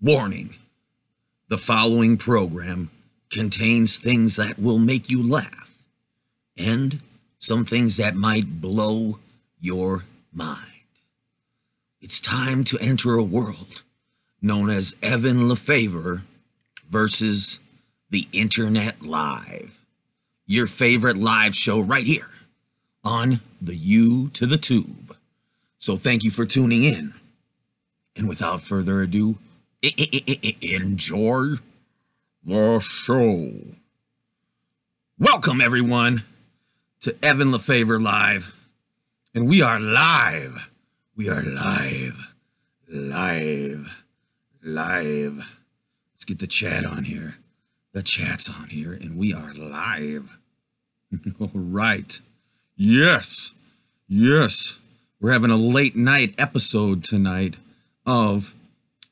Warning, the following program contains things that will make you laugh and some things that might blow your mind. It's time to enter a world known as Evan Lefavor versus the Internet Live. Your favorite live show right here on the U to the Tube. So thank you for tuning in. And without further ado, enjoy the show. Welcome everyone to Evan Lefavor Live. And we are live. We are live. Let's get the chat on here. The chat's on here and we are live. All right. Yes. We're having a late night episode tonight of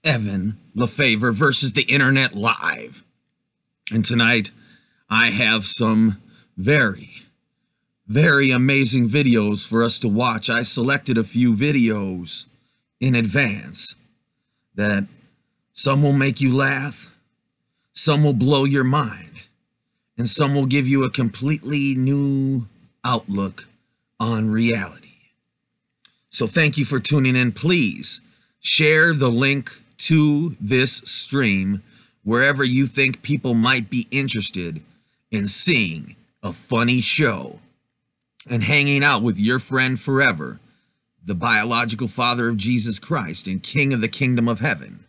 Evan Lefavor versus the Internet Live. And tonight I have some very amazing videos for us to watch. I selected a few videos in advance that some will make you laugh, some will blow your mind, and some will give you a completely new outlook on reality. So thank you for tuning in. Please share the link to this stream wherever you think people might be interested in seeing a funny show and hanging out with your friend forever, the biological father of Jesus Christ and King of the Kingdom of Heaven,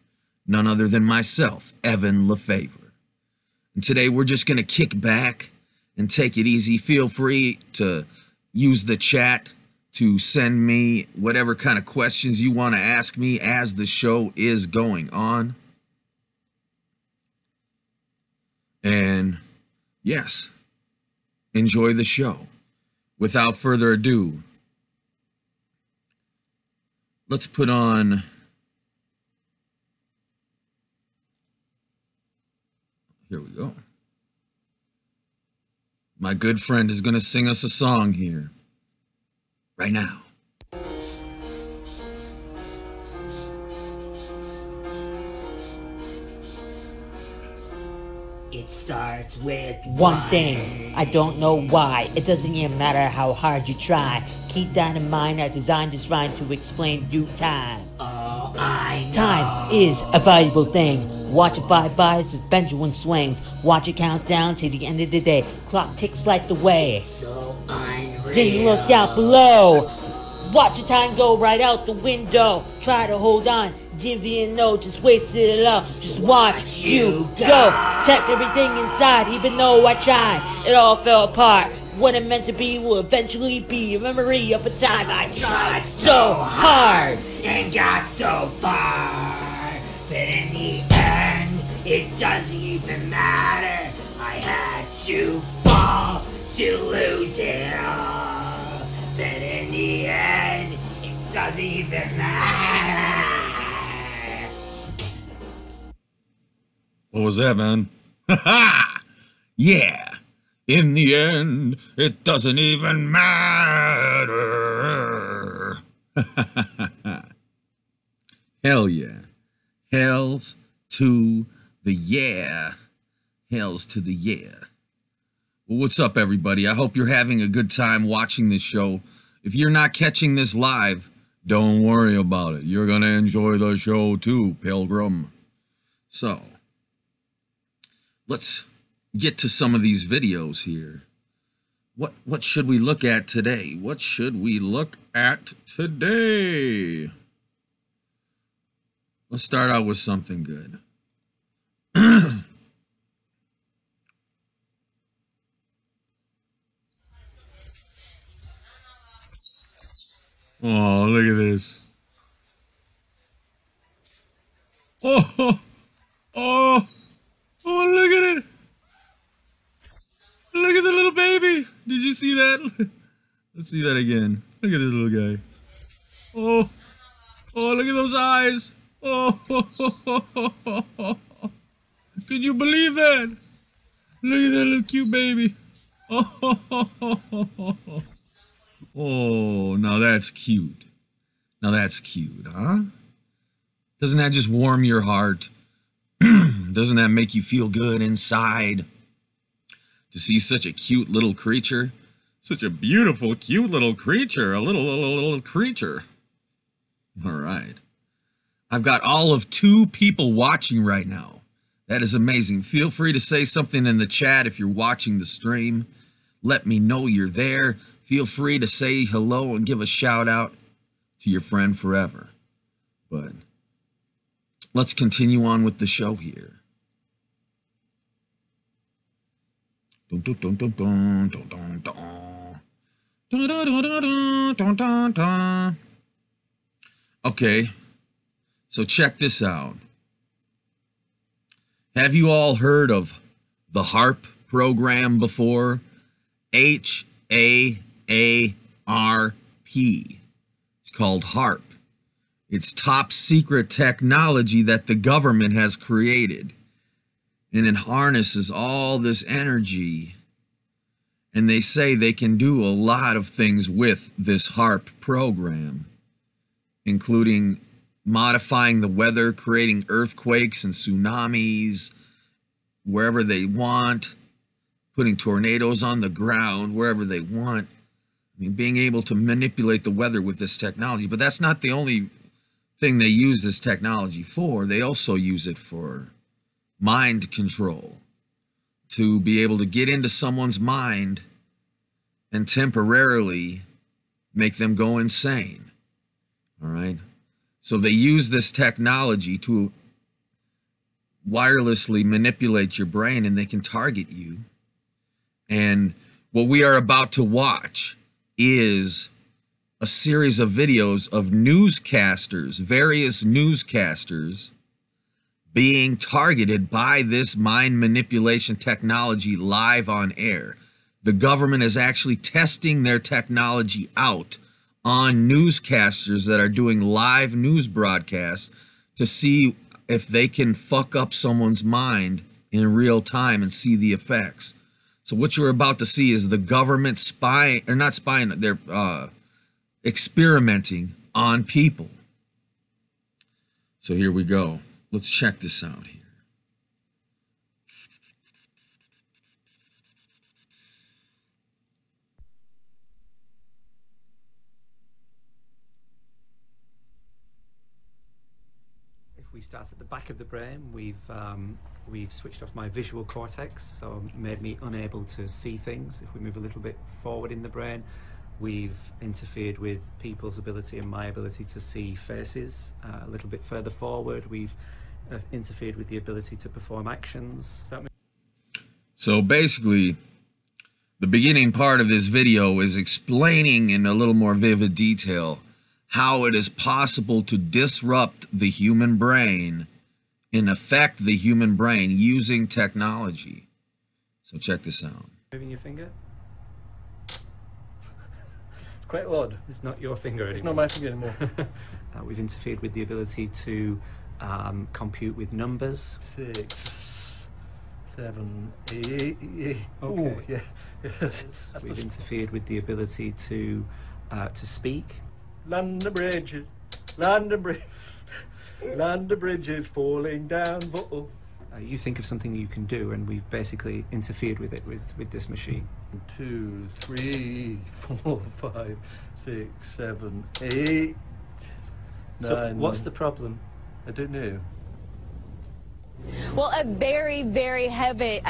none other than myself, Evan Lefavor. And today we're just going to kick back and take it easy. Feel free to use the chat to send me whatever kind of questions you want to ask me as the show is going on. And yes, enjoy the show. Without further ado, let's put on... Here we go. My good friend is going to sing us a song here. Right now. It starts with one thing. I don't know why. It doesn't even matter how hard you try. Keep that in mind. I designed this rhyme to explain due time. Oh, I know. Time is a valuable thing. Watch it fly by as the pendulum swings. Watch it count down to the end of the day. Clock ticks like the way. So unreal. Then you look out below. Watch your time go right out the window. Try to hold on. Didn't even know, just wasted it all. Just watch you go. Check everything inside, even though I tried. It all fell apart. What it meant to be will eventually be a memory of a time I tried so hard and got so far. But in the end, it doesn't even matter. I had to fall to lose it all. But in the end, it doesn't even matter. What was that, man? Yeah. In the end, it doesn't even matter. Hell yeah. Hells to the yeah. Hells to the yeah. Well, what's up, everybody? I hope you're having a good time watching this show. If you're not catching this live, don't worry about it. You're going to enjoy the show too, Pilgrim. So, let's get to some of these videos here. What should we look at today? What should we look at today? Let's start out with something good. Oh, look at this. Oh, look at it. Look at the little baby. Did you see that? Let's see that again. Look at this little guy. Oh, look at those eyes. Oh, can you believe that? Look at that little cute baby. Oh, now that's cute. Now that's cute, huh? Doesn't that just warm your heart Doesn't that make you feel good inside to see such a cute little creature? Such a beautiful, cute little creature. A little creature. All right. I've got all of 2 people watching right now. That is amazing. Feel free to say something in the chat if you're watching the stream. Let me know you're there. Feel free to say hello and give a shout out to your friend forever. But let's continue on with the show here. Dun, dun, dun, dun, dun, dun, dun, dun. Dun, dun, dun, dun, dun, dun, dun. Okay, so check this out. Have you all heard of the HARP program before? HAARP. It's called HARP. It's top secret technology that the government has created. And it harnesses all this energy. And they say they can do a lot of things with this HARP program, including modifying the weather, creating earthquakes and tsunamis wherever they want, putting tornadoes on the ground wherever they want. I mean, being able to manipulate the weather with this technology. But that's not the only thing they use this technology for. They also use it for mind control, to be able to get into someone's mind and temporarily make them go insane. All right. So they use this technology to wirelessly manipulate your brain, and they can target you. And what we are about to watch is a series of videos of newscasters, various newscasters, being targeted by this mind manipulation technology live on air. The government is actually testing their technology out on newscasters that are doing live news broadcasts to see if they can fuck up someone's mind in real time and see the effects. So what you're about to see is the government spying, or not spying, they're experimenting on people. So here we go. Let's check this out here. We start at the back of the brain. We've switched off my visual cortex, so made me unable to see things. If we move a little bit forward in the brain, we've interfered with people's ability and my ability to see faces. A little bit further forward, we've interfered with the ability to perform actions. So basically, the beginning part of this video is explaining in a little more vivid detail how it is possible to disrupt the human brain and affect the human brain using technology. So check this out. Moving your finger? It's quite odd. It's not your finger anymore. It's not my finger anymore. We've interfered with the ability to compute with numbers. 6, 7, 8. Okay. Ooh, yeah. Yes. We've interfered with the ability to speak. London Bridge, London Bridge, London Bridge is falling down. You think of something you can do, and we've basically interfered with it with this machine. 2, 3, 4, 5, 6, 7, 8, 9. So what's the problem? I don't know. Well, a very, very heavy...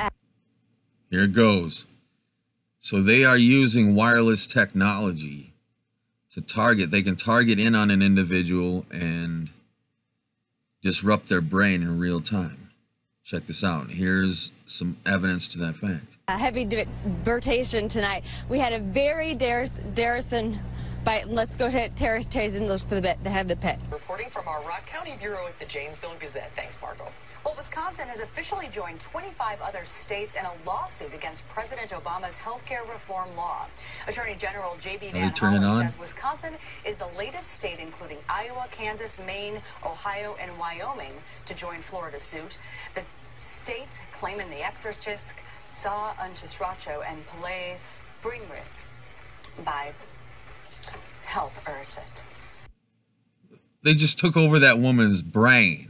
Here it goes. So they are using wireless technology to target. They can target in on an individual and disrupt their brain in real time. Check this out. Here's some evidence to that fact. A heavy divertation tonight. We had a very Darrison bite. Let's go to Terry's and look for the head of the pit. Reporting from our Rock County Bureau at the Janesville Gazette. Thanks, Margot. Well, Wisconsin has officially joined 25 other states in a lawsuit against President Obama's health care reform law. Attorney General J.B. Van Hollen says Wisconsin is the latest state, including Iowa, Kansas, Maine, Ohio, and Wyoming, to join Florida's suit. The states claiming the exorcist Sa Untesracho and Pele Bringritz by health urgent. They just took over that woman's brain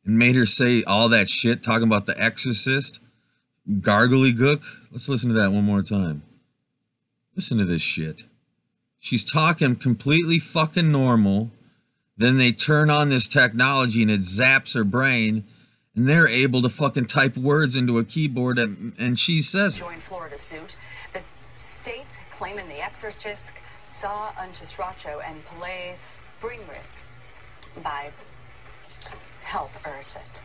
and made her say all that shit talking about The Exorcist, gargly gook. Let's listen to that one more time. Listen to this shit. She's talking completely fucking normal. Then they turn on this technology and it zaps her brain, and they're able to fucking type words into a keyboard, and she says, Join Florida suit. The states claiming The Exorcist saw Unchisracho and Palais Bringritz by health urgent.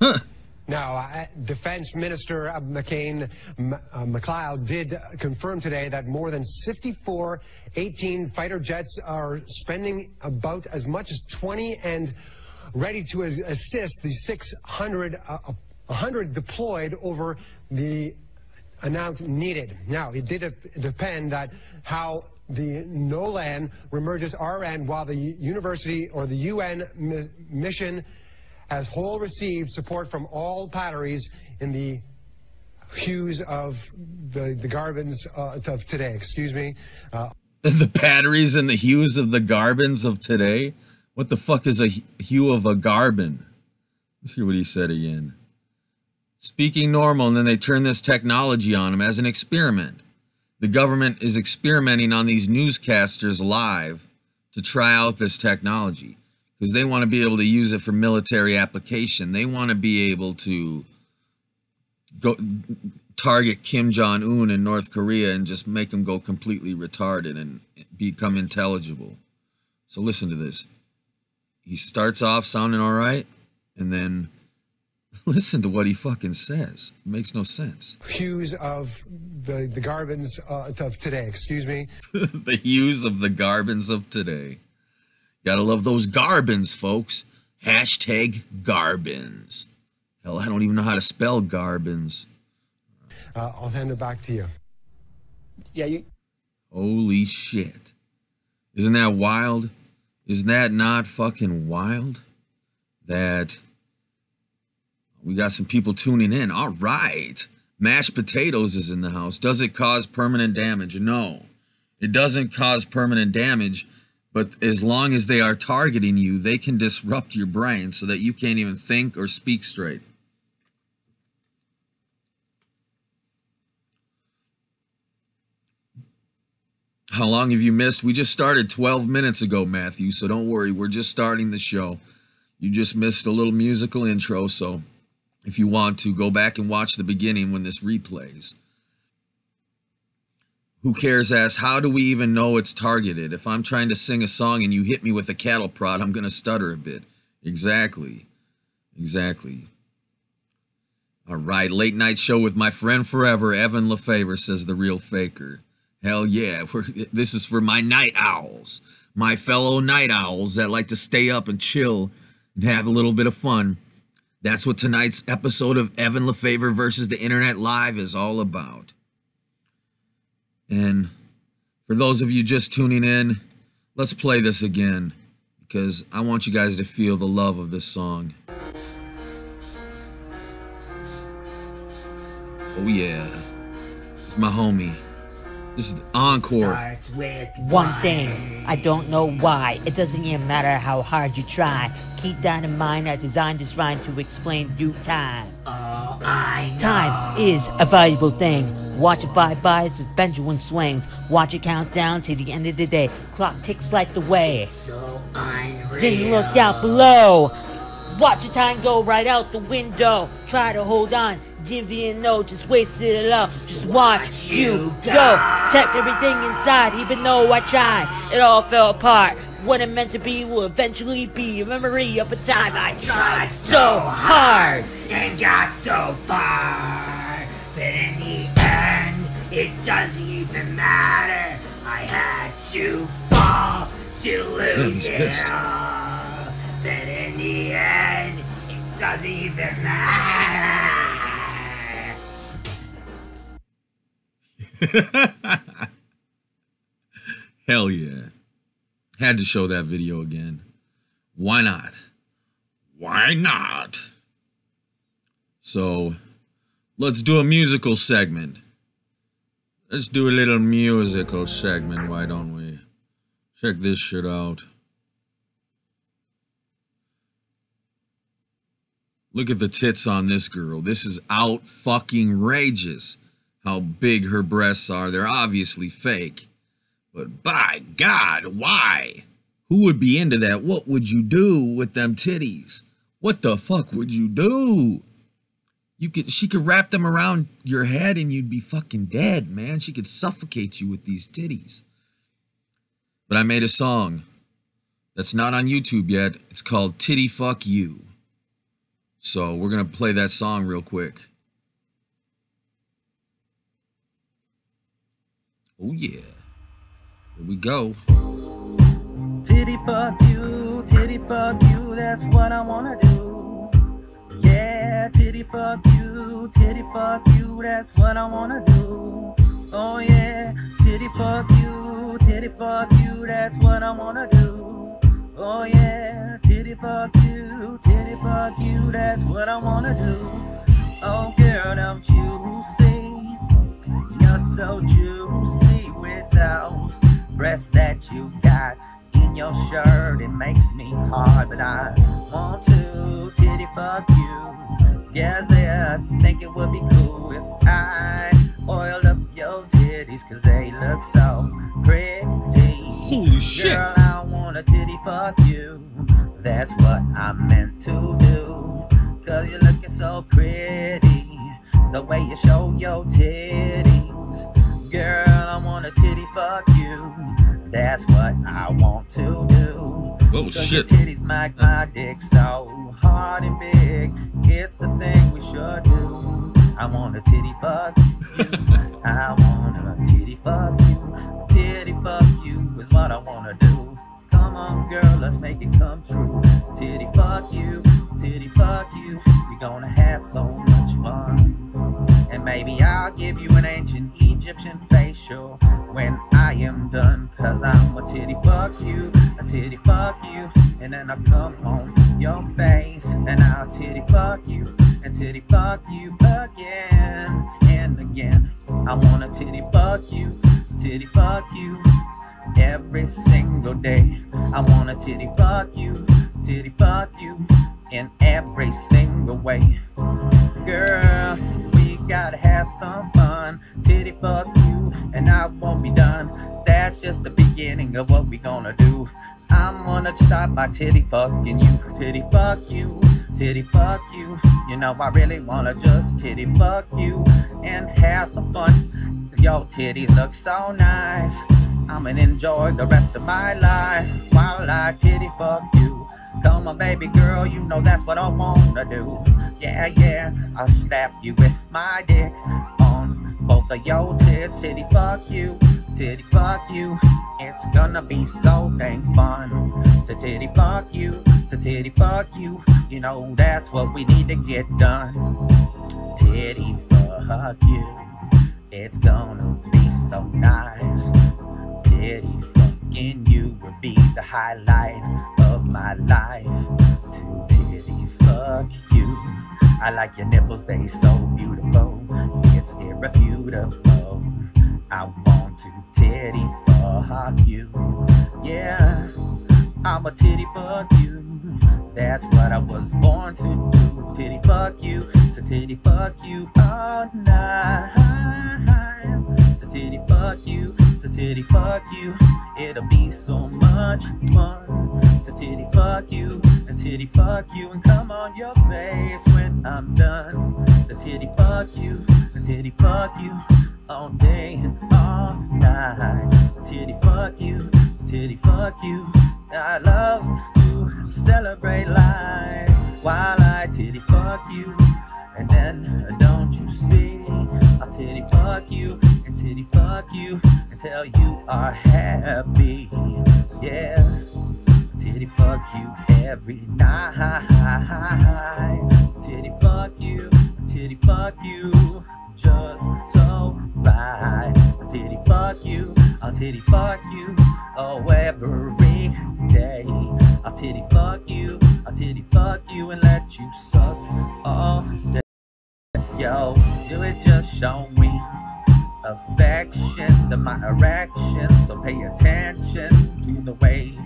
huh. Now, Defense Minister McLeod did confirm today that more than 54 18 fighter jets are spending about as much as 20 and ready to assist the 100 deployed over the amount needed. Now, it did depend that how the NOLAN remerges our end, while the university or the UN mission as whole received support from all batteries in the hues of the Garbins of today. Excuse me. The batteries and the hues of the Garbins of today? What the fuck is a hue of a Garbin? Let's hear what he said again. Speaking normal, and then they turn this technology on him as an experiment. The government is experimenting on these newscasters live to try out this technology, because they want to be able to use it for military application. They want to be able to go target Kim Jong-un in North Korea and just make him go completely retarded and become intelligible. So listen to this. He starts off sounding all right, and then listen to what he fucking says. It makes no sense. Hues of the Garbins of today. Excuse me. The hues of the Garbins of today. Gotta love those Garbins, folks. Hashtag Garbins. Hell, I don't even know how to spell Garbins. I'll hand it back to you. Yeah, you. Holy shit. Isn't that wild? Isn't that not fucking wild? That we got some people tuning in. All right. Mashed potatoes is in the house. Does it cause permanent damage? No. It doesn't cause permanent damage. But as long as they are targeting you, they can disrupt your brain so that you can't even think or speak straight. How long have you missed? We just started 12 minutes ago, Matthew, so don't worry. We're just starting the show. You just missed a little musical intro, so if you want to, go back and watch the beginning when this replays. Who cares asks, how do we even know it's targeted? If I'm trying to sing a song and you hit me with a cattle prod, I'm going to stutter a bit. Exactly. Exactly. All right, late night show with my friend forever, Evan Lefavor, says the real faker. Hell yeah, this is for my night owls, my fellow night owls that like to stay up and chill and have a little bit of fun. That's what tonight's episode of Evan Lefavor versus the Internet Live is all about. And for those of you just tuning in, let's play this again, because I want you guys to feel the love of this song. Oh yeah, it's my homie. This is the encore. Starts with One thing, I don't know why. It doesn't even matter how hard you try. Keep that in mind. I designed this rhyme to explain due time. all I know. Time is a valuable thing. Watch it fly by as the pendulum swings. Watch it count down to the end of the day. Clock ticks like the way. So unreal. Then you look out below. Watch your time go right out the window. Try to hold on. Didn't even know, just wasted it all. Just watch you go. Check everything inside, even though I tried. It all fell apart. What it meant to be will eventually be a memory of a time I tried so hard. And got so far. But in the end, it doesn't even matter. I had to fall to lose it all. But in the end, it doesn't even matter. Hell yeah. Had to show that video again. Why not? Why not? So, let's do a musical segment. Let's do a little musical segment, why don't we? Check this shit out. Look at the tits on this girl. This is out fucking rageous. How big her breasts are. They're obviously fake. But by God, why? Who would be into that? What would you do with them titties? What the fuck would you do? She could wrap them around your head and you'd be fucking dead, man. She could suffocate you with these titties. But I made a song that's not on YouTube yet. It's called Titty Fuck You. So we're going to play that song real quick. Oh yeah. Here we go. Titty fuck you, that's what I wanna do. Yeah, titty fuck you, that's what I wanna do. Oh yeah, titty fuck you, that's what I wanna do. Oh yeah, titty fuck you, that's what I wanna do. Oh girl, don't you see, you're so juicy with those breasts that you got in your shirt. It makes me hard, but I want to titty fuck you. Guess I think it would be cool if I oiled up your titties, cause they look so pretty. Holy shit. Girl, I wanna titty fuck you. That's what I meant to do, cause you're looking so pretty, the way you show your titties. Girl, I wanna titty fuck you. That's what I want to do. Oh cause shit. your titties make my dick so hard and big. It's the thing we should do. I wanna titty fuck you. I wanna titty fuck you. Titty fuck you is what I wanna do. Come on girl, let's make it come true. Titty fuck you, titty fuck you. We're gonna have so much fun. And maybe I'll give you an ancient Egyptian facial when I am done, cause I'm a titty fuck you, a titty fuck you. And then I'll come on your face and I'll titty fuck you and titty fuck you again and again. I wanna titty fuck you every single day. I wanna titty fuck you in every single way. Girl, we gotta have some fun. Titty fuck you and I won't be done. That's just the beginning of what we gonna do. I'm gonna start by titty fucking you. Titty fuck you, titty fuck you. You know I really wanna just titty fuck you and have some fun, cause your titties look so nice. I'ma enjoy the rest of my life while I titty fuck you. Come on baby girl, you know that's what I wanna do. Yeah, yeah, I'll slap you with my dick on both of your tits. Titty fuck you, titty fuck you. It's gonna be so dang fun to titty fuck you, to titty fuck you. You know that's what we need to get done. Titty fuck you, it's gonna be so nice. Titty fucking you will be the highlight of my life. To titty fuck you. I like your nipples, they so beautiful. It's irrefutable. I want to titty fuck you. Yeah, I'm a titty fuck you. That's what I was born to do. Titty fuck you, to titty fuck you all night. To titty fuck you, to titty fuck you. It'll be so much fun to titty fuck you and titty fuck you and come on your face when I'm done. To titty fuck you and titty fuck you all day and all night. Titty fuck you, titty fuck you. I love to celebrate life while I titty fuck you. And then don't you see, I'll titty fuck you and titty fuck you until you are happy. Yeah, titty fuck you every night. Titty fuck you just so right. Titty fuck you, I'll titty fuck you, oh every day. I'll titty fuck you and let you suck all day. Yo, you would just show me affection to my erection, so pay attention to the way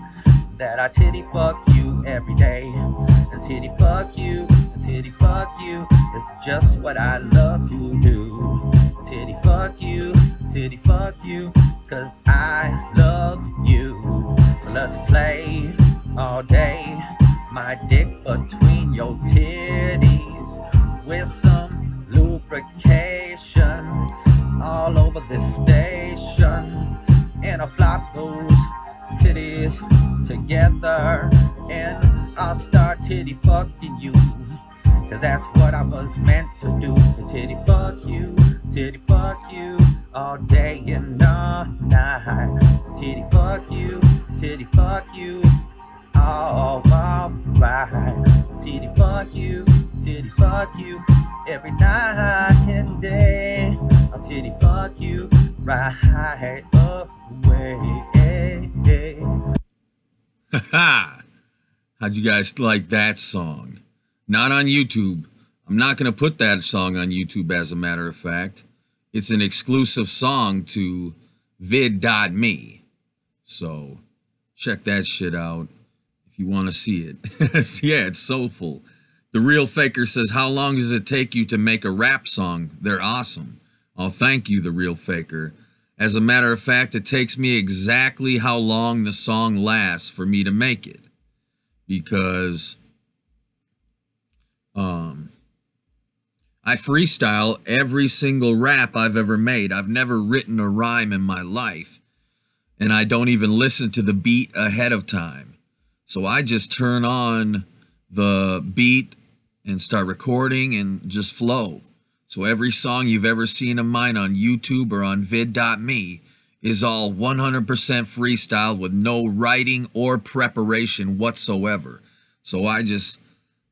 that I titty fuck you every day. And titty fuck you, and titty fuck fuck you is just what I love to do. Titty fuck you, cause I love you. So let's play all day, my dick between your titties, with some lubrication all over this station. And I'll flop those titties together, and I'll start titty fucking you, cause that's what I was meant to do. To titty fuck you all day and all night. Titty fuck you, all right. Titty fuck you every night and day. I'll titty fuck you right away. How'd you guys like that song? Not on YouTube. I'm not going to put that song on YouTube, as a matter of fact. It's an exclusive song to vid.me. So check that shit out if you want to see it. Yeah, it's soulful. The Real Faker says, how long does it take you to make a rap song? They're awesome. Oh, thank you, The Real Faker. As a matter of fact, it takes me exactly how long the song lasts for me to make it. Because I freestyle every single rap I've ever made. I've never written a rhyme in my life. And I don't even listen to the beat ahead of time. So I just turn on the beat and start recording and just flow. So every song you've ever seen of mine on YouTube or on vid.me is all 100% freestyle with no writing or preparation whatsoever. So I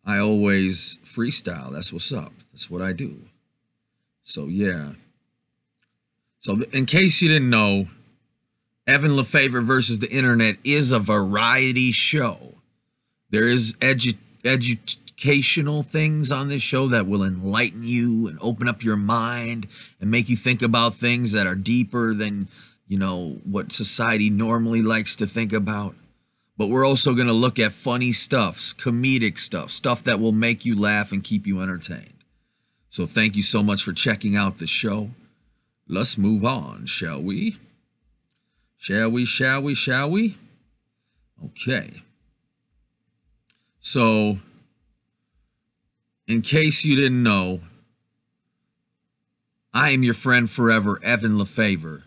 always freestyle. That's what's up. That's what I do. So yeah. So in case you didn't know, Evan Lefavor versus the Internet is a variety show. There is educational things on this show that will enlighten you and open up your mind and make you think about things that are deeper than, you know, what society normally likes to think about. But we're also going to look at funny stuff, comedic stuff that will make you laugh and keep you entertained. So thank you so much for checking out the show. Let's move on, shall we? Shall we? Okay. So, in case you didn't know, I am your friend forever, Evan Lefavor,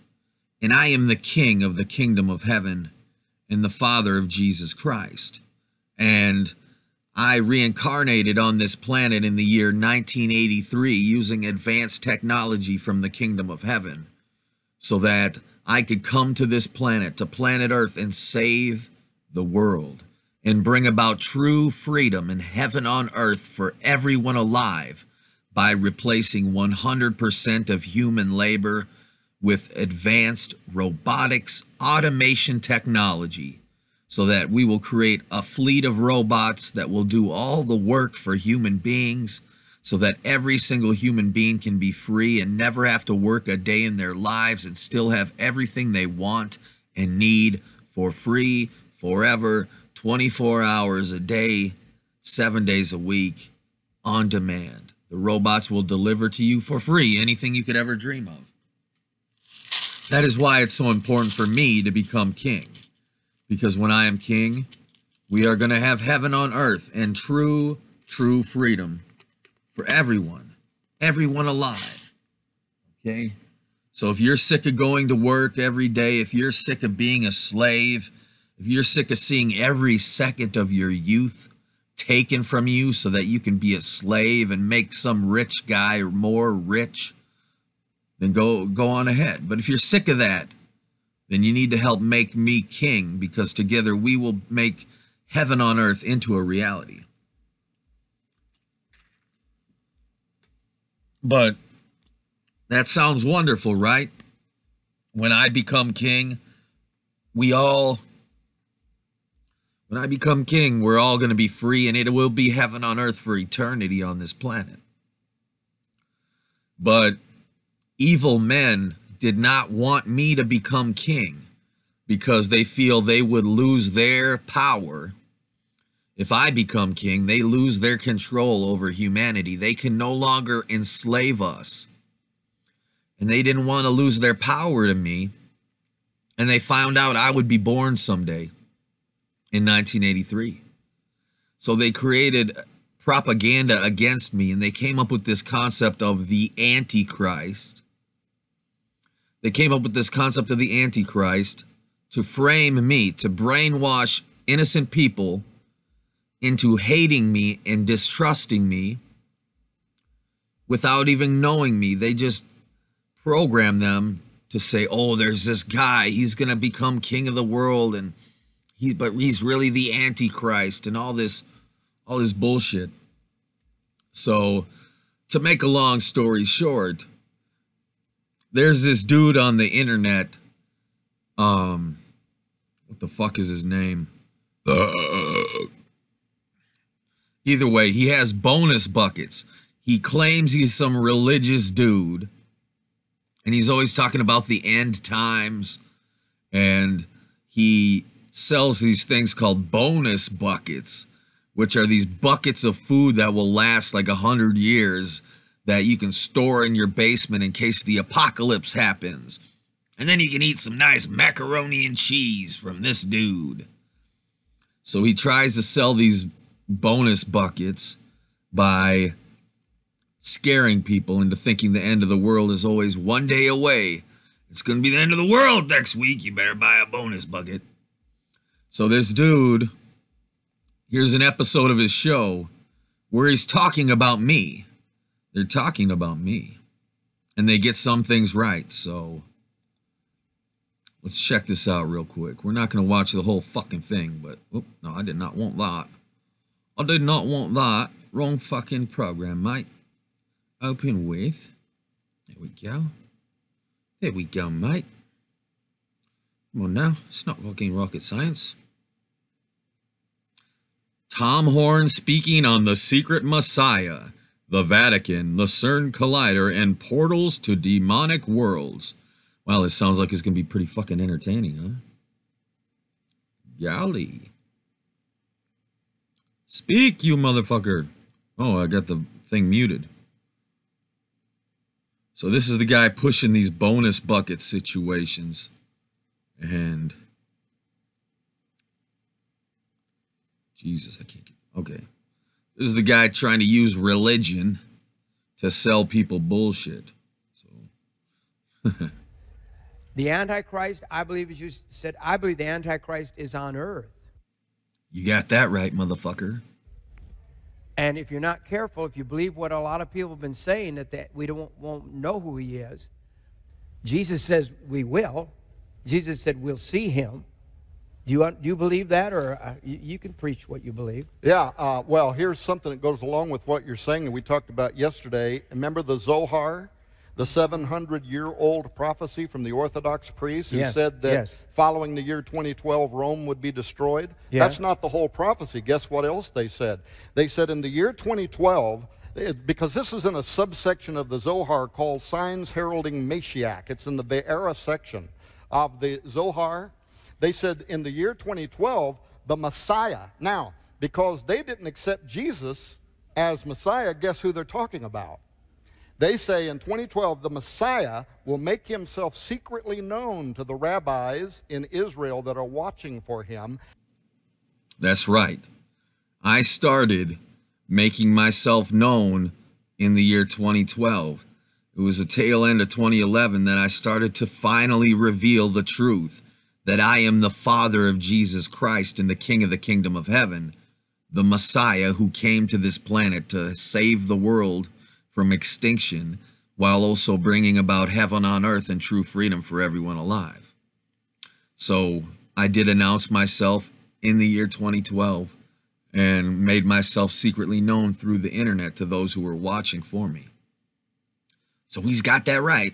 and I am the king of the kingdom of heaven and the father of Jesus Christ. And I reincarnated on this planet in the year 1983 using advanced technology from the kingdom of heaven so that I could come to this planet, to planet Earth, and save the world and bring about true freedom and heaven on earth for everyone alive by replacing 100% of human labor with advanced robotics, automation technology, so that we will create a fleet of robots that will do all the work for human beings, so that every single human being can be free and never have to work a day in their lives and still have everything they want and need for free, forever, 24 hours a day, 7 days a week, on demand. The robots will deliver to you for free anything you could ever dream of. That is why it's so important for me to become king. Because when I am king, we are going to have heaven on earth and true freedom for everyone alive. Okay? So if you're sick of going to work every day, if you're sick of being a slave, if you're sick of seeing every second of your youth taken from you so that you can be a slave and make some rich guy more rich, then go on ahead. But if you're sick of that, then you need to help make me king, because together we will make heaven on earth into a reality. But that sounds wonderful, right? When I become king, we're all going to be free, and it will be heaven on earth for eternity on this planet. But evil men did not want me to become king because they feel they would lose their power if I become king, they lose their control over humanity. They can no longer enslave us. And they didn't want to lose their power to me. And they found out I would be born someday in 1983. So they created propaganda against me, and they came up with this concept of the Antichrist. They came up with this concept of the Antichrist to frame me, to brainwash innocent people into hating me and distrusting me without even knowing me. They just program them to say, oh, there's this guy, he's going to become king of the world, and but he's really the Antichrist, and all this bullshit. So, to make a long story short, there's this dude on the internet, what the fuck is his name? Either way, he has bonus buckets. He claims he's some religious dude, and he's always talking about the end times, and he sells these things called bonus buckets, which are these buckets of food that will last like 100 years that you can store in your basement in case the apocalypse happens. And then you can eat some nice macaroni and cheese from this dude. So he tries to sell these bonus buckets by scaring people into thinking the end of the world is always one day away. It's going to be the end of the world next week. You better buy a bonus bucket. So this dude, here's an episode of his show where he's talking about me. They're talking about me. And they get some things right. So let's check this out real quick. We're not going to watch the whole fucking thing, but no, I did not want that. I did not want that. Wrong fucking program, mate. Open with. There we go. There we go, mate. Come on now. It's not fucking rocket science. Tom Horn speaking on the Secret Messiah, the Vatican, the CERN Collider, and portals to demonic worlds. Wow, this sounds like it's going to be pretty fucking entertaining, huh? Golly. Speak, you motherfucker. Oh, I got the thing muted. So this is the guy pushing these bonus bucket situations. And Jesus, I can't get... Okay. This is the guy trying to use religion to sell people bullshit. So the Antichrist, I believe, as you said, I believe the Antichrist is on earth. You got that right, motherfucker. And if you're not careful, if you believe what a lot of people have been saying, that we won't know who he is, Jesus says we will. Jesus said we'll see him. Do you believe that, or you can preach what you believe? Yeah, well, here's something that goes along with what you're saying that we talked about yesterday. Remember the Zohar, the 700-year-old prophecy from the Orthodox priest who said that following the year 2012, Rome would be destroyed? Yeah. That's not the whole prophecy. Guess what else they said? They said in the year 2012, because this is in a subsection of the Zohar called Signs Heralding Mashiach. It's in the Be'era section of the Zohar. They said in the year 2012, the Messiah. Now, because they didn't accept Jesus as Messiah, guess who they're talking about? They say in 2012, the Messiah will make himself secretly known to the rabbis in Israel that are watching for him. That's right. I started making myself known in the year 2012. It was the tail end of 2011 that I started to finally reveal the truth that I am the Father of Jesus Christ and the King of the Kingdom of Heaven, the Messiah who came to this planet to save the world from extinction while also bringing about heaven on earth and true freedom for everyone alive. So I did announce myself in the year 2012 and made myself secretly known through the internet to those who were watching for me. So he's got that right.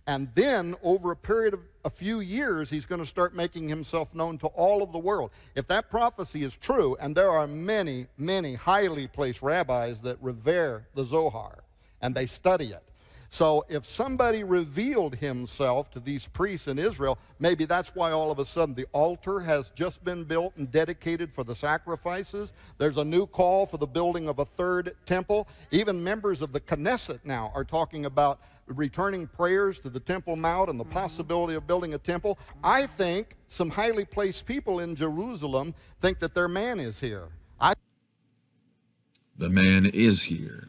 And then over a period of a few years, he's going to start making himself known to all of the world. If that prophecy is true, and there are many, many highly placed rabbis that revere the Zohar, and they study it. So if somebody revealed himself to these priests in Israel, maybe that's why all of a sudden the altar has just been built and dedicated for the sacrifices. There's a new call for the building of a third temple. Even members of the Knesset now are talking about returning prayers to the Temple Mount and the possibility of building a temple. I think some highly placed people in Jerusalem think that their man is here. The man is here.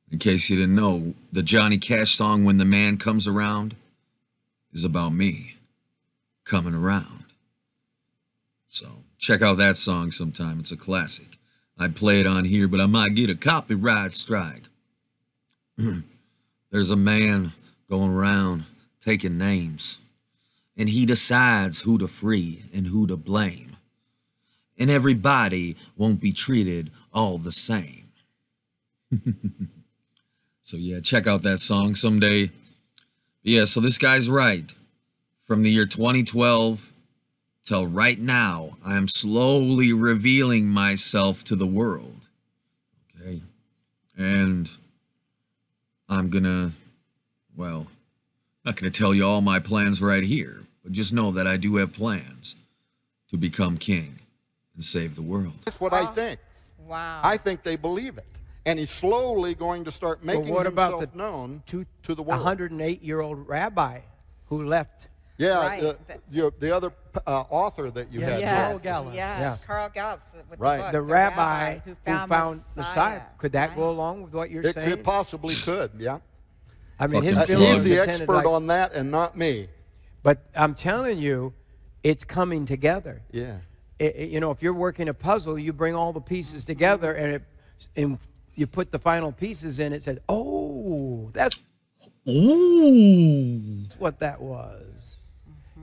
In case you didn't know, the Johnny Cash song, When the Man Comes Around, is about me coming around. So check out that song sometime. It's a classic. I'd play it on here, but I might get a copyright strike. There's a man going around taking names, and he decides who to free and who to blame. And everybody won't be treated all the same. So yeah, check out that song someday. Yeah, so this guy's right. From the year 2012 till right now, I am slowly revealing myself to the world. Okay? And I'm gonna, well, not gonna tell you all my plans right here, but just know that I do have plans to become king and save the world. That's what I think. Wow. I think they believe it. And he's slowly going to start making himself known to the world. 108-year-old rabbi who left. Yeah, Right. the other author that you had. Carl Gallup. Yes, Carl Gallup with Right. the book, The rabbi who found Messiah. Could that go along with what you're saying? It possibly could, yeah. I mean, his he's the expert on that and not me. But I'm telling you, it's coming together. Yeah. You know, if you're working a puzzle, you bring all the pieces together, and you put the final pieces in. It says, "Oh, that's what that was."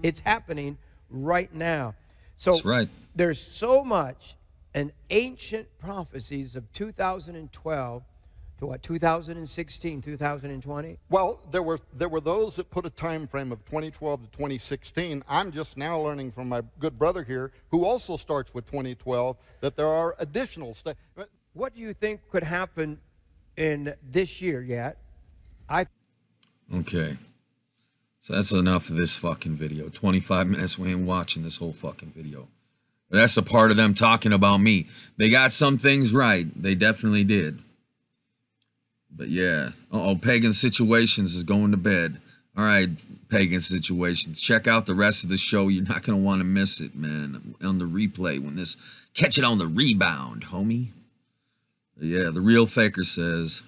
It's happening right now. So That's right. There's so much in ancient prophecies of 2012 to what, 2016, 2020? Well, there were those that put a time frame of 2012 to 2016. I'm just now learning from my good brother here, who also starts with 2012, that there are additional steps. What do you think could happen in this year yet? Okay. So that's enough of this fucking video. 25 minutes, we ain't watching this whole fucking video. That's a part of them talking about me. They got some things right. They definitely did. But yeah. Uh-oh, Pagan Situations is going to bed. All right, Pagan Situations. Check out the rest of the show. You're not going to want to miss it, man. On the replay when this... Catch it on the rebound, homie. Yeah, the real faker says...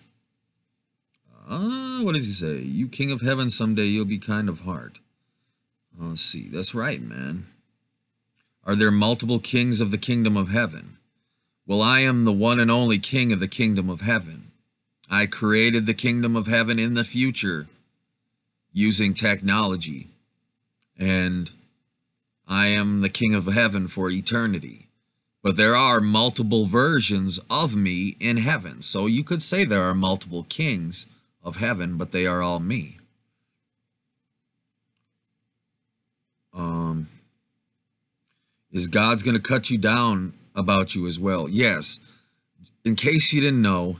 what does he say? You king of heaven, someday you'll be kind of hard. Let's see. That's right, man. Are there multiple kings of the kingdom of heaven? Well, I am the one and only king of the kingdom of heaven. I created the kingdom of heaven in the future using technology. And I am the king of heaven for eternity. But there are multiple versions of me in heaven. So you could say there are multiple kings of heaven, but they are all me. Is God's going to cut you down about you as well? Yes. In case you didn't know,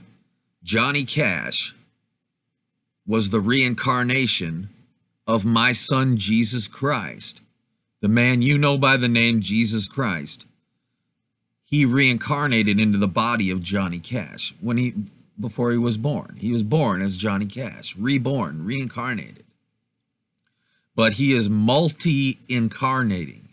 Johnny Cash was the reincarnation of my son Jesus Christ, the man you know by the name Jesus Christ. He reincarnated into the body of Johnny Cash before he was born. He was born as Johnny Cash, reborn, reincarnated. But he is multi-incarnating,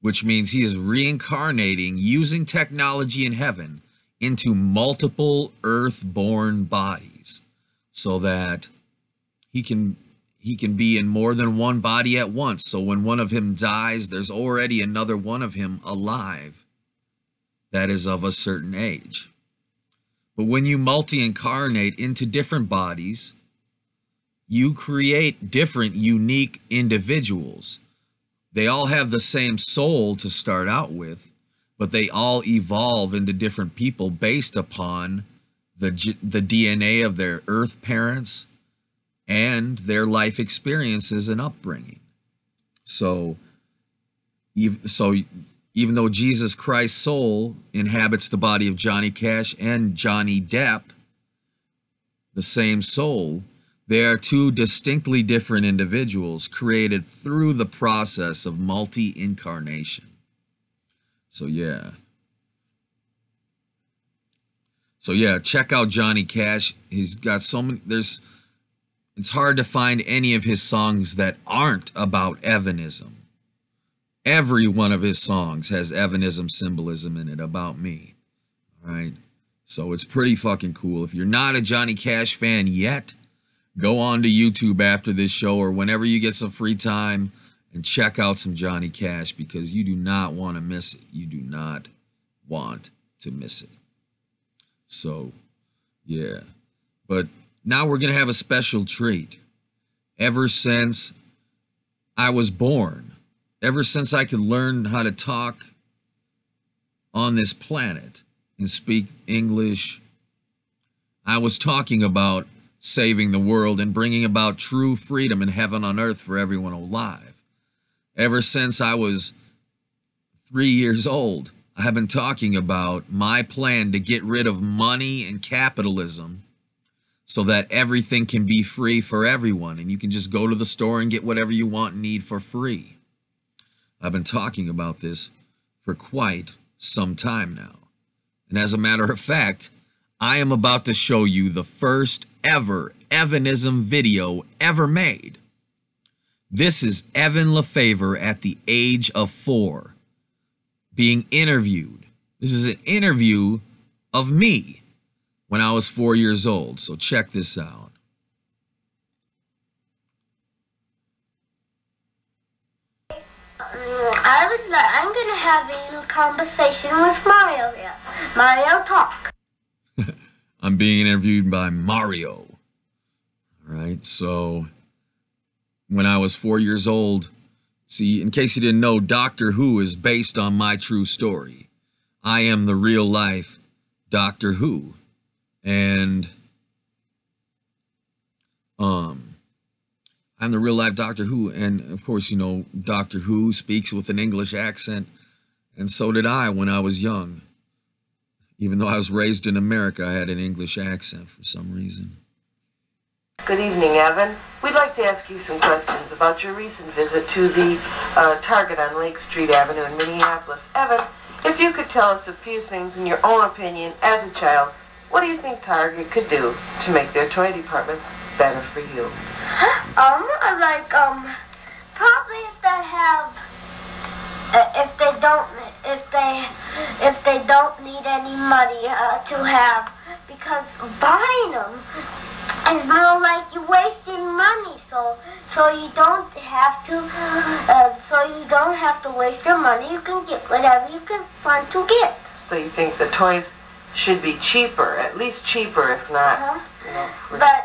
which means he is reincarnating using technology in heaven into multiple earth-born bodies so that he can be in more than one body at once. So when one of him dies, there's already another one of him alive that is of a certain age. But when you multi-incarnate into different bodies, you create different, unique individuals. They all have the same soul to start out with, but they all evolve into different people based upon the DNA of their earth parents and their life experiences and upbringing. So even though Jesus Christ's soul inhabits the body of Johnny Cash and Johnny Depp, the same soul, They are two distinctly different individuals created through the process of multi-incarnation. So yeah. So yeah, check out Johnny Cash. He's got so many, it's hard to find any of his songs that aren't about Evanism. Every one of his songs has Evanism symbolism in it about me. All right? So it's pretty fucking cool. If you're not a Johnny Cash fan yet, go on to YouTube after this show or whenever you get some free time and check out some Johnny Cash, because you do not want to miss it. You do not want to miss it. So, yeah. But now we're going to have a special treat. Ever since I was born, ever since I could learn how to talk on this planet and speak English, I was talking about saving the world and bringing about true freedom and heaven on earth for everyone alive. Ever since I was 3 years old, I have been talking about my plan to get rid of money and capitalism so that everything can be free for everyone and you can just go to the store and get whatever you want and need for free. I've been talking about this for quite some time now. And as a matter of fact, I am about to show you the first ever Evanism video ever made. This is Evan Lefavor at the age of 4 being interviewed. This is an interview of me when I was 4 years old. So check this out. I'm going to have a little conversation with Mario here. Mario, talk. I'm being interviewed by Mario. All right, so when I was 4 years old, see, in case you didn't know, Doctor Who is based on my true story. I am the real life Doctor Who. And I'm the real life Doctor Who. And of course, you know, Doctor Who speaks with an English accent. And so did I when I was young. Even though I was raised in America, I had an English accent for some reason. Good evening, Evan. We'd like to ask you some questions about your recent visit to the Target on Lake Street Avenue in Minneapolis. Evan, if you could tell us a few things in your own opinion as a child, what do you think Target could do to make their toy department better for you? Probably if they don't need any money to have, because buying them is more like you're wasting money, so you don't have to waste your money. You can get whatever you can want to get. So you think the toys should be cheaper, at least cheaper, if not,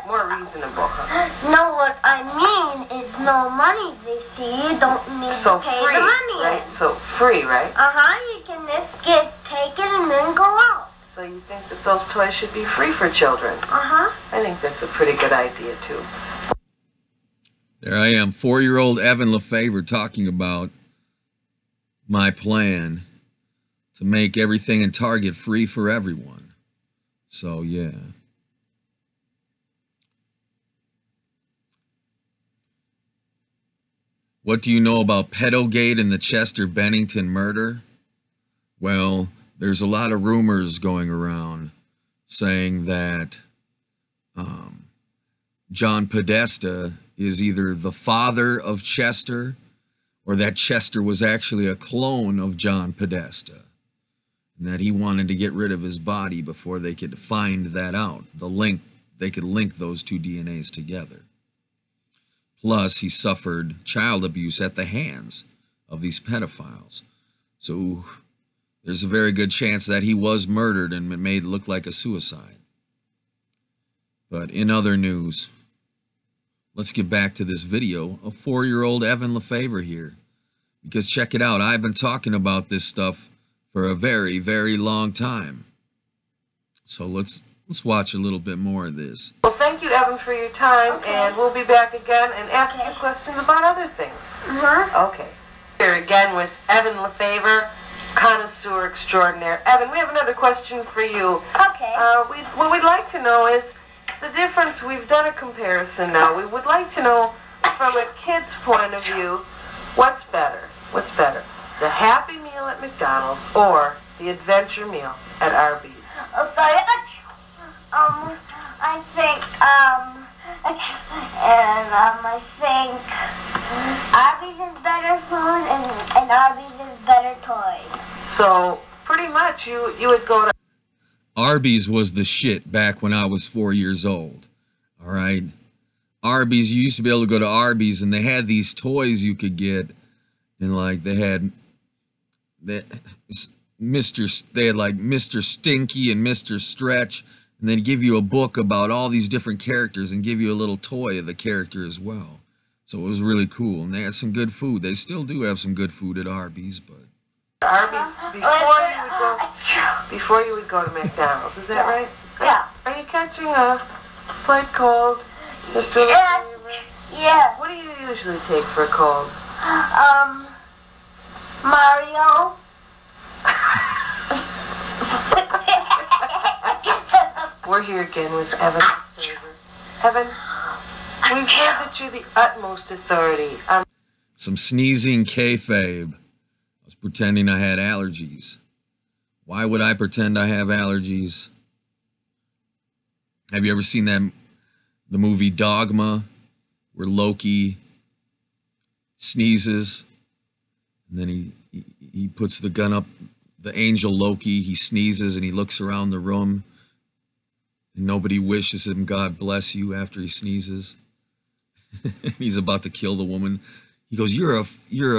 more reasonable, huh? No, what I mean is no money this year. You don't need to pay free, the money. Right? So free, right? You can just take it and then go out. So you think that those toys should be free for children? I think that's a pretty good idea, too. There I am, 4-year-old Evan Lefavor talking about my plan to make everything in Target free for everyone. So, yeah. What do you know about Pedogate and the Chester Bennington murder? Well, there's a lot of rumors going around saying that John Podesta is either the father of Chester or that Chester was actually a clone of John Podesta. And that he wanted to get rid of his body before they could find that out. They could link those two DNAs together. Plus, he suffered child abuse at the hands of these pedophiles. So there's a very good chance that he was murdered and made it look like a suicide. But in other news, let's get back to this video of 4-year-old Evan Lefavor here. Because check it out, I've been talking about this stuff for a very, very long time. So let's watch a little bit more of this. Well, thank you, Evan, for your time, and we'll be back again and ask you questions about other things. Okay. Here again with Evan Lefavor, connoisseur extraordinaire. Evan, we have another question for you. Okay. What we'd like to know is, the difference, we've done a comparison now. We would like to know, from a kid's point of view, what's better? What's better? The Happy Meal at McDonald's or the Adventure Meal at Arby's? Sorry. I think, I think Arby's is better food and Arby's is better toys. So, pretty much, you would go to... Arby's was the shit back when I was 4 years old. All right? Arby's, you used to be able to go to Arby's and they had these toys you could get. And like they had like Mr. Stinky and Mr. Stretch. And they'd give you a book about all these different characters and give you a little toy of the character as well. So it was really cool. And they had some good food. They still do have some good food at Arby's, but... Arby's before you would go to McDonald's, is that right? Yeah. Are you catching a slight cold, Mr. Yeah. What do you usually take for a cold? Mario. We're here again with Evan. Evan, we've heard that you're the utmost authority on... Some sneezing kayfabe. I was pretending I had allergies. Why would I pretend I have allergies? Have you ever seen the movie Dogma, where Loki sneezes, and then he puts the gun up, the angel Loki, he sneezes and he looks around the room, and nobody wishes him God bless you after he sneezes. He's about to kill the woman. He goes, you're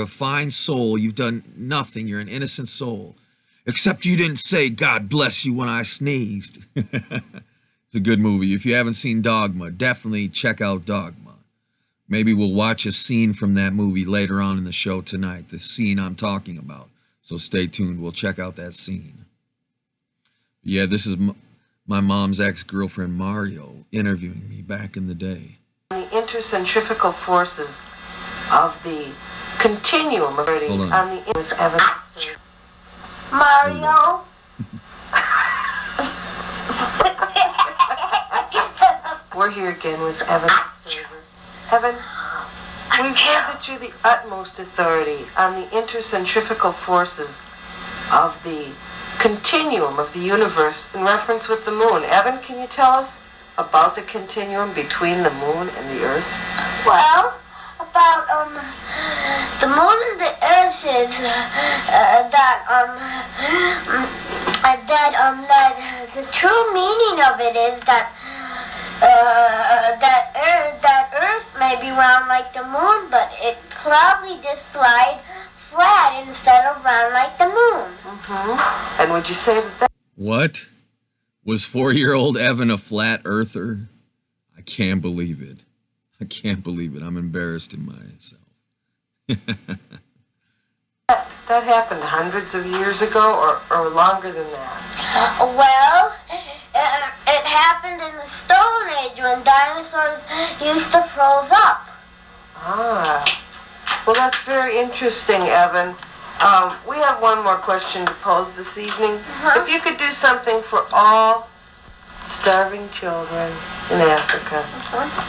a fine soul. You've done nothing. You're an innocent soul. Except you didn't say God bless you when I sneezed. It's a good movie. If you haven't seen Dogma, definitely check out Dogma. Maybe we'll watch a scene from that movie later on in the show tonight, the scene I'm talking about. So stay tuned. We'll check out that scene. Yeah, this is my mom's ex-girlfriend Mario interviewing me back in the day. The intercentrifugal forces of the continuum of on the with Evan. Mario. We're here again with Evan. Evan, we've heard that you're the utmost authority on the intercentrifugal forces of the continuum of the universe in reference with the moon. Evan, can you tell us about the continuum between the moon and the earth? Well, about the moon and the earth is that the true meaning of it is that that earth may be round like the moon, but it probably just slides flat instead of round like the moon. Mm-hmm. And would you say that? What? Was 4-year-old Evan a flat earther? I can't believe it. I can't believe it. I'm embarrassed in myself. That happened hundreds of years ago or longer than that? Well, it happened in the Stone Age when dinosaurs used to froze up. Ah. Well, that's very interesting, Evan. We have one more question to pose this evening. If you could do something for all starving children in Africa,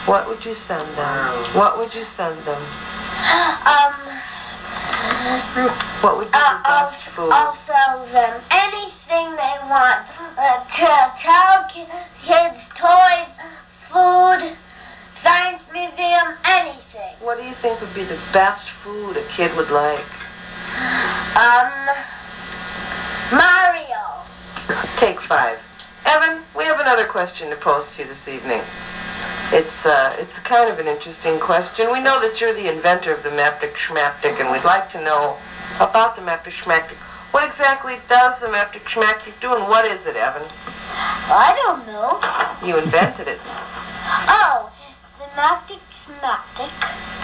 what would you send them? What would you send them? What would be the best food? I'll sell them anything they want. Child kids, toys, food, science museum, anything. What do you think would be the best food a kid would like? Mario. Take 5. Evan, we have another question to pose to you this evening. It's kind of an interesting question. We know that you're the inventor of the Maptic Schmaptic, and we'd like to know about the Maptic Schmaptic. What exactly does the Maptic Schmaptic do, and what is it, Evan? I don't know. You invented it. Oh, the Maptic Schmaptic.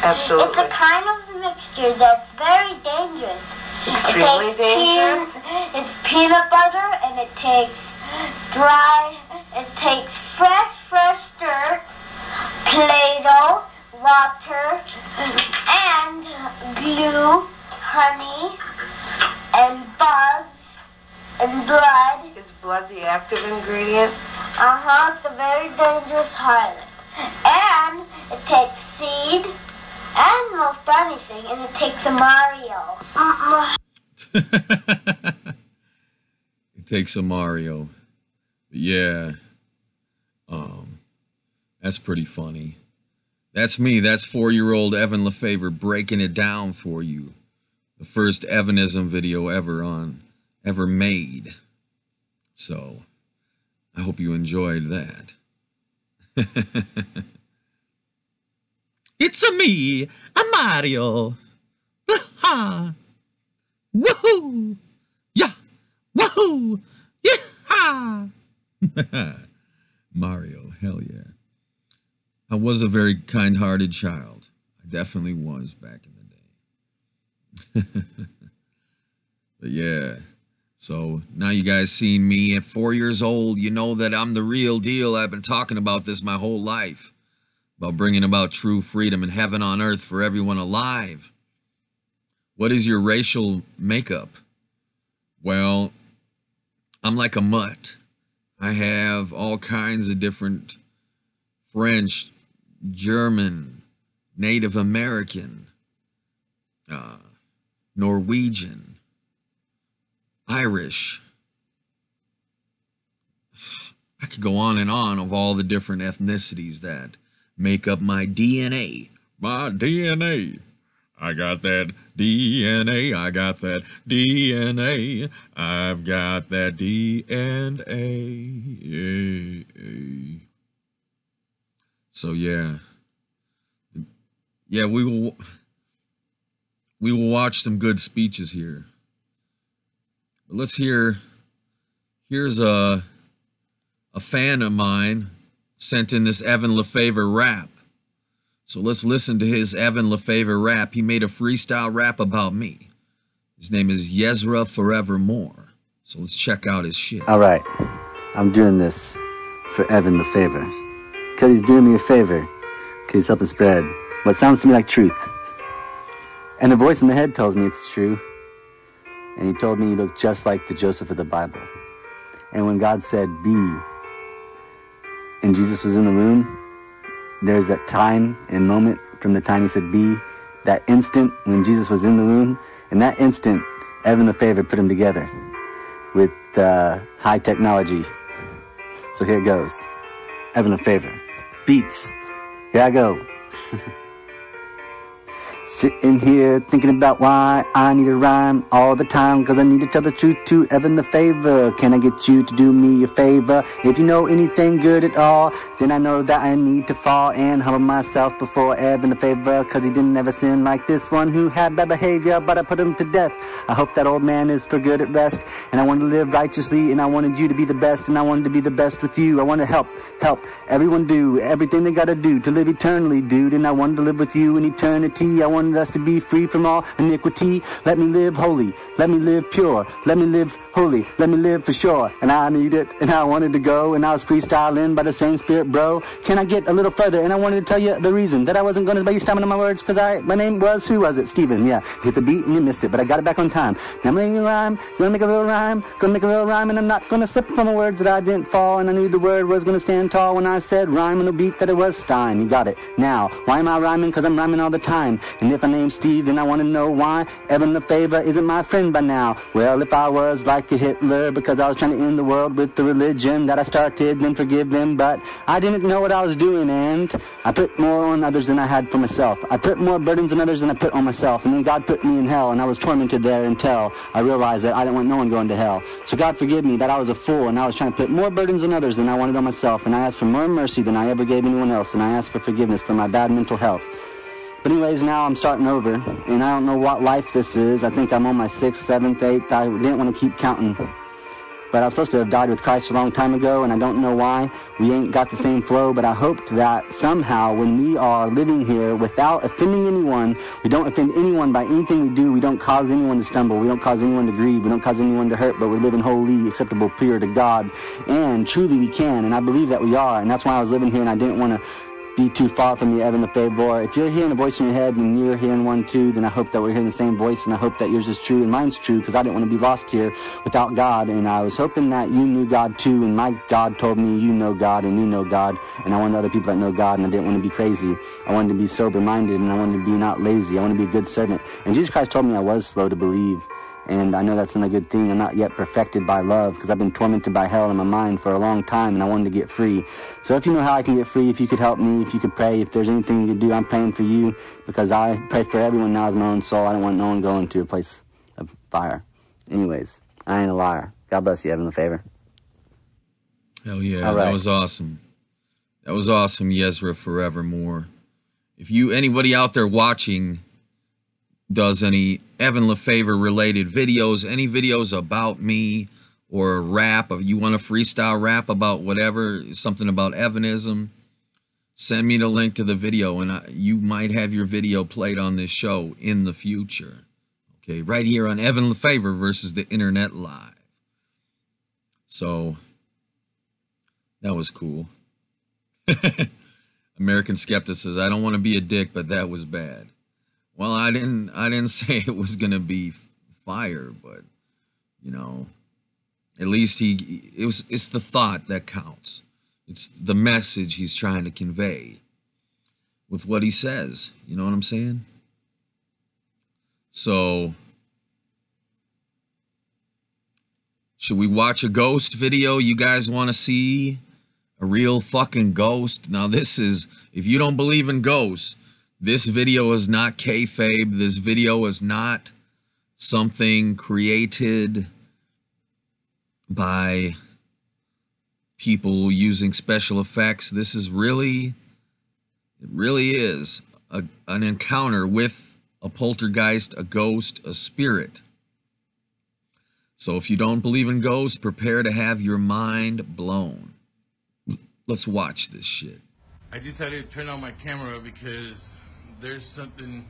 Absolutely. It's a kind of mixture that's very dangerous. Extremely dangerous? It's peanut butter, and it takes fresh dirt, Play-Doh, water, and glue, honey, and bugs, and blood. Is blood the active ingredient? It's a very dangerous harvest. And it takes seed and most anything, and it takes a Mario. It takes a Mario. Yeah. That's pretty funny. That's me. That's 4-year-old Evan Lefavor breaking it down for you. The first Evanism video ever made. So, I hope you enjoyed that. It's a me, a Mario. Ha! Woohoo! Yeah! Woohoo! Yeah! Mario, hell yeah. I was a very kind-hearted child. I definitely was back in the day. But yeah, so now you guys seen me at 4 years old. You know that I'm the real deal. I've been talking about this my whole life. About bringing about true freedom and heaven on earth for everyone alive. What is your racial makeup? Well, I'm like a mutt. I have all kinds of different French, German, Native American, Norwegian, Irish. I could go on and on of all the different ethnicities that make up my DNA. My DNA. I got that DNA. I got that DNA. I've got that DNA. So yeah. Yeah, we will watch some good speeches here. But let's here's a fan of mine sent in this Evan Lefavor rap. So let's listen to his Evan Lefavor rap. He made a freestyle rap about me. His name is Yezra Forevermore. So let's check out his shit. All right, I'm doing this for Evan Lefavor. Because he's doing me a favor. Because he's helping spread what sounds to me like truth. And the voice in my head tells me it's true. And he told me he looked just like the Joseph of the Bible. And when God said, be, and Jesus was in the womb, there's that time and moment from the time he said be, that instant when Jesus was in the womb, and that instant, Evan Lefavor put them together with high technology. So here it goes. Evan Lefavor. Beats. Here I go. Sitting here thinking about why I need a rhyme all the time, cause I need to tell the truth to Evan Lefavor. Can I get you to do me a favor? If you know anything good at all, then I know that I need to fall and humble myself before Evan Lefavor, cause he didn't ever sin like this one who had bad behavior, but I put him to death. I hope that old man is for good at rest, and I want to live righteously, and I wanted you to be the best, and I wanted to be the best with you. I want to help everyone do everything they gotta do to live eternally, dude, and I wanted to live with you in eternity. I wanted us to be free from all iniquity. Let me live holy, let me live pure, let me live holy, let me live for sure. And I need it, and I wanted to go, and I was freestyling by the same spirit, bro. Can I get a little further? And I wanted to tell you the reason that I wasn't going to waste time on my words, because my name was, who was it? Steven, yeah. Hit the beat and you missed it, but I got it back on time. Now I'm making a rhyme, gonna make a little rhyme, and I'm not gonna slip from the words that I didn't fall, and I knew the word was gonna stand tall when I said rhyme on the beat that it was Stein. You got it. Now, why am I rhyming? Because I'm rhyming all the time. And if I name Steve, then I want to know why Evan Lefavor isn't my friend by now. Well, if I was like a Hitler, because I was trying to end the world with the religion that I started, then forgive them, but I didn't know what I was doing, and I put more on others than I had for myself. I put more burdens on others than I put on myself, and then God put me in hell, and I was tormented there until I realized that I didn't want no one going to hell. So God forgive me that I was a fool, and I was trying to put more burdens on others than I wanted on myself, and I asked for more mercy than I ever gave anyone else, and I asked for forgiveness for my bad mental health. But anyways, now I'm starting over, and I don't know what life this is. I think I'm on my 6th, 7th, 8th. I didn't want to keep counting. But I was supposed to have died with Christ a long time ago, and I don't know why. We ain't got the same flow, but I hoped that somehow when we are living here without offending anyone, we don't offend anyone by anything we do. We don't cause anyone to stumble. We don't cause anyone to grieve. We don't cause anyone to hurt, but we're living holy, acceptable, pure to God. And truly we can, and I believe that we are, and that's why I was living here, and I didn't want to be too far from the Evan Lefavor. If you're hearing a voice in your head and you're hearing one too, then I hope that we're hearing the same voice, and I hope that yours is true and mine's true, because I didn't want to be lost here without God. And I was hoping that you knew God too, and my God told me you know God and we know God, and I wanted other people that know God, and I didn't want to be crazy. I wanted to be sober-minded, and I wanted to be not lazy. I wanted to be a good servant. And Jesus Christ told me I was slow to believe. And I know that's not a good thing. I'm not yet perfected by love, because I've been tormented by hell in my mind for a long time, and I wanted to get free. So if you know how I can get free, if you could help me, if you could pray, if there's anything you could do, I'm praying for you, because I pray for everyone now as my own soul. I don't want no one going to a place of fire. Anyways, I ain't a liar. God bless you, Evan Lefavor. Hell yeah, All right. That was awesome. That was awesome, Yezra forevermore. If anybody out there watching does any Evan Lefavor related videos, any videos about me, or a rap, or you want a freestyle rap about whatever, something about Evanism, send me the link to the video, and you might have your video played on this show in the future. Okay, right here on Evan Lefavor versus the Internet Live. So that was cool. American Skeptic says, I don't want to be a dick, but that was bad. Well, I didn't say it was gonna be fire, but you know, at least it's the thought that counts. It's the message he's trying to convey with what he says. You know what I'm saying? So, should we watch a ghost video? You guys want to see a real fucking ghost? Now, this is, if you don't believe in ghosts, this video is not kayfabe. This video is not something created by people using special effects. This is really, it really is an encounter with a poltergeist, a ghost, a spirit. So if you don't believe in ghosts, prepare to have your mind blown. Let's watch this shit. I decided to turn on my camera because there's something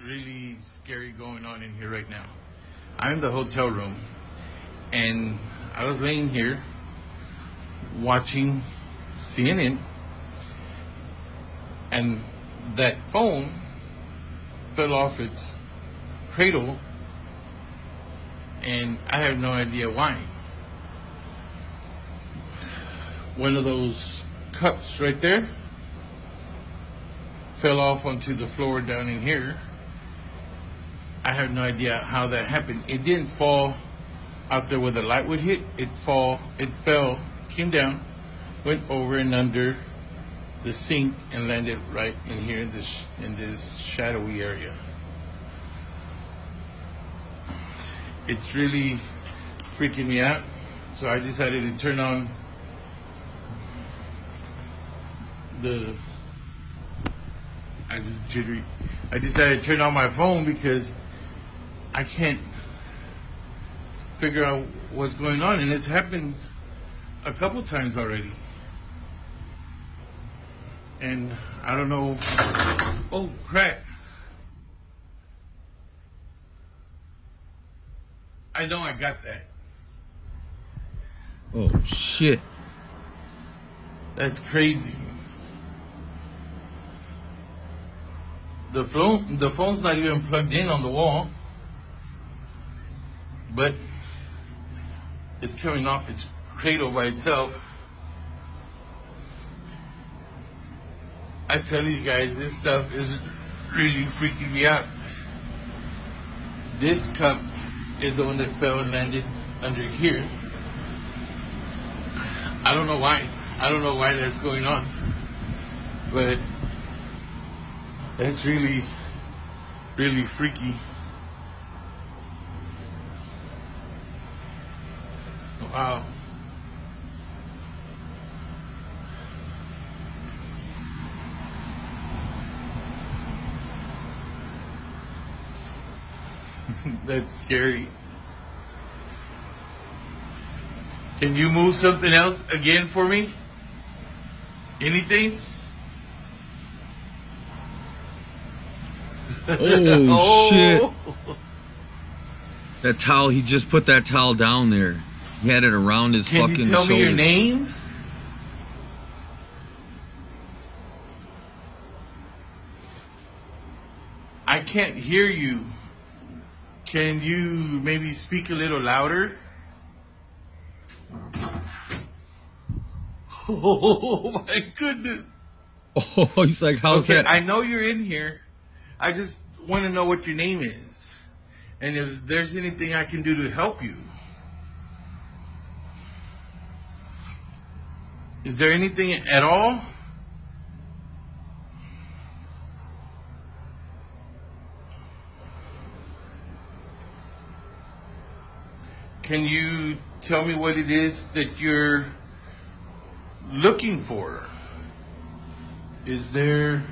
really scary going on in here right now. I'm in the hotel room, and I was laying here watching CNN, and that phone fell off its cradle, and I have no idea why. One of those cups right there fell off onto the floor down in here. I have no idea how that happened. It didn't fall out there where the light would hit. It fell, came down, went over and under the sink, and landed right in here in this shadowy area. It's really freaking me out. So I decided to turn on I was jittery. I decided to turn on my phone because I can't figure out what's going on, and it's happened a couple times already. And I don't know. Oh crap. I know I got that. Oh shit. That's crazy. The phone's not even plugged in on the wall, but it's coming off its cradle by itself. I tell you guys, this stuff is really freaking me out. This cup is the one that fell and landed under here. I don't know why. I don't know why that's going on, but that's really, really freaky. Wow. That's scary. Can you move something else again for me? Anything? Oh, shit. That towel, he just put that towel down there. He had it around his fucking shoulder. Can you tell me your name? can't hear you. Can you maybe speak a little louder? Oh my goodness. Oh, he's like, how's that? I know you're in here. I just want to know what your name is. And if there's anything I can do to help you. Is there anything at all? Can you tell me what it is that you're looking for? Is there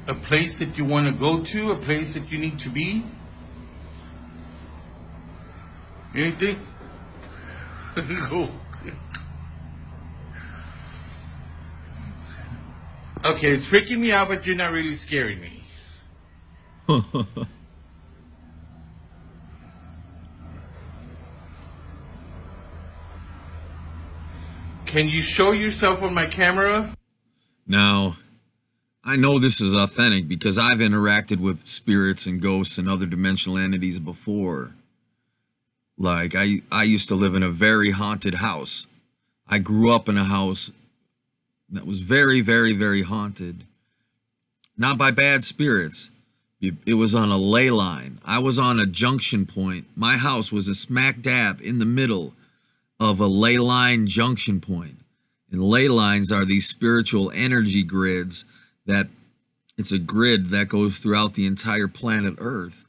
a place that you want to go to? A place that you need to be? Anything? Cool. Okay, it's freaking me out, but you're not really scaring me. Can you show yourself on my camera? Now, I know this is authentic because I've interacted with spirits and ghosts and other dimensional entities before. Like, I used to live in a very haunted house. I grew up in a house that was very, very, very haunted. Not by bad spirits. It was on a ley line. I was on a junction point. My house was a smack dab in the middle of a ley line junction point. And ley lines are these spiritual energy grids that it's a grid that goes throughout the entire planet Earth.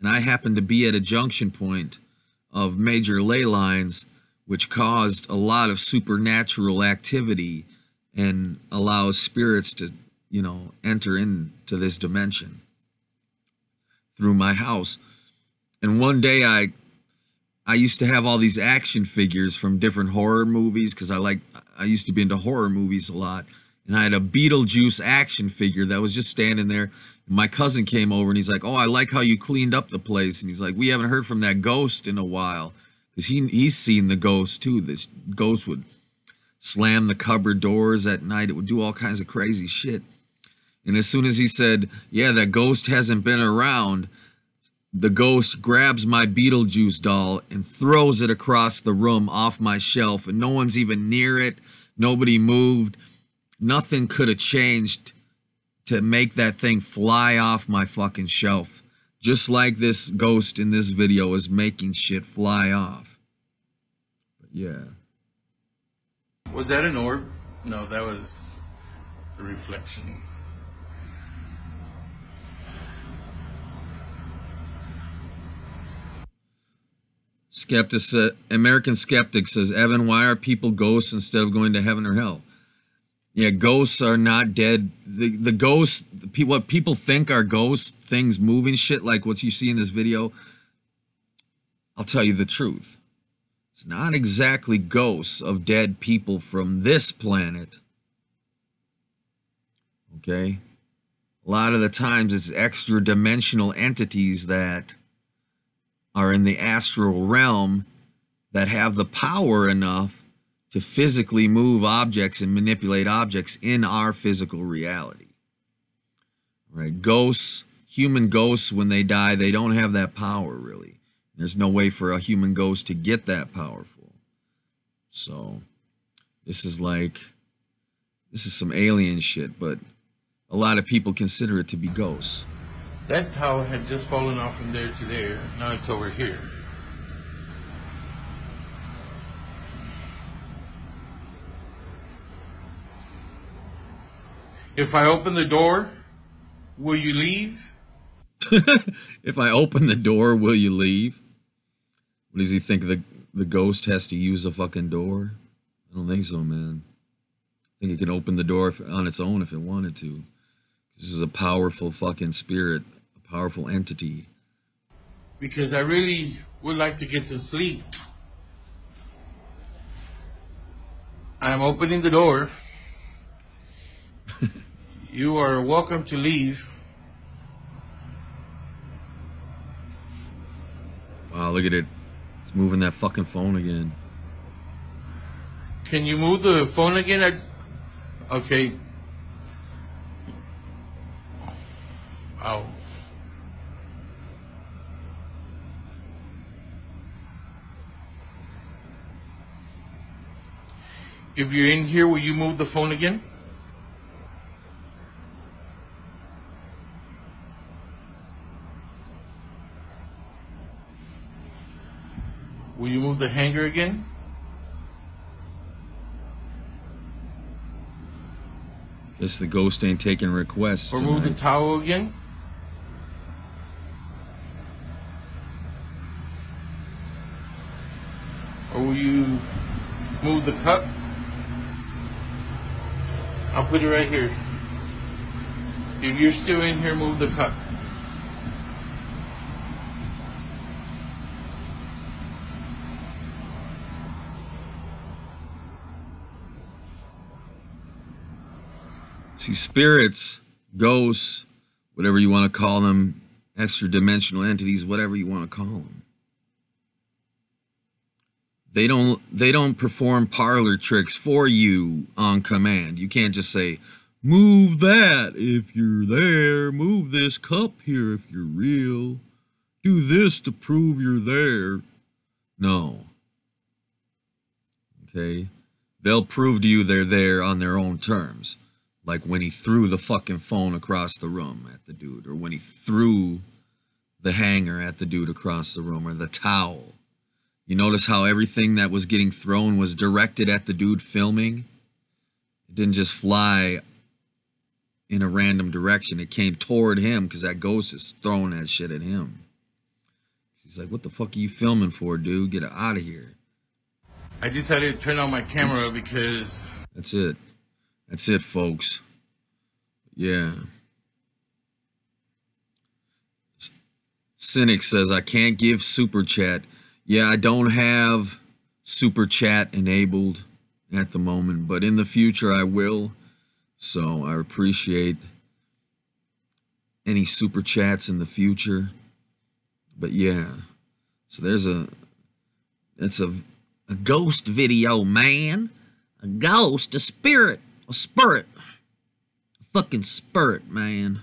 And I happened to be at a junction point of major ley lines, which caused a lot of supernatural activity and allows spirits to, you know, enter into this dimension through my house. And one day I used to have all these action figures from different horror movies because I used to be into horror movies a lot. And I had a Beetlejuice action figure that was just standing there. And my cousin came over and he's like, "Oh, I like how you cleaned up the place." And he's like, "We haven't heard from that ghost in a while." Because he's seen the ghost too. This ghost would slam the cupboard doors at night. It would do all kinds of crazy shit. And as soon as he said, "Yeah, that ghost hasn't been around," the ghost grabs my Beetlejuice doll and throws it across the room off my shelf, and no one's even near it. Nobody moved. Nothing could have changed to make that thing fly off my fucking shelf. Just like this ghost in this video is making shit fly off. But yeah. Was that an orb? No, that was a reflection. American Skeptic says, "Evan, why are people ghosts instead of going to heaven or hell?" Yeah, ghosts are not dead. The ghosts, what people think are ghosts, things moving shit like what you see in this video, I'll tell you the truth. It's not exactly ghosts of dead people from this planet. Okay? A lot of the times it's extra dimensional entities that are in the astral realm that have the power enough to physically move objects and manipulate objects in our physical reality. Right? Ghosts, human ghosts, when they die, they don't have that power really. There's no way for a human ghost to get that powerful. So this is some alien shit, but a lot of people consider it to be ghosts. That tower had just fallen off from there to there. Now it's over here. If I open the door, will you leave? If I open the door, will you leave? What does he think? The ghost has to use a fucking door? I don't think so, man. I think it can open the door on its own if it wanted to. This is a powerful fucking spirit, a powerful entity. Because I really would like to get to sleep. I'm opening the door. You are welcome to leave. Wow, look at it. It's moving that fucking phone again. Can you move the phone again? Okay. Wow. If you're in here, will you move the phone again? Will you move the hanger again? Guess the ghost ain't taking requests. Or move the towel again? Or will you move the cup? I'll put it right here. If you're still in here, move the cup. See, spirits, ghosts, whatever you want to call them, extra dimensional entities, whatever you want to call them. They don't perform parlor tricks for you on command. You can't just say, move that if you're there, move this cup here if you're real, do this to prove you're there. No. Okay? They'll prove to you they're there on their own terms. Like when he threw the fucking phone across the room at the dude, or when he threw the hanger at the dude across the room, or the towel. You notice how everything that was getting thrown was directed at the dude filming? It didn't just fly in a random direction. It came toward him because that ghost is throwing that shit at him. He's like, what the fuck are you filming for, dude? Get it out of here. I decided to turn on my camera because... That's it. That's it, folks. Yeah. Cynic says, I can't give super chat. Yeah, I don't have super chat enabled at the moment, but in the future I will. So I appreciate any super chats in the future. But yeah, so it's a ghost video, man. A ghost, a spirit, a fucking spirit, man.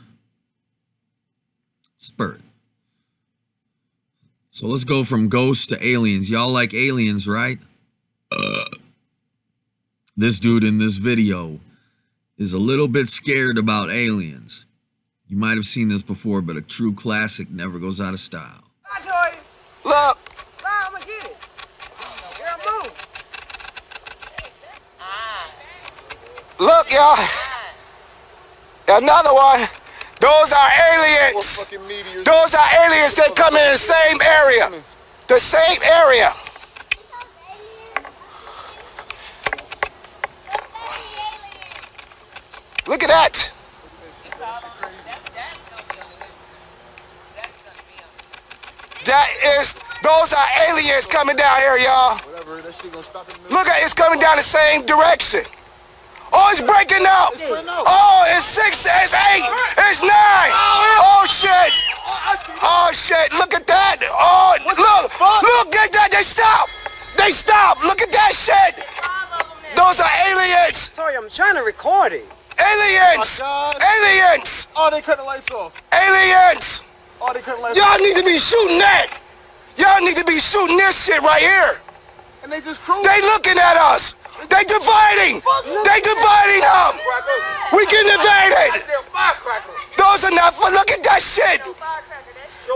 Spirit. So let's go from ghosts to aliens. Y'all like aliens, right? This dude in this video is a little bit scared about aliens. You might have seen this before, but a true classic never goes out of style. Look. I'm gonna get it. Here I move. Look, y'all. Another one. Those are aliens. Those are aliens that come in the same area. The same area. Look at that. Those are aliens coming down here, y'all. Look at it's coming down the same direction. Oh, it's breaking up. Oh, it's 6, it's 8, it's 9. Oh, shit. Oh, shit. Look at that. Oh, look at that. They stop. They stop. Look at that shit. Those are aliens. Sorry, I'm trying to record it. Aliens. Aliens. Oh, they cut the lights off. Aliens. Oh, they cut the lights Y'all off. need to be shooting that. Y'all need to be shooting this shit right here. And they just cruise. They looking at us. They dividing. They dividing up. We getting invaded. Those are not fun. Look at that shit.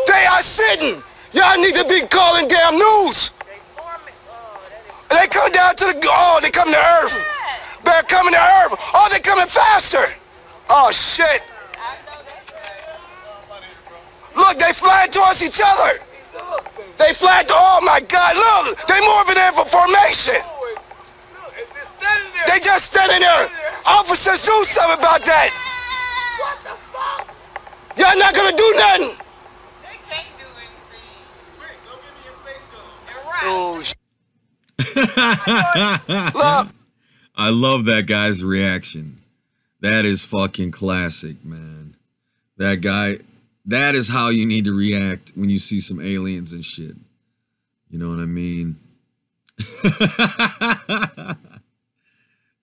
They are sitting. Y'all need to be calling damn news. They come down to the, oh, they come to Earth. They're coming to Earth. Oh, they coming faster. Oh, shit. Look, they flying towards each other. They flying to, oh my God, look. They moving in for formation. They just standing there. Officers, do something about that. What the fuck? Y'all not gonna do nothing. They can't do anything. Go give me your face gun. Oh, look. I love that guy's reaction. That is fucking classic, man. That guy, that is how you need to react when you see some aliens and shit. You know what I mean?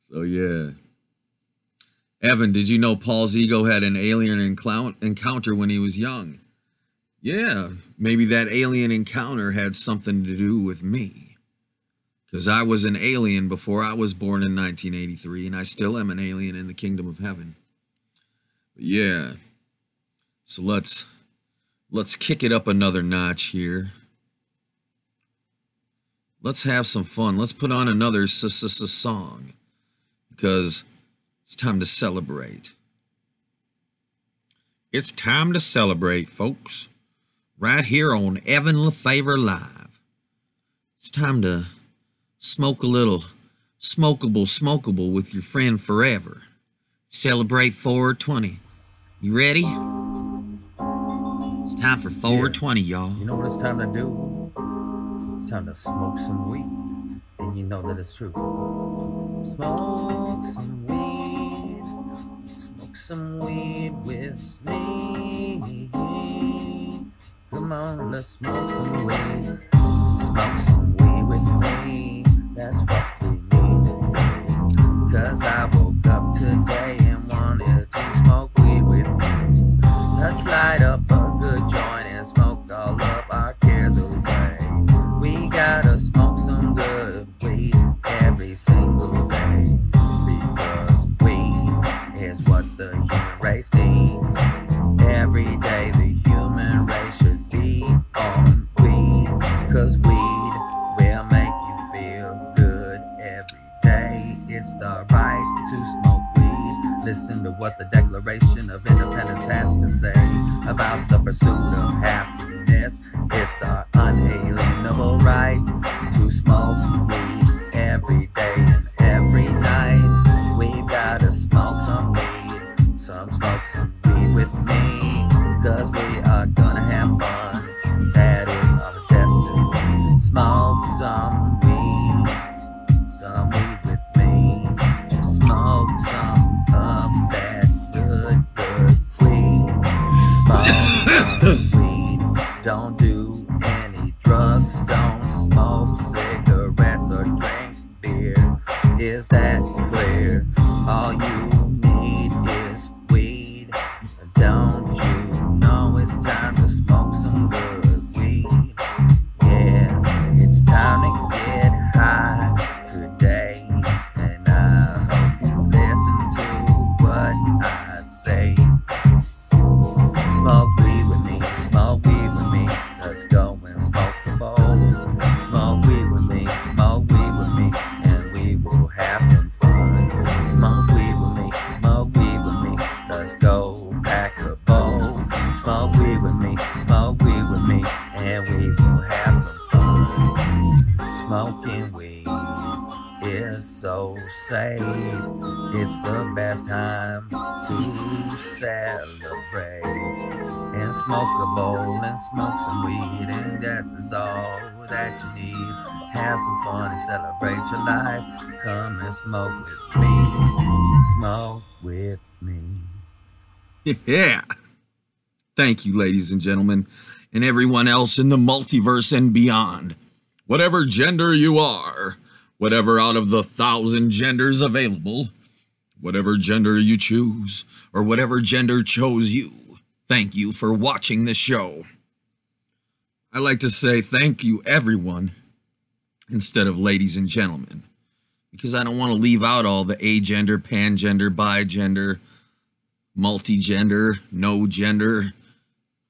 So yeah. Evan, did you know Paul's ego had an alien encounter when he was young? Yeah, maybe that alien encounter had something to do with me. Because I was an alien before I was born in 1983, and I still am an alien in the kingdom of heaven. But yeah, so let's kick it up another notch here. Let's have some fun. Let's put on another song, because it's time to celebrate. It's time to celebrate, folks. Right here on Evan Lefavor Live. It's time to smoke a little smokable with your friend forever. Celebrate 420. You ready? It's time for 420, y'all. You know what it's time to do? It's time to smoke some weed. And you know that it's true. Smoke some weed. Smoke some weed with me. Come on, let's smoke some weed. Smoke some weed with me. That's what we need. Cause I woke up today and wanted to smoke weed with me. Let's light up a good joint and smoke all of our cares away. We gotta smoke some good weed every single day. Because weed is what the human race needs. Every day the human race should be on weed. Cause weed will make you feel good every day. It's the right to smoke weed. Listen to what the Declaration of Independence has to say about the pursuit of happiness. It's our unalienable right to smoke weed every day and every night. We gotta smoke some weed, smoke some weed with me. Cause we are gonna have fun, that is our destiny. Smoke some weed with me. Just smoke some of that good weed. Smoke some weed, don't do any drugs, don't smoke cigarettes or drink beer. Is that clear? All you need is weed. Don't you know it's time to smoke some good weed? Yeah, it's time to get high today. And I hope you listen to what I say. Smoke weed with me, smoke weed with me. Let's go and smoke a bowl. Smoke weed with me, and we will have some fun. Smoke weed with me, let's go pack a bowl. Smoke weed with me, and we will have some fun. Smoking weed is so safe. It's the best time to celebrate. And smoke a bowl and smoke some weed, and that is all that you need. Have some fun and celebrate your life. Come and smoke with me. Smoke with me. Yeah. Thank you, ladies and gentlemen, and everyone else in the multiverse and beyond. Whatever gender you are, whatever out of the 1,000 genders available, whatever gender you choose, or whatever gender chose you, thank you for watching this show. I like to say thank you, everyone, instead of ladies and gentlemen, because I don't want to leave out all the agender, pangender, bigender, multigender, no gender,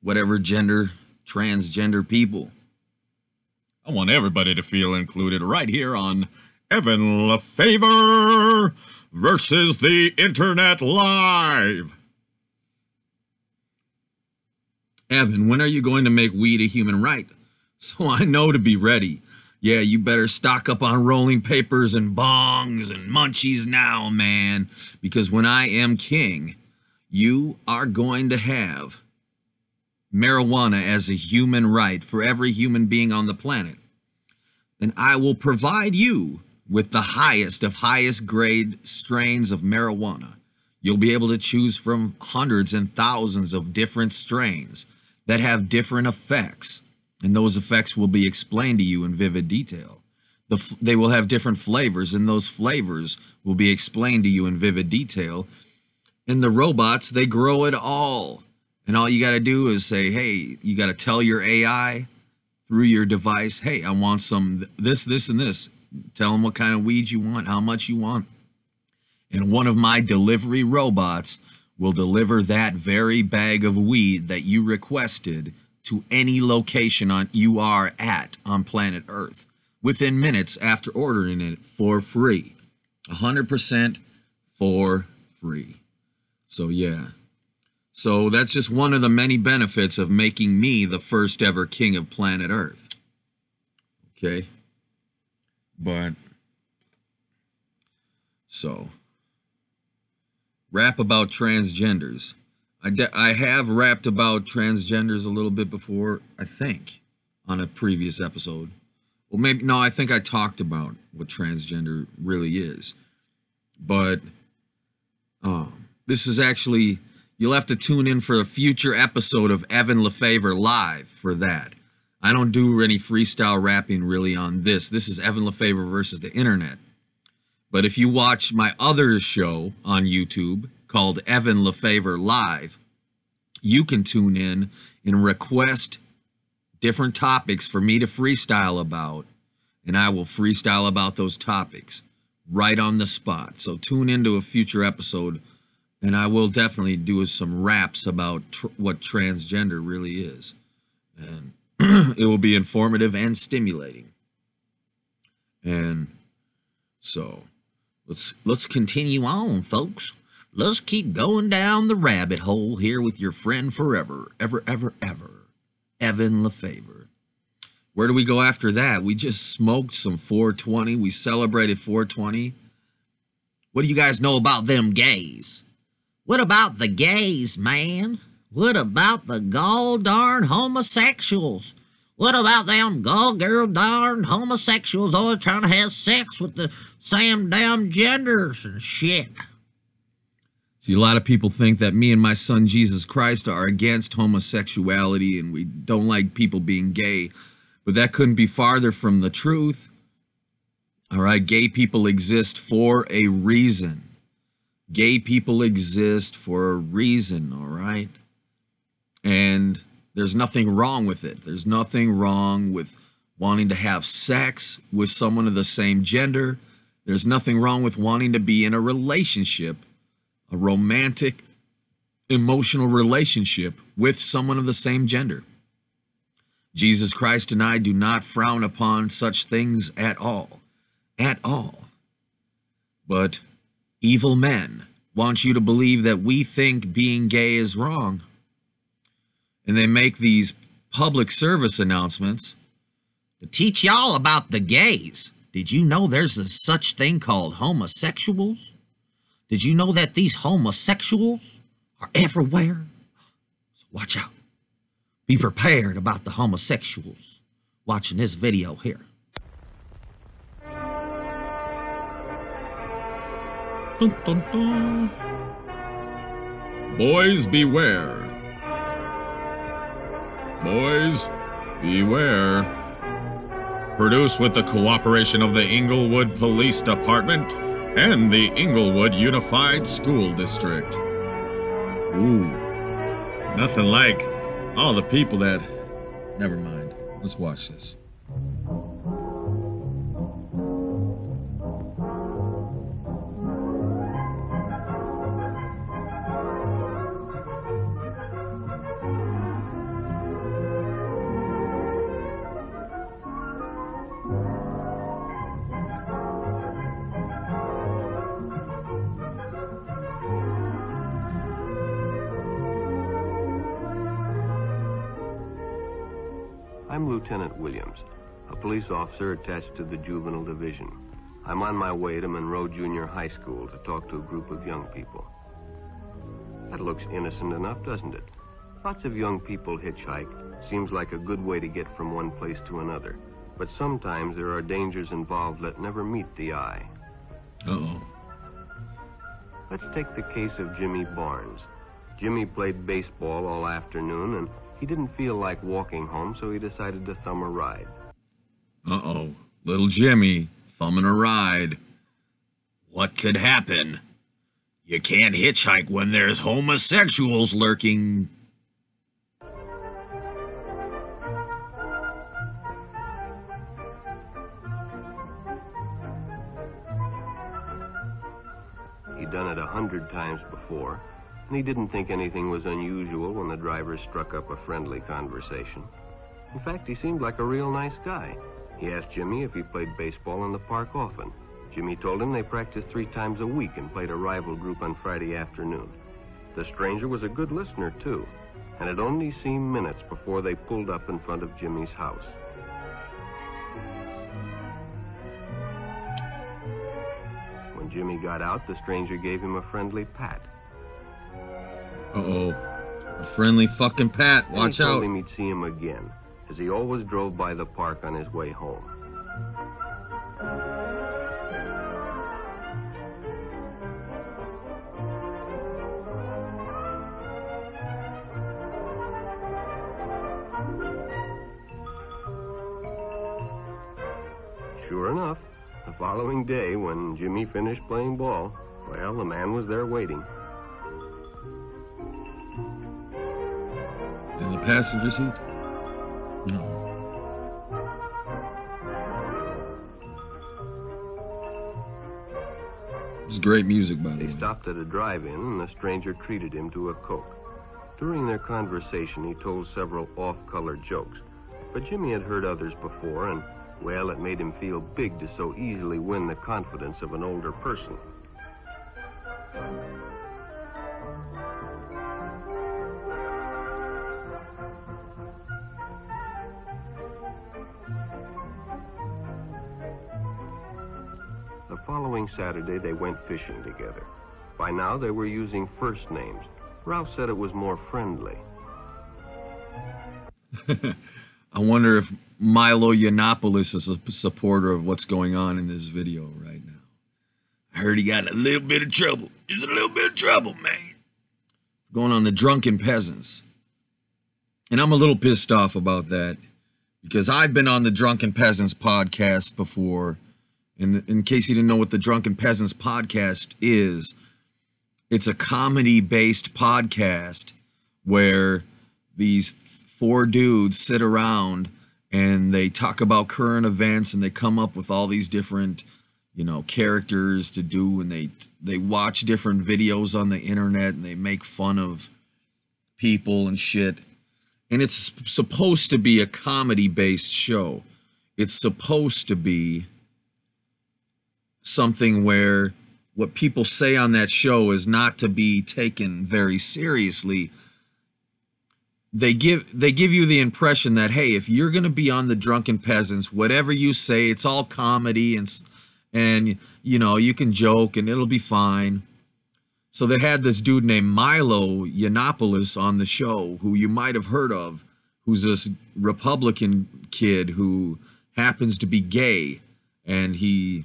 whatever gender, transgender people. I want everybody to feel included right here on Evan Lefavor versus the Internet Live. Evan, when are you going to make weed a human right? So I know to be ready. Yeah, you better stock up on rolling papers and bongs and munchies now, man. Because when I am king, you are going to have marijuana as a human right for every human being on the planet. And I will provide you with the highest of highest grade strains of marijuana. You'll be able to choose from hundreds and thousands of different strains that have different effects. And those effects will be explained to you in vivid detail. They will have different flavors, and those flavors will be explained to you in vivid detail. And the robots, they grow it all. And all you got to do is say, hey, you got to tell your AI through your device, hey, I want some this, and this. tell them what kind of weed you want, how much you want. And one of my delivery robots will deliver that very bag of weed that you requested to any location you are at on planet Earth within minutes after ordering it for free. 100% for free. So yeah. So that's just one of the many benefits of making me the first ever king of planet Earth. Okay? But, so, rap about transgenders. I have rapped about transgenders a little bit before, I think, on a previous episode. Well, maybe, no, I think I talked about what transgender really is. But, this is actually, you'll have to tune in for a future episode of Evan Lefavor Live for that. I don't do any freestyle rapping really on this. This is Evan Lefavor versus the internet. But if you watch my other show on YouTube called Evan Lefavor Live, you can tune in and request different topics for me to freestyle about, and I will freestyle about those topics right on the spot. So tune into a future episode, and I will definitely do some raps about what transgender really is. And it will be informative and stimulating. And so let's continue on, folks. Let's keep going down the rabbit hole here with your friend forever, ever, Evan Lefavor. Where do we go after that? We just smoked some 420. We celebrated 420. What do you guys know about them gays? What about the gays, man? What about the gall darn homosexuals? What about them gall girl darn homosexuals always trying to have sex with the same damn genders and shit? See, a lot of people think that me and my son Jesus Christ are against homosexuality and we don't like people being gay, but that couldn't be farther from the truth. All right, gay people exist for a reason. Gay people exist for a reason, all right? And there's nothing wrong with it. There's nothing wrong with wanting to have sex with someone of the same gender. There's nothing wrong with wanting to be in a relationship, a romantic, emotional relationship with someone of the same gender. Jesus Christ and I do not frown upon such things at all. At all. But evil men want you to believe that we think being gay is wrong. And they make these public service announcements to teach y'all about the gays. Did you know there's a such thing called homosexuals? Did you know that these homosexuals are everywhere? So watch out. Be prepared about the homosexuals watching this video here. Dun, dun, dun. Boys beware. Boys beware. Produced with the cooperation of the Inglewood Police Department and the Inglewood Unified School District. Ooh, nothing like all the people that... Never mind. Let's watch this. I'm Lieutenant Williams, a police officer attached to the Juvenile Division. I'm on my way to Monroe Junior High School to talk to a group of young people. That looks innocent enough, doesn't it? Lots of young people hitchhike. Seems like a good way to get from one place to another. But sometimes there are dangers involved that never meet the eye. Uh-oh. Let's take the case of Jimmy Barnes. Jimmy played baseball all afternoon, and he didn't feel like walking home, so he decided to thumb a ride. Uh-oh. Little Jimmy thumbing a ride. What could happen? You can't hitchhike when there's homosexuals lurking. He'd done it 100 times before, and he didn't think anything was unusual when the driver struck up a friendly conversation. In fact, he seemed like a real nice guy. He asked Jimmy if he played baseball in the park often. Jimmy told him they practiced 3 times a week and played a rival group on Friday afternoon. The stranger was a good listener, too, and it only seemed minutes before they pulled up in front of Jimmy's house. When Jimmy got out, the stranger gave him a friendly pat. Uh-oh. A friendly fucking pat. Watch out. He told out. him he'd see him again, as he always drove by the park on his way home. Sure enough, the following day, when Jimmy finished playing ball, well, the man was there waiting. In the passenger seat? No. It's great music, by the way. They stopped at a drive-in, and the stranger treated him to a Coke. During their conversation, he told several off-color jokes, but Jimmy had heard others before, and, well, it made him feel big to so easily win the confidence of an older person. The following Saturday, they went fishing together. By now, they were using first names. Ralph said it was more friendly. I wonder if Milo Yiannopoulos is a supporter of what's going on in this video right now. I heard he got a little bit of trouble. Just a little bit of trouble, man. Going on the Drunken Peasants. And I'm a little pissed off about that because I've been on the Drunken Peasants podcast before. And in case you didn't know what the Drunken Peasants podcast is, it's a comedy-based podcast where these 4 dudes sit around and they talk about current events and they come up with all these different, you know, characters to do, and they watch different videos on the internet and they make fun of people and shit. And it's supposed to be a comedy-based show. It's supposed to be something where what people say on that show is not to be taken very seriously. They give you the impression that, hey, if you're going to be on the Drunken Peasants, whatever you say, it's all comedy and you know, you can joke and it'll be fine. So they had this dude named Milo Yiannopoulos on the show, who you might have heard of, who's this Republican kid who happens to be gay, and he's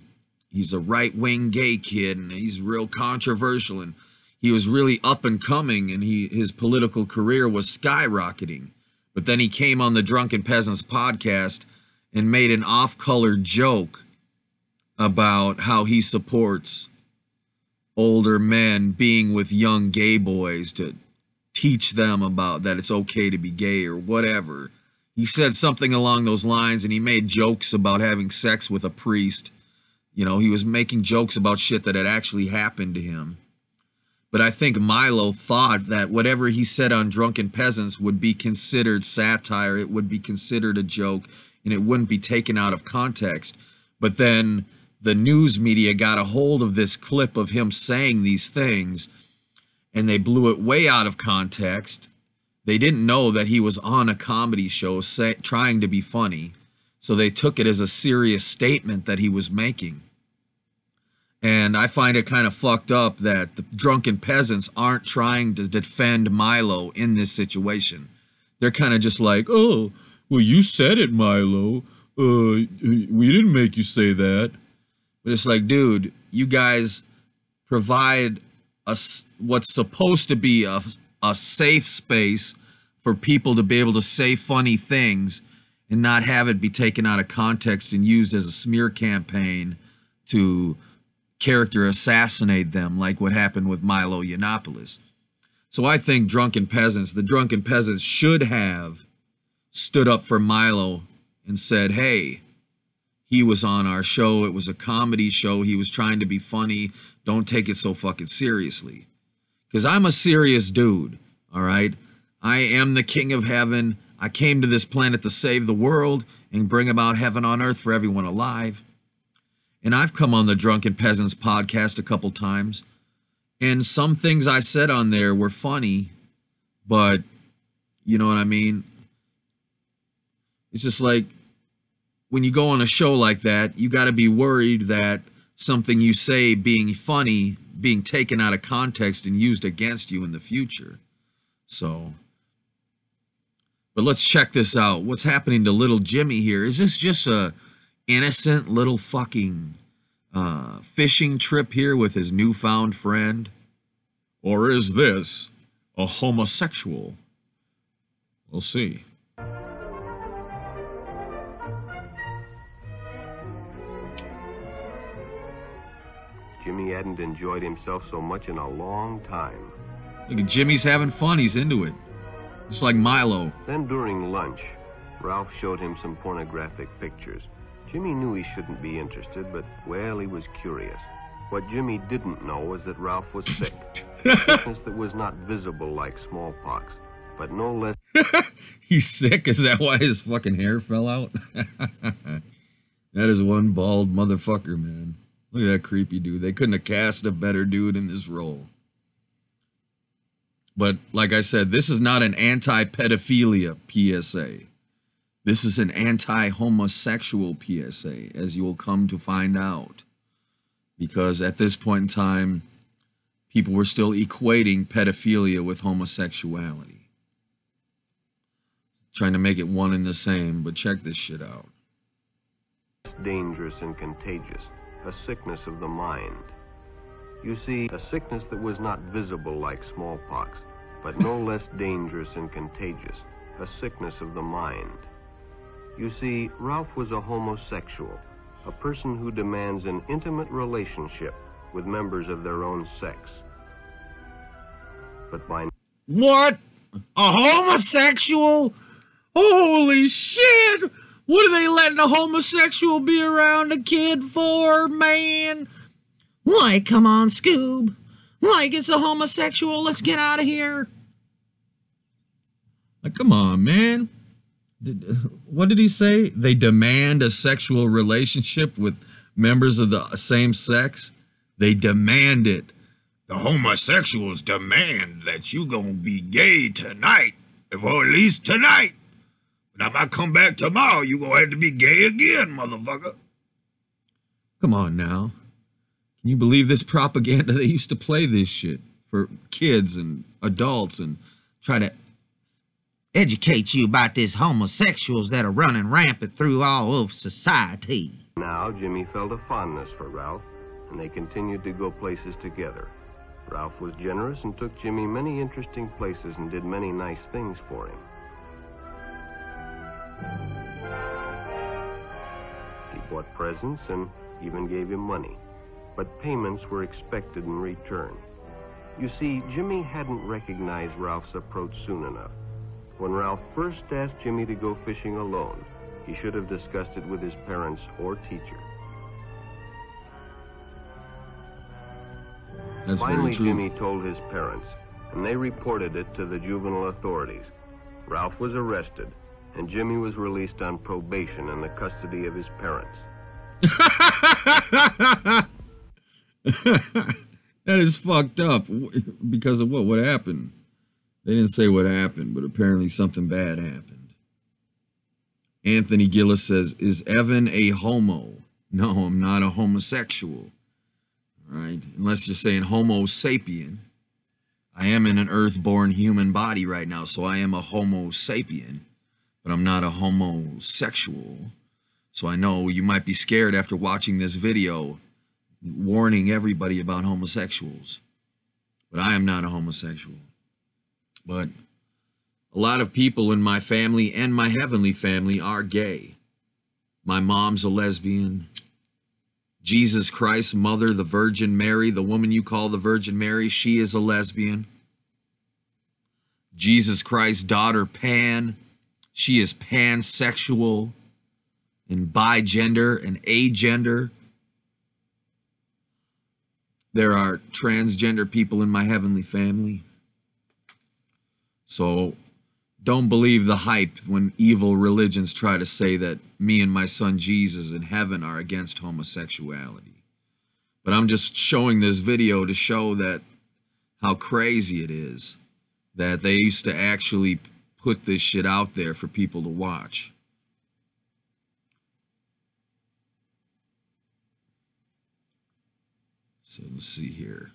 a right-wing gay kid, and he's real controversial, and he was really up and coming, and his political career was skyrocketing. But then he came on the Drunken Peasants podcast and made an off-color joke about how he supports older men being with young gay boys to teach them about that it's okay to be gay or whatever. He said something along those lines, and he made jokes about having sex with a priest. You know, he was making jokes about shit that had actually happened to him. But I think Milo thought that whatever he said on Drunken Peasants would be considered satire, it would be considered a joke, and it wouldn't be taken out of context. But then the news media got a hold of this clip of him saying these things, and they blew it way out of context. They didn't know that he was on a comedy show trying to be funny, so they took it as a serious statement that he was making. And I find it kind of fucked up that the Drunken Peasants aren't trying to defend Milo in this situation. They're kind of just like, oh, well, you said it, Milo. We didn't make you say that. But it's like, dude, you guys provide what's supposed to be a safe space for people to be able to say funny things and not have it be taken out of context and used as a smear campaign to character assassinate them, like what happened with Milo Yiannopoulos. So I think the Drunken Peasants should have stood up for Milo and said, hey, he was on our show. It was a comedy show. He was trying to be funny. Don't take it so fucking seriously. Because I'm a serious dude, all right? I am the king of heaven. I came to this planet to save the world and bring about heaven on earth for everyone alive. And I've come on the Drunken Peasants podcast a couple times. And some things I said on there were funny, but you know what I mean? It's just like, when you go on a show like that, you got to be worried that something you say being funny, being taken out of context and used against you in the future. So, but let's check this out. What's happening to little Jimmy here? Is this just a innocent little fucking fishing trip here with his newfound friend? Or is this a homosexual? We'll see. Jimmy hadn't enjoyed himself so much in a long time. Look at Jimmy's having fun. He's into it. Just like Milo. Then during lunch, Ralph showed him some pornographic pictures. Jimmy knew he shouldn't be interested, but, well, he was curious. What Jimmy didn't know was that Ralph was sick. A sickness that was not visible like smallpox, but no less... He's sick? Is that why his fucking hair fell out? That is one bald motherfucker, man. Look at that creepy dude. They couldn't have cast a better dude in this role. But like I said, this is not an anti-pedophilia PSA. This is an anti-homosexual PSA, as you will come to find out. Because at this point in time, people were still equating pedophilia with homosexuality. Trying to make it one and the same, but check this shit out. Dangerous and contagious. A sickness of the mind. You see, a sickness that was not visible like smallpox, but no less dangerous and contagious. A sickness of the mind. You see, Ralph was a homosexual, a person who demands an intimate relationship with members of their own sex. But by... What? A homosexual? Holy shit! What are they letting a homosexual be around a kid for, man? Like, come on, Scoob. Like, it's a homosexual. Let's get out of here. Like, come on, man. What did he say? They demand a sexual relationship with members of the same sex? They demand it. The homosexuals demand that you gonna be gay tonight, or at least tonight. But if I come back tomorrow, you gonna have to be gay again, motherfucker. Come on now. Can you believe this propaganda? They used to play this shit for kids and adults and try to educate you about these homosexuals that are running rampant through all of society. Now, Jimmy felt a fondness for Ralph, and they continued to go places together. Ralph was generous and took Jimmy many interesting places and did many nice things for him. He bought presents and even gave him money, but payments were expected in return. You see, Jimmy hadn't recognized Ralph's approach soon enough. When Ralph first asked Jimmy to go fishing alone, he should have discussed it with his parents or teacher. That's Finally, very true. Jimmy told his parents, and they reported it to the juvenile authorities. Ralph was arrested, and Jimmy was released on probation in the custody of his parents. That is fucked up. Because of what? What happened? They didn't say what happened, but apparently something bad happened. Anthony Gillis says, is Evan a homo? No, I'm not a homosexual. Right? Unless you're saying homo sapien. I am in an earth-born human body right now, so I am a homo sapien. But I'm not a homosexual. So I know you might be scared after watching this video warning everybody about homosexuals. But I am not a homosexual. But a lot of people in my family and my heavenly family are gay. My mom's a lesbian. Jesus Christ's mother, the Virgin Mary, the woman you call the Virgin Mary, she is a lesbian. Jesus Christ's daughter, Pan, she is pansexual. and bigender and agender. There are transgender people in my heavenly family. So don't believe the hype when evil religions try to say that me and my son Jesus in heaven are against homosexuality. But I'm just showing this video to show that how crazy it is that they used to actually put this shit out there for people to watch. So let's see here.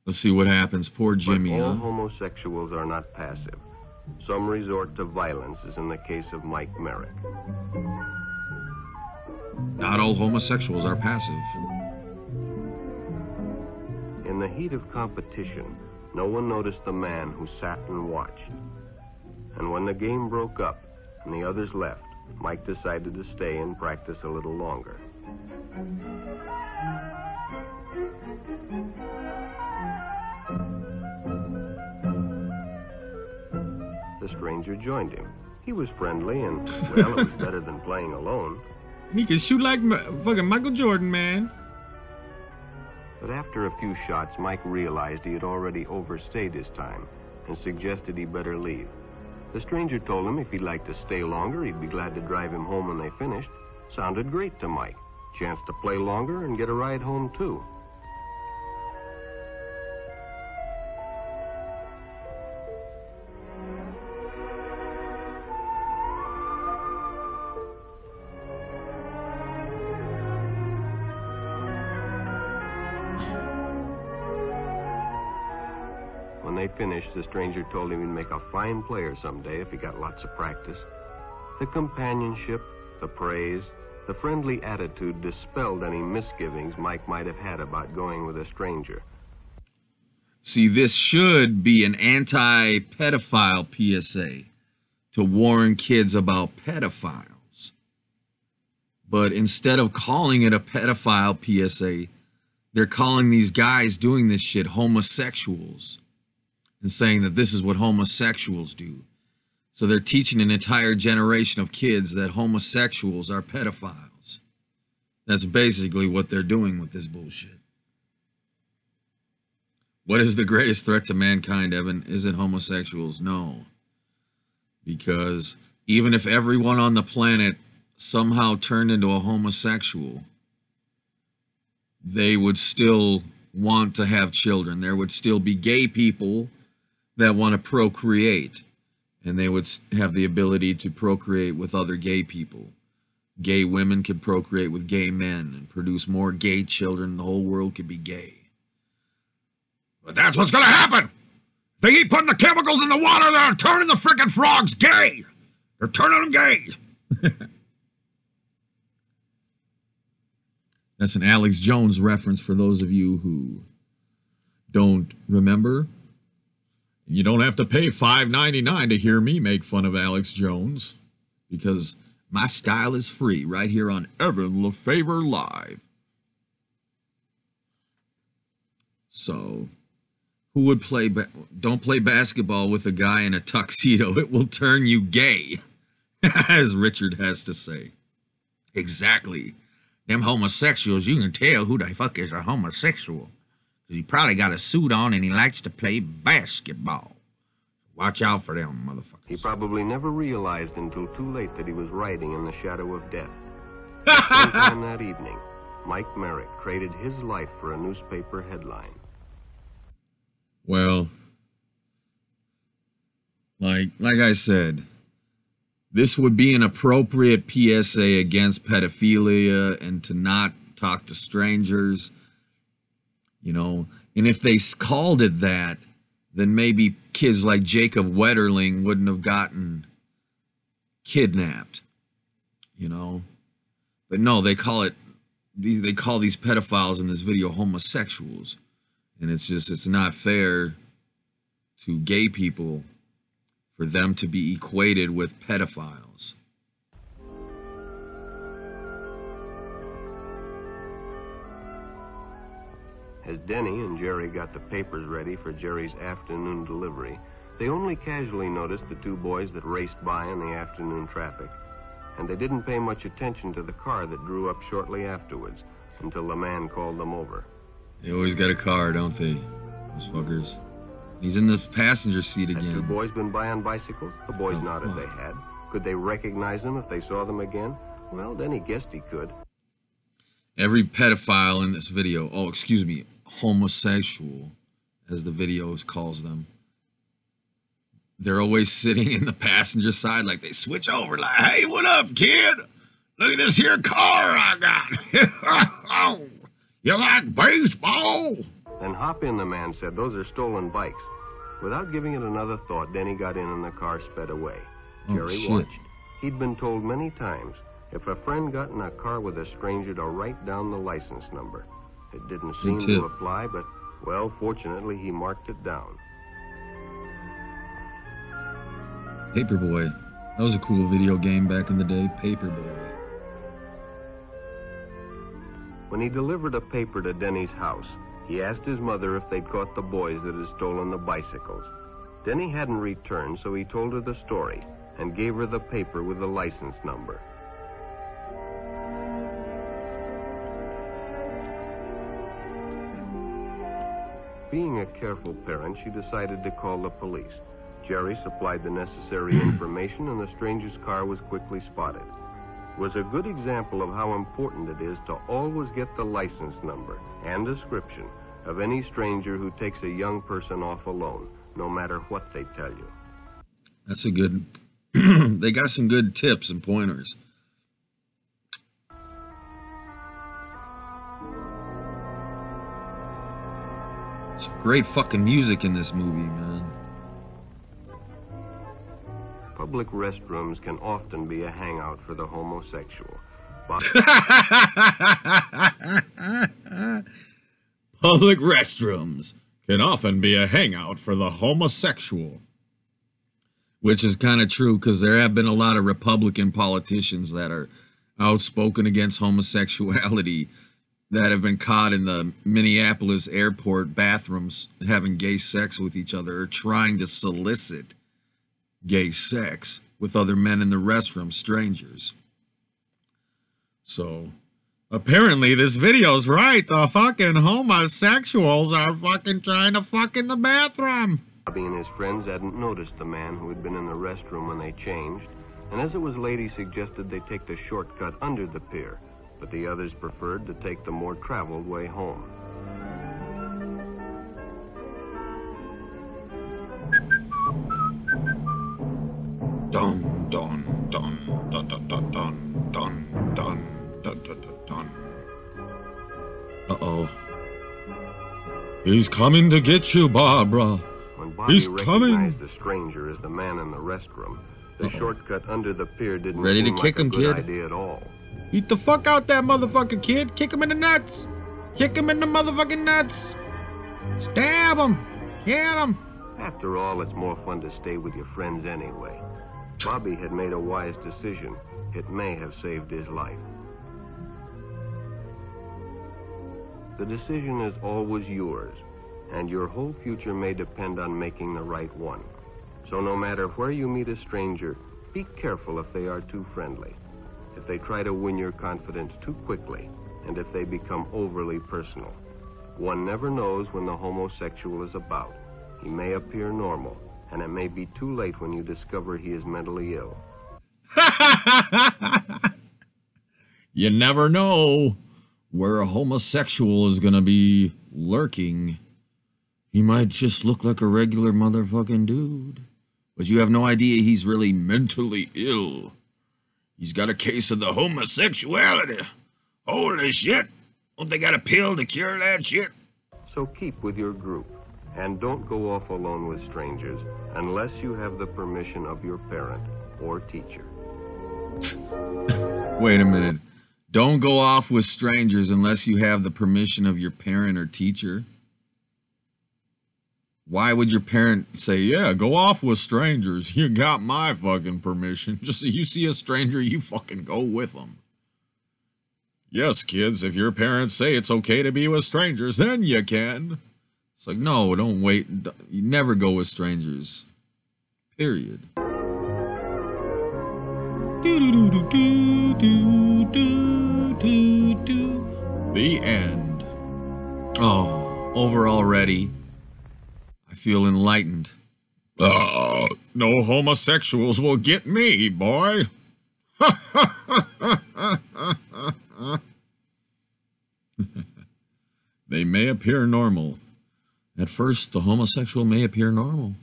Let's see what happens. Poor Jimmy, but all huh? homosexuals are not passive. Some resort to violence, as in the case of Mike Merrick. Not all homosexuals are passive. In the heat of competition, no one noticed the man who sat and watched. And when the game broke up and the others left, Mike decided to stay and practice a little longer. The stranger joined him. He was friendly and, well, it was better than playing alone. He can shoot like fucking Michael Jordan, man. But after a few shots, Mike realized he had already overstayed his time and suggested he better leave. The stranger told him if he'd like to stay longer, he'd be glad to drive him home when they finished. Sounded great to Mike. Chance to play longer and get a ride home, too. When they finished, the stranger told him he'd make a fine player someday if he got lots of practice. The companionship, the praise, the friendly attitude dispelled any misgivings Mike might have had about going with a stranger. See, this should be an anti-pedophile PSA to warn kids about pedophiles. But instead of calling it a pedophile PSA, they're calling these guys doing this shit homosexuals and saying that this is what homosexuals do. So they're teaching an entire generation of kids that homosexuals are pedophiles. That's basically what they're doing with this bullshit. What is the greatest threat to mankind, Evan? Is it homosexuals? No. Because even if everyone on the planet somehow turned into a homosexual, they would still want to have children. There would still be gay people that want to procreate, and they would have the ability to procreate with other gay people. Gay women could procreate with gay men and produce more gay children. The whole world could be gay. But that's what's going to happen. They keep putting the chemicals in the water, they're turning the frickin' frogs gay. They're turning them gay. That's an Alex Jones reference for those of you who don't remember. You don't have to pay $5.99 to hear me make fun of Alex Jones, because my style is free right here on Evan Lefavor Live. So, who would play? Don't play basketball with a guy in a tuxedo. It will turn you gay, as Richard has to say. Exactly. Them homosexuals, you can tell who the fuck is a homosexual. He probably got a suit on and he likes to play basketball. Watch out for them motherfuckers. He probably never realized until too late that he was riding in the shadow of death. Sometime that evening, Mike Merrick traded his life for a newspaper headline. Well, like I said, this would be an appropriate PSA against pedophilia and to not talk to strangers. You know, and if they called it that, then maybe kids like Jacob Wetterling wouldn't have gotten kidnapped, you know. But no, they call these pedophiles in this video homosexuals. And it's not fair to gay people for them to be equated with pedophiles. As Denny and Jerry got the papers ready for Jerry's afternoon delivery, they only casually noticed the two boys that raced by in the afternoon traffic. and they didn't pay much attention to the car that drew up shortly afterwards until the man called them over. They always got a car, don't they? Those fuckers. He's in the passenger seat again. Had two boys been by on bicycles? The boys nodded they had. Could they recognize them if they saw them again? Well, then he guessed he could. Every pedophile in this video, oh, excuse me, homosexual, as the video calls them, they're always sitting in the passenger side like they switch over like, hey, what up, kid? Look at this here car I got. You like baseball? Then hop in, the man said. Those are stolen bikes. Without giving it another thought, Denny got in and the car sped away. Jerry watched. He'd been told many times, if a friend got in a car with a stranger, to write down the license number. It didn't seem to apply, but, well, fortunately, he marked it down. Paperboy. That was a cool video game back in the day. Paperboy. When he delivered a paper to Denny's house, he asked his mother if they'd caught the boys that had stolen the bicycles. Denny hadn't returned, so he told her the story and gave her the paper with the license number. Being a careful parent, she decided to call the police. Jerry supplied the necessary information, and the stranger's car was quickly spotted. It was a good example of how important it is to always get the license number and description of any stranger who takes a young person off alone, no matter what they tell you. That's a good... They got some good tips and pointers. Some great fucking music in this movie, man. Public restrooms can often be a hangout for the homosexual. Public restrooms can often be a hangout for the homosexual. Which is kind of true, because there have been a lot of Republican politicians that are outspoken against homosexuality that have been caught in the Minneapolis airport bathrooms having gay sex with each other, or trying to solicit gay sex with other men in the restroom, strangers. So, apparently this video's right. The fucking homosexuals are fucking trying to fuck in the bathroom. Bobby and his friends hadn't noticed the man who had been in the restroom when they changed, and as it was late, he suggested they take the shortcut under the pier, but the others preferred to take the more traveled way home. Dun dun dun dun dun dun dun dun dun dun dun dun. Uh-oh. He's coming to get you, Barbara. When Bobby He's recognized coming. the stranger as the man in the restroom, the shortcut under the pier didn't Ready to seem kick like him, a good kid? idea at all. Eat the fuck out that motherfucking kid. Kick him in the nuts. Kick him in the motherfucking nuts. Stab him. Get him. After all, it's more fun to stay with your friends anyway. Bobby had made a wise decision. It may have saved his life. The decision is always yours, and your whole future may depend on making the right one. So no matter where you meet a stranger, be careful if they are too friendly, if they try to win your confidence too quickly, and if they become overly personal. One never knows when the homosexual is about. He may appear normal, and it may be too late when you discover he is mentally ill. You never know where a homosexual is gonna be lurking. He might just look like a regular motherfucking dude, but you have no idea he's really mentally ill. He's got a case of the homosexuality. Holy shit. Don't they got a pill to cure that shit? So keep with your group, and don't go off alone with strangers unless you have the permission of your parent or teacher. Wait a minute. Don't go off with strangers unless you have the permission of your parent or teacher. Why would your parent say, yeah, go off with strangers? You got my fucking permission. Just so you see a stranger, you fucking go with them. Yes, kids, if your parents say it's okay to be with strangers, then you can. It's like, no, don't wait. You never go with strangers. Period. The end. Oh, over already. I feel enlightened. No homosexuals will get me, boy. They may appear normal. At first, the homosexual may appear normal.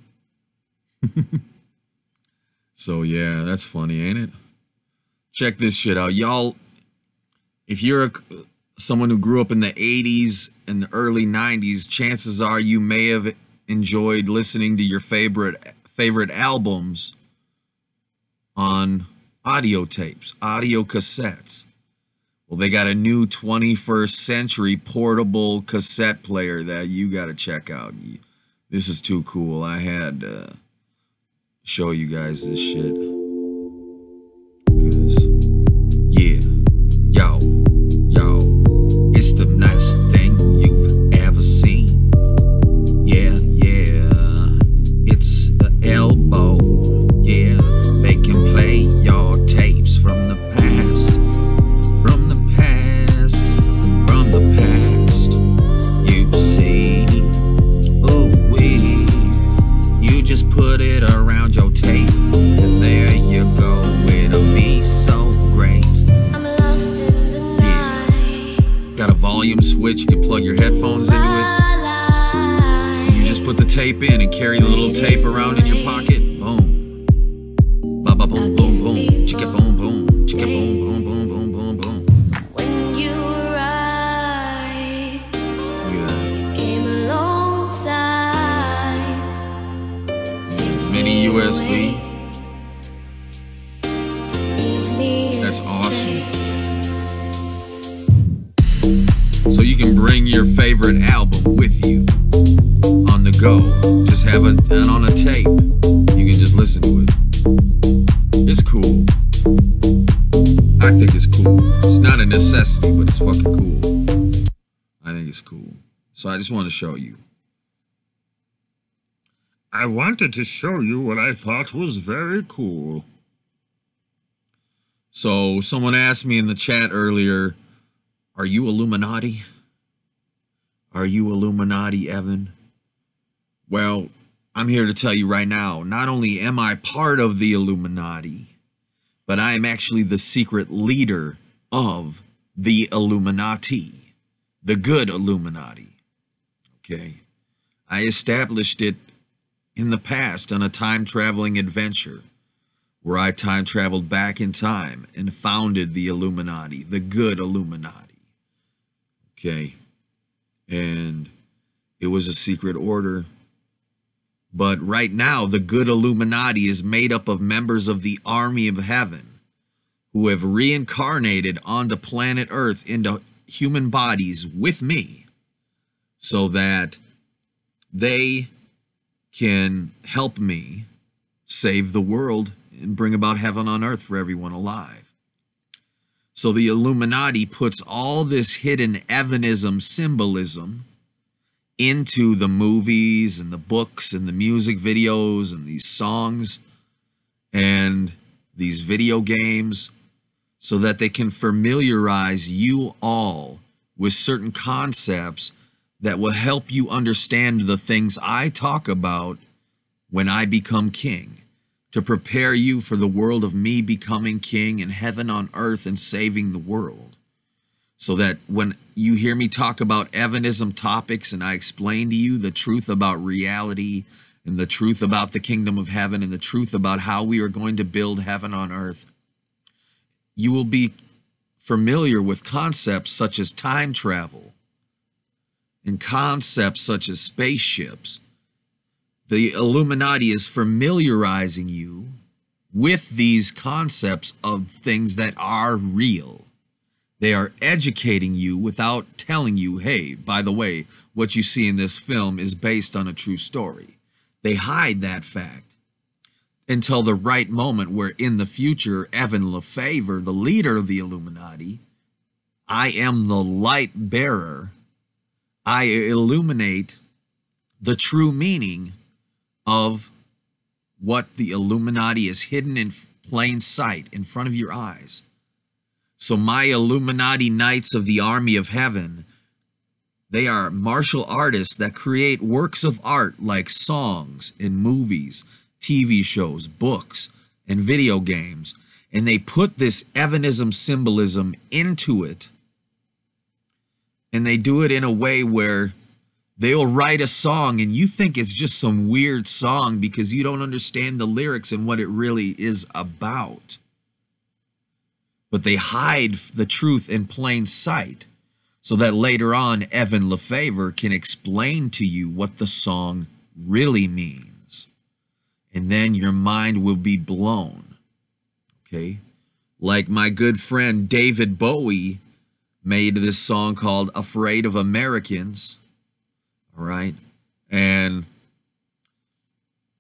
So yeah, that's funny, ain't it? Check this shit out. Y'all, if you're someone who grew up in the 80s and the early 90s, chances are you may have enjoyed listening to your favorite albums on audio tapes, audio cassettes. Well, they got a new 21st century portable cassette player that you got to check out. This is too cool. I had to show you guys this shit. Look at this. Yeah. Yo. It's the nicest thing you've ever seen. Yeah. It's the elbow. Yeah. They can play your tapes from the past. You see. Ooh wee. You just put it around your tape, and there you go. It'll be so great. Yeah. Got a volume switch. You can plug your headphones into it. You just put the tape in and carry the little tape around in your pocket. Boom. Ba ba boom boom boom. Chicka boom boom. Chicka boom boom boom boom boom boom. When you arrived, you came alongside. Mini USB. That's awesome. So you can bring your favorite album with you on the go. Just have it on a tape. You can just listen to it. It's cool. I think it's cool. It's not a necessity, but it's fucking cool. I think it's cool. So I just want to show you. I wanted to show you what I thought was very cool. So someone asked me in the chat earlier, are you Illuminati? Are you Illuminati, Evan? Well, I'm here to tell you right now, not only am I part of the Illuminati, but I am actually the secret leader of the Illuminati, the good Illuminati. Okay. I established it in the past on a time-traveling adventure where I time-traveled back in time and founded the Illuminati, the good Illuminati. Okay. And it was a secret order. But right now, the good Illuminati is made up of members of the army of heaven who have reincarnated onto planet Earth into human bodies with me so that they can help me save the world and bring about heaven on earth for everyone alive. So the Illuminati puts all this hidden Evanism symbolism into the movies and the books and the music videos and these songs and these video games so that they can familiarize you all with certain concepts that will help you understand the things I talk about when I become king, to prepare you for the world of me becoming king and heaven on earth and saving the world. So that when you hear me talk about Evanism topics and I explain to you the truth about reality and the truth about the kingdom of heaven and the truth about how we are going to build heaven on earth, you will be familiar with concepts such as time travel and concepts such as spaceships. The Illuminati is familiarizing you with these concepts of things that are real. They are educating you without telling you, hey, by the way, what you see in this film is based on a true story. They hide that fact until the right moment where in the future, Evan Lefavor, the leader of the Illuminati, I am the light bearer. I illuminate the true meaning of what the Illuminati is hidden in plain sight, in front of your eyes. So my Illuminati Knights of the Army of Heaven, they are martial artists that create works of art like songs and movies, TV shows, books, and video games. And they put this Evanism symbolism into it. And they do it in a way where they'll write a song and you think it's just some weird song because you don't understand the lyrics and what it really is about. But they hide the truth in plain sight so that later on Evan Lefavor can explain to you what the song really means. And then your mind will be blown. Okay? Like my good friend David Bowie made this song called Afraid of Americans. All right? And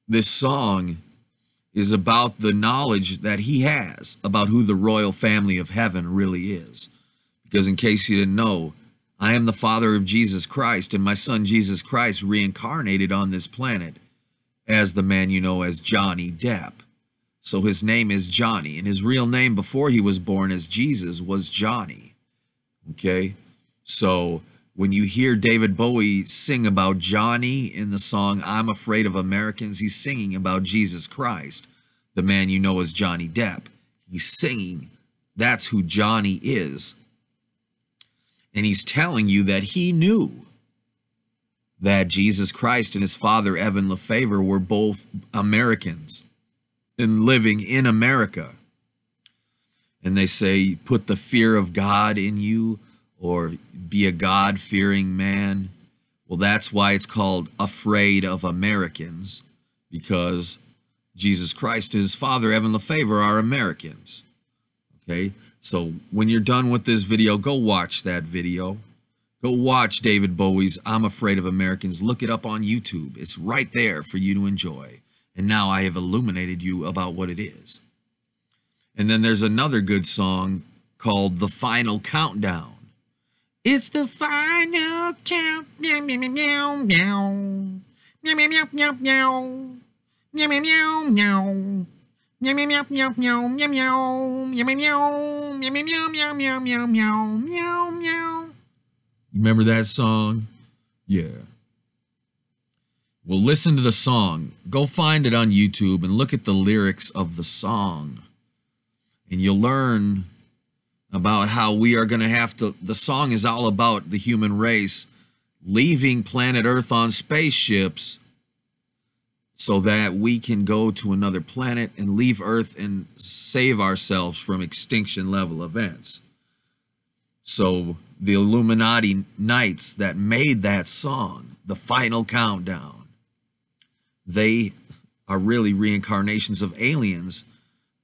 this song is about the knowledge that he has about who the royal family of heaven really is. Because in case you didn't know, I am the father of Jesus Christ, and my son Jesus Christ reincarnated on this planet as the man you know as Johnny Depp. So his name is Johnny, and his real name before he was born as Jesus was Johnny. Okay? So when you hear David Bowie sing about Johnny in the song I'm Afraid of Americans, he's singing about Jesus Christ, the man you know as Johnny Depp. He's singing, that's who Johnny is. And he's telling you that he knew that Jesus Christ and his father, Evan Lefavor, were both Americans and living in America. And they say, put the fear of God in you, or be a God-fearing man. Well, that's why it's called Afraid of Americans, because Jesus Christ and his father, Evan Lefavor, are Americans. Okay? So when you're done with this video, go watch that video. Go watch David Bowie's I'm Afraid of Americans. Look it up on YouTube. It's right there for you to enjoy. And now I have illuminated you about what it is. And then there's another good song called The Final Countdown. It's the final count. Meow, meow, meow, meow. Meow, meow, meow, meow, meow. Meow, meow, meow, meow. Meow, meow, meow, meow, meow, meow, meow. Meow, meow, meow. Meow, meow, meow, meow, meow, meow, meow, meow. You remember that song? Yeah. Well, listen to the song. Go find it on YouTube and look at the lyrics of the song. And you'll learn about how we are going to have to, the song is all about the human race leaving planet Earth on spaceships so that we can go to another planet and leave Earth and save ourselves from extinction level events. So the Illuminati Knights that made that song, The Final Countdown, they are really reincarnations of aliens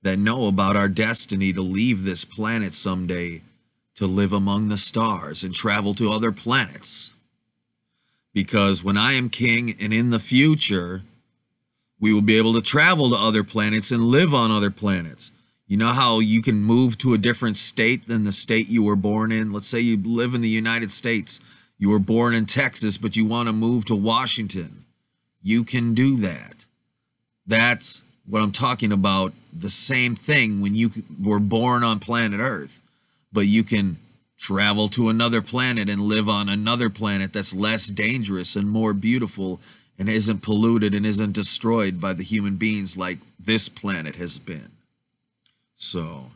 that know about our destiny to leave this planet someday to live among the stars and travel to other planets. Because when I am king and in the future, we will be able to travel to other planets and live on other planets. You know how you can move to a different state than the state you were born in? Let's say you live in the United States. You were born in Texas, but you want to move to Washington. You can do that. That's what I'm talking about. The same thing when you were born on planet Earth, but you can travel to another planet and live on another planet that's less dangerous and more beautiful and isn't polluted and isn't destroyed by the human beings like this planet has been. So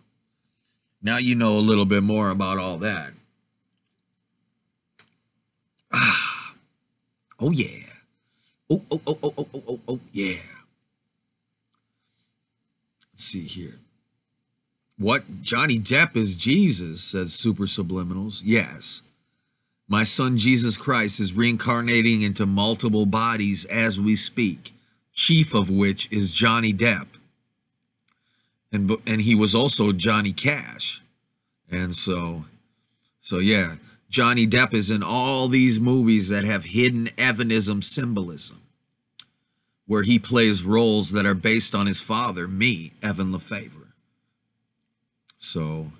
now you know a little bit more about all that. Oh yeah. Oh yeah. Let's see here. What? Johnny Depp is Jesus, says Super Subliminals. Yes. My son Jesus Christ is reincarnating into multiple bodies as we speak, chief of which is Johnny Depp. And he was also Johnny Cash. And so yeah, Johnny Depp is in all these movies that have hidden Evanism symbolism, where he plays roles that are based on his father, me, Evan Lefavor. So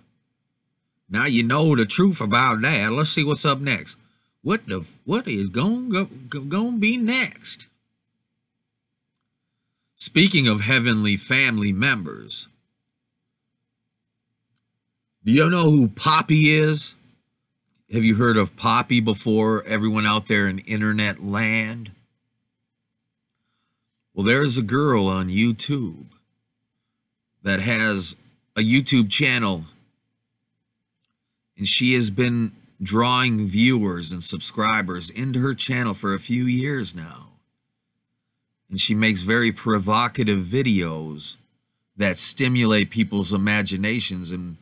now you know the truth about that. Let's see what's up next. What is going to be next? Speaking of heavenly family members, Do you know who Poppy is? Have you heard of Poppy before? Everyone out there in internet land? Well, there's a girl on YouTube that has a YouTube channel, and she has been drawing viewers and subscribers into her channel for a few years now. And she makes very provocative videos that stimulate people's imaginations and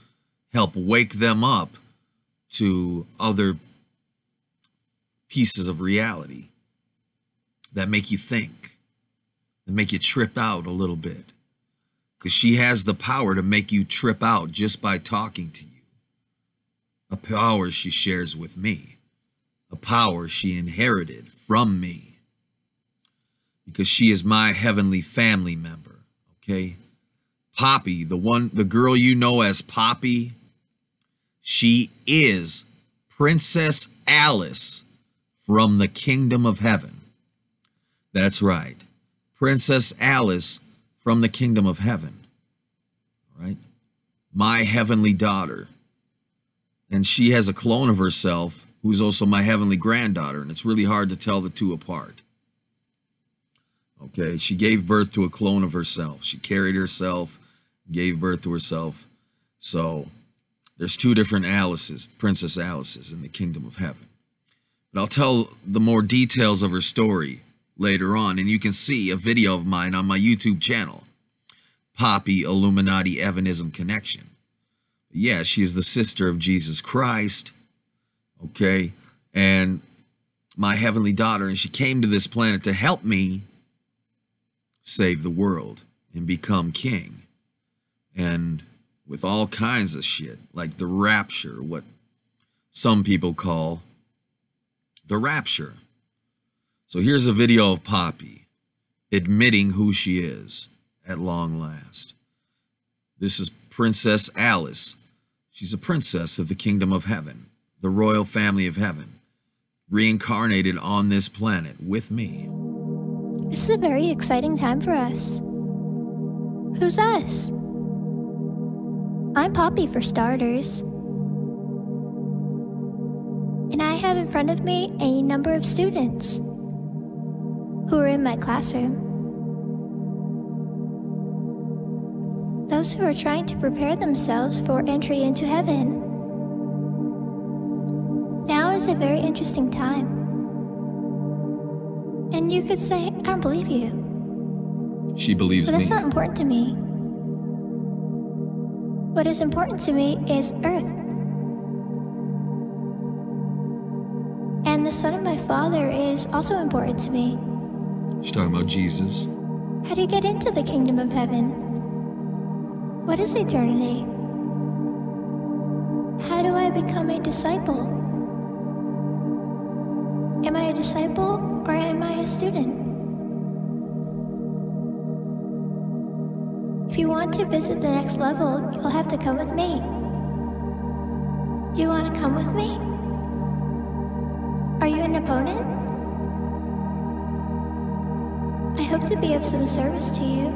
help wake them up to other pieces of reality that make you think, that make you trip out a little bit. Because she has the power to make you trip out just by talking to you. A power she shares with me. A power she inherited from me. Because she is my heavenly family member. Okay? Poppy, the girl you know as Poppy, she is Princess Alice from the Kingdom of Heaven. That's right. Princess Alice from the Kingdom of Heaven. All right? My heavenly daughter. And she has a clone of herself who's also my heavenly granddaughter, and it's really hard to tell the two apart. Okay? She gave birth to a clone of herself. She carried herself, gave birth to herself. So there's two different Alices, Princess Alices in the Kingdom of Heaven. But I'll tell the more details of her story later on, and you can see a video of mine on my YouTube channel, Poppy Illuminati Evanism Connection. Yeah, she's the sister of Jesus Christ, okay, and my heavenly daughter, and she came to this planet to help me save the world and become king. And with all kinds of shit, like the rapture, what some people call the rapture. So here's a video of Poppy admitting who she is at long last. This is Princess Alice. She's a princess of the Kingdom of Heaven, the royal family of heaven, reincarnated on this planet with me. This is a very exciting time for us. Who's us? I'm Poppy for starters. And I have in front of me a number of students who are in my classroom. Those who are trying to prepare themselves for entry into heaven. Now is a very interesting time. And you could say, I don't believe you. She believes me. But that's me. not important to me. What is important to me is Earth. And the Son of my Father is also important to me. She's talking about Jesus. How do you get into the Kingdom of Heaven? What is eternity? How do I become a disciple? Am I a disciple or am I a student? If you want to visit the next level, you'll have to come with me. Do you want to come with me? Are you an opponent? I hope to be of some service to you.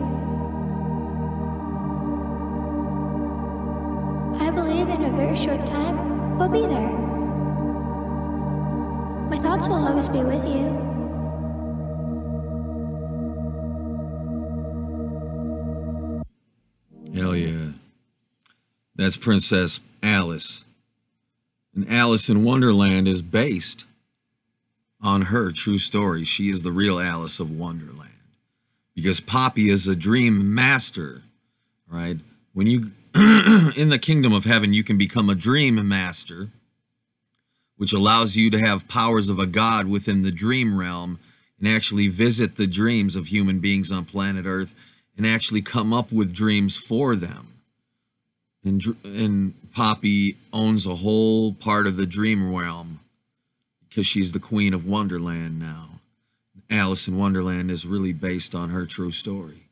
I believe in a very short time, we'll be there. My thoughts will always be with you. Hell yeah. That's Princess Alice. And Alice in Wonderland is based on her true story. She is the real Alice of Wonderland. Because Poppy is a dream master, right? When you, in the Kingdom of Heaven, you can become a dream master, which allows you to have powers of a god within the dream realm and actually visit the dreams of human beings on planet Earth and actually come up with dreams for them. And Poppy owns a whole part of the dream realm because she's the Queen of Wonderland now. Alice in Wonderland is really based on her true story.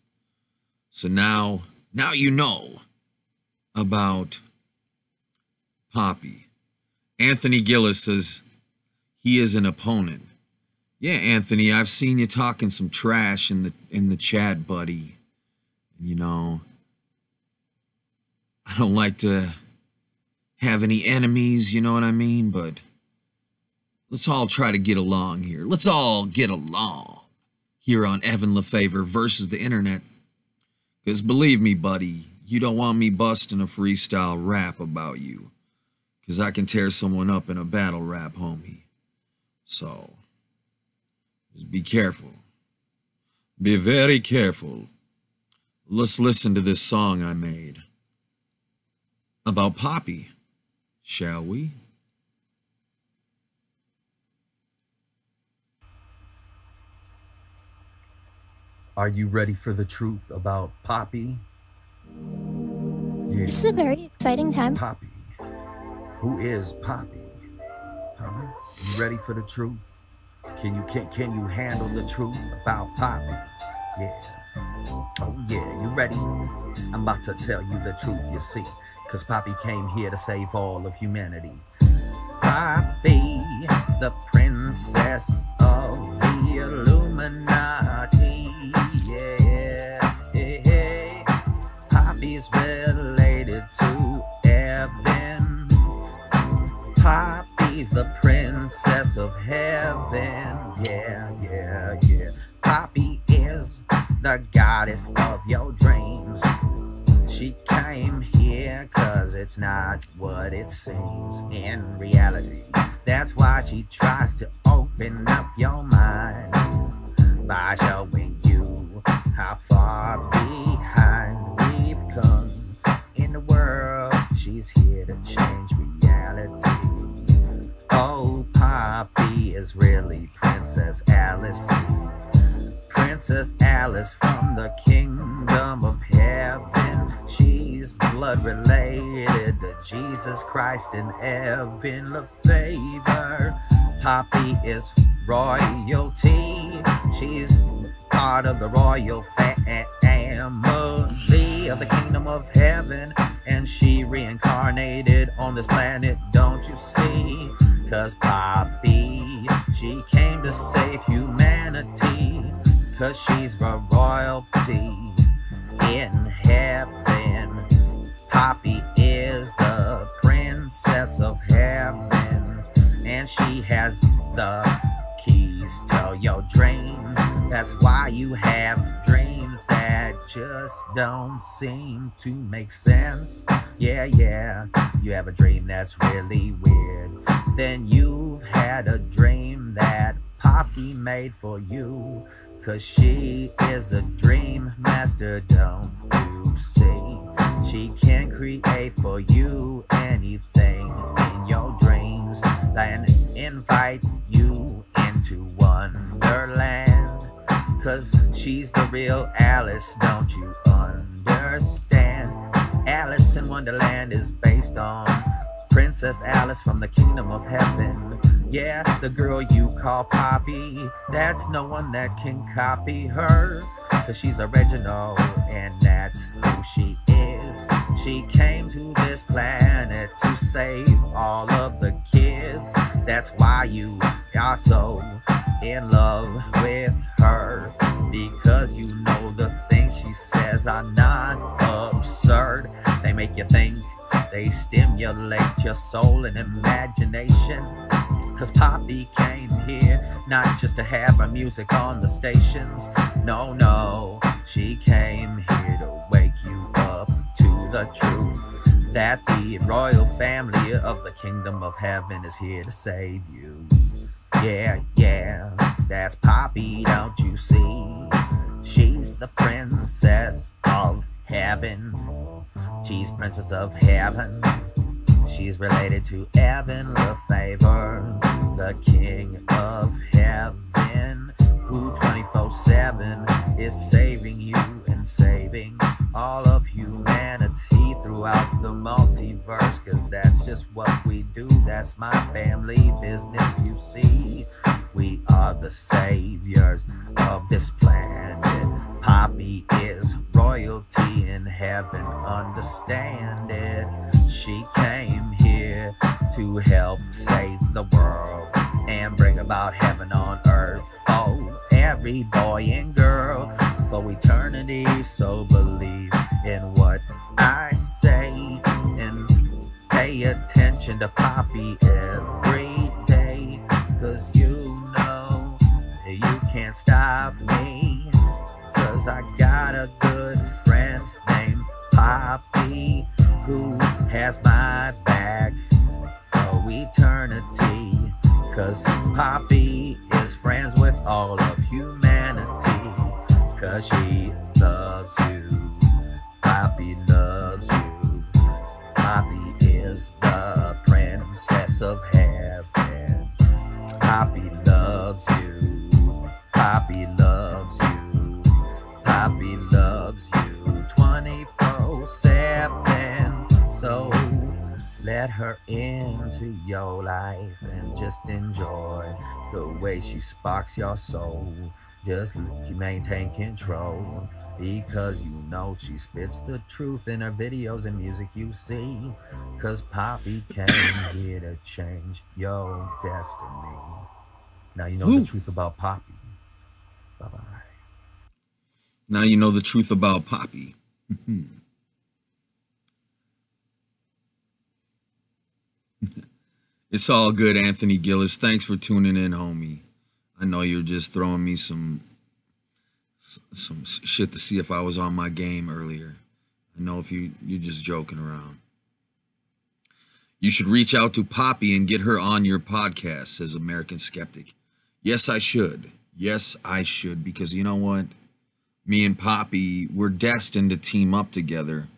So now you know about Poppy. Anthony Gillis says he is an opponent. Yeah, Anthony, I've seen you talking some trash in the chat, buddy. You know, I don't like to have any enemies, you know what I mean? But let's all try to get along here. Let's all get along here on Evan Lefavor versus the internet. Because believe me, buddy, you don't want me busting a freestyle rap about you. Because I can tear someone up in a battle rap, homie. So, just be careful. Be very careful. Let's listen to this song I made about Poppy, shall we? Are you ready for the truth about Poppy? Yeah. This is a very exciting time. Poppy. Who is Poppy? Huh? You ready for the truth? Can you handle the truth about Poppy? Yeah. Oh yeah, you ready? I'm about to tell you the truth, you see. Cause Poppy came here to save all of humanity. Poppy, the princess of the Illuminati. Yeah. Poppy's related to Evan. Poppy's the princess of heaven. Yeah. Poppy is the goddess of your dreams. She came here cause it's not what it seems in reality. That's why she tries to open up your mind by showing you how far behind we've come in the world. She's here to change reality. Oh, Poppy is really Princess Alice. Princess Alice from the kingdom of heaven. She's blood related to Jesus Christ and Evan Lefavor. Poppy is royalty. She's part of the royal family of the kingdom of heaven. And she reincarnated on this planet, don't you see? Cause Poppy, she came to save humanity. Cause she's the royalty in heaven. Poppy is the princess of heaven. And she has the keys to your dreams. That's why you have dreams that just don't seem to make sense. Yeah. You have a dream that's really weird. Then you've had a dream that Poppy made for you. Cause she is a dream master, don't you see? She can create for you anything in your dreams and invite you into Wonderland. Cause she's the real Alice, don't you understand? Alice in Wonderland is based on Princess Alice from the kingdom of heaven. Yeah, the girl you call Poppy, that's no one that can copy her. Cause she's original and that's who she is. She came to this planet to save all of the kids. That's why you are so in love with her. Because you know the things she says are not absurd. They make you think, they stimulate your soul and imagination. Cause Poppy came here not just to have her music on the stations. No, she came here to wake you up to the truth that the royal family of the kingdom of heaven is here to save you. Yeah, that's Poppy, don't you see? She's the princess of heaven. She's princess of heaven. She's related to Evan Lefavor, the king of heaven, who 24/7 is saving you and saving all of humanity throughout the multiverse. Cause that's just what we do, that's my family business, you see. We are the saviors of this planet. Poppy is royalty in heaven, understand it. She came here to help save the world and bring about heaven on earth for every boy and girl for eternity. So believe in what I say and pay pay attention to Poppy every day, 'cause you know you can't stop me, 'cause I got a good friend named Poppy who has my back for eternity, 'cause Poppy is friends with all of humanity, 'cause she loves you. Poppy loves you. Poppy is the princess of heaven. Poppy loves you. Poppy loves you. Poppy loves you 24/7. So let her into your life and just enjoy the way she sparks your soul. Just maintain control, because you know she spits the truth in her videos and music you see. 'Cause Poppy came here to change your destiny. Now you know the truth about Poppy. Bye-bye. Now you know the truth about Poppy. It's all good, Anthony Gillis. Thanks for tuning in, homie. I know you're just throwing me some shit to see if I was on my game earlier. I know if you're just joking around. You should reach out to Poppy and get her on your podcast, says American Skeptic. Yes, I should. Yes, I should, because you know what? Me and Poppy, we're destined to team up together.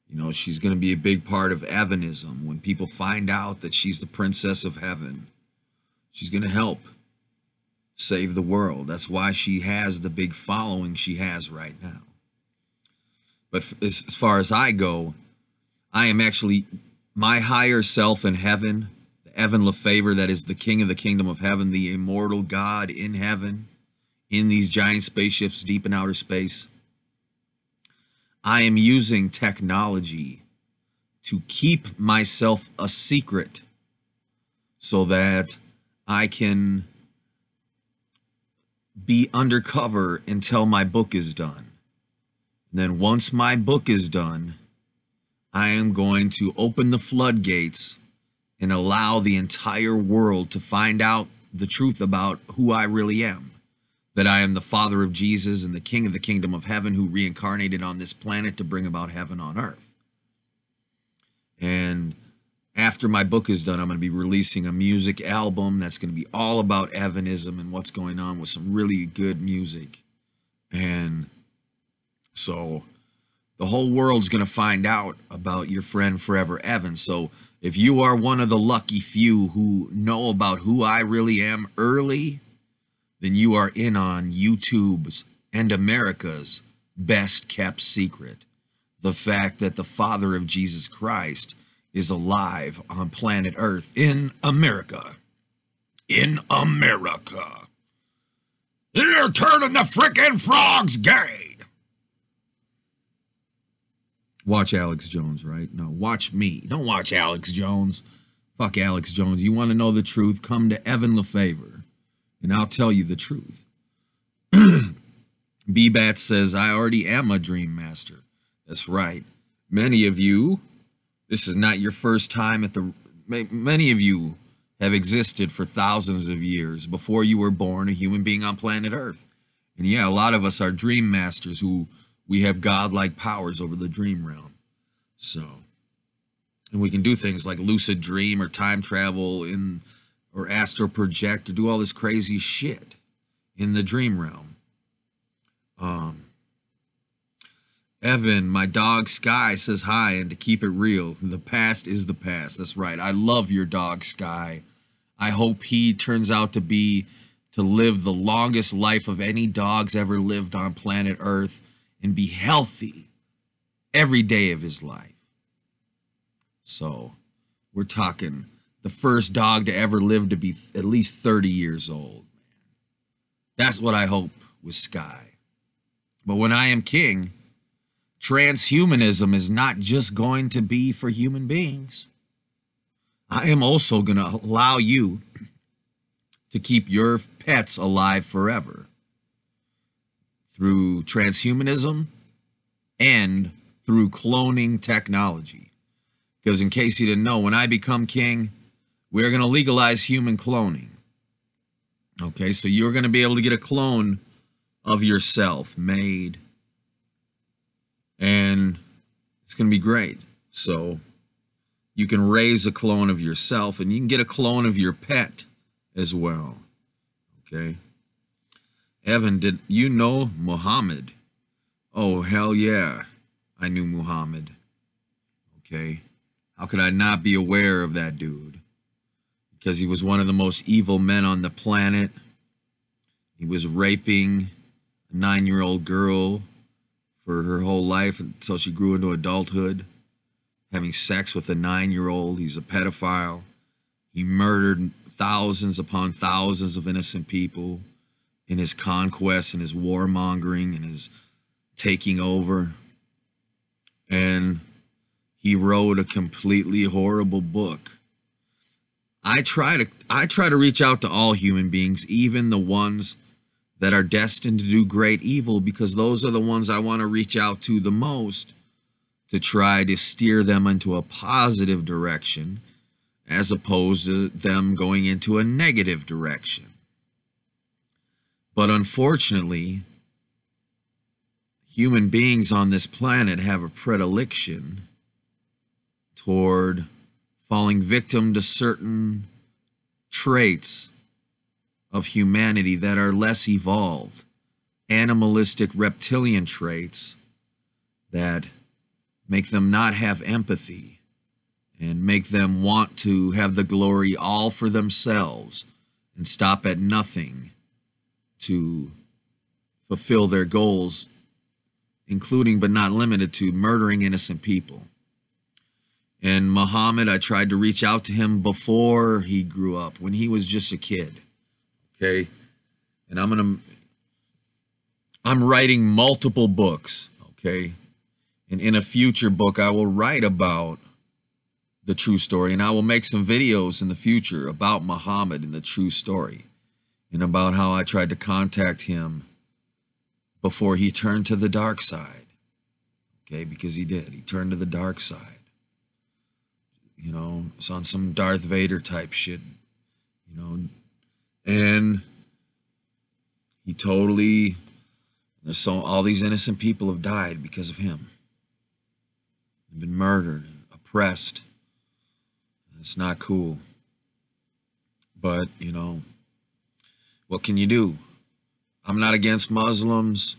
You know, she's going to be a big part of Evanism. When people find out that she's the princess of heaven, she's going to help save the world. That's why she has the big following she has right now. But as far as I go, I am actually my higher self in heaven, the Evan Lefavor, that is the king of the kingdom of heaven, the immortal God in heaven, in these giant spaceships deep in outer space. I am using technology to keep myself a secret so that I can be undercover until my book is done. And then once my book is done, I am going to open the floodgates and allow the entire world to find out the truth about who I really am. That I am the Father of Jesus and the King of the Kingdom of Heaven who reincarnated on this planet to bring about heaven on earth. And after my book is done, I'm going to be releasing a music album that's going to be all about Evanism and what's going on, with some really good music. And so the whole world's going to find out about your friend Forever Evan. So if you are one of the lucky few who know about who I really am early, then you are in on YouTube's and America's best kept secret. The fact that the Father of Jesus Christ is alive on planet Earth in America. In America. They're turning the frickin' frogs gay. Watch Alex Jones, right? No, watch me. Don't watch Alex Jones. Fuck Alex Jones. You want to know the truth? Come to Evan Lefavor, and I'll tell you the truth. B-Bat says, I already am a dream master. That's right. Many of you, this is not your first time at the... Many of you have existed for thousands of years before you were born a human being on planet Earth. And yeah, a lot of us are dream masters who we have godlike powers over the dream realm. So, and we can do things like lucid dream or time travel in, or astral project, or do all this crazy shit in the dream realm. Evan, my dog Sky says hi, and to keep it real, the past is the past. That's right. I love your dog Sky. I hope he turns out to live the longest life of any dogs ever lived on planet Earth and be healthy every day of his life. So we're talking the first dog to ever live to be at least 30 years old. That's what I hope with Sky. But when I am king, transhumanism is not just going to be for human beings. I am also going to allow you to keep your pets alive forever through transhumanism and through cloning technology. Because in case you didn't know, when I become king, we're going to legalize human cloning. Okay, so you're going to be able to get a clone of yourself made. And it's going to be great. So you can raise a clone of yourself, and you can get a clone of your pet as well. Okay. Evan, did you know Muhammad? Oh, hell yeah. I knew Muhammad. Okay. How could I not be aware of that dude? Because he was one of the most evil men on the planet. He was raping a 9-year-old girl for her whole life until she grew into adulthood, having sex with a 9-year-old. He's a pedophile. He murdered thousands upon thousands of innocent people in his conquest and his warmongering and his taking over. And he wrote a completely horrible book. I try to reach out to all human beings, even the ones that are destined to do great evil, because those are the ones I want to reach out to the most, to try to steer them into a positive direction as opposed to them going into a negative direction. But unfortunately, human beings on this planet have a predilection toward falling victim to certain traits of humanity that are less evolved, animalistic reptilian traits that make them not have empathy and make them want to have the glory all for themselves and stop at nothing to fulfill their goals, including but not limited to murdering innocent people. And Muhammad, I tried to reach out to him before he grew up, when he was just a kid. Okay? And I'm writing multiple books, okay? And in a future book, I will write about the true story, and I will make some videos in the future about Muhammad and the true story, and about how I tried to contact him before he turned to the dark side. Okay, because he did. He turned to the dark side. You know, it's on some Darth Vader type shit, you know, and he totally, all these innocent people have died because of him. They've been murdered, oppressed. It's not cool. But, you know, what can you do? I'm not against Muslims,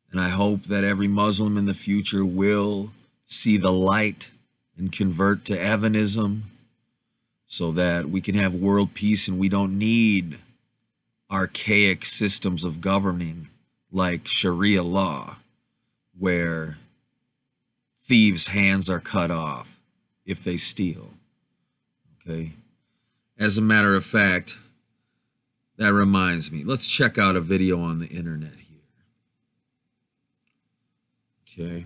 and I hope that every Muslim in the future will see the light and convert to Evanism so that we can have world peace and we don't need archaic systems of governing like Sharia law, where thieves' hands are cut off if they steal. Okay? As a matter of fact, that reminds me, let's check out a video on the internet here. Okay.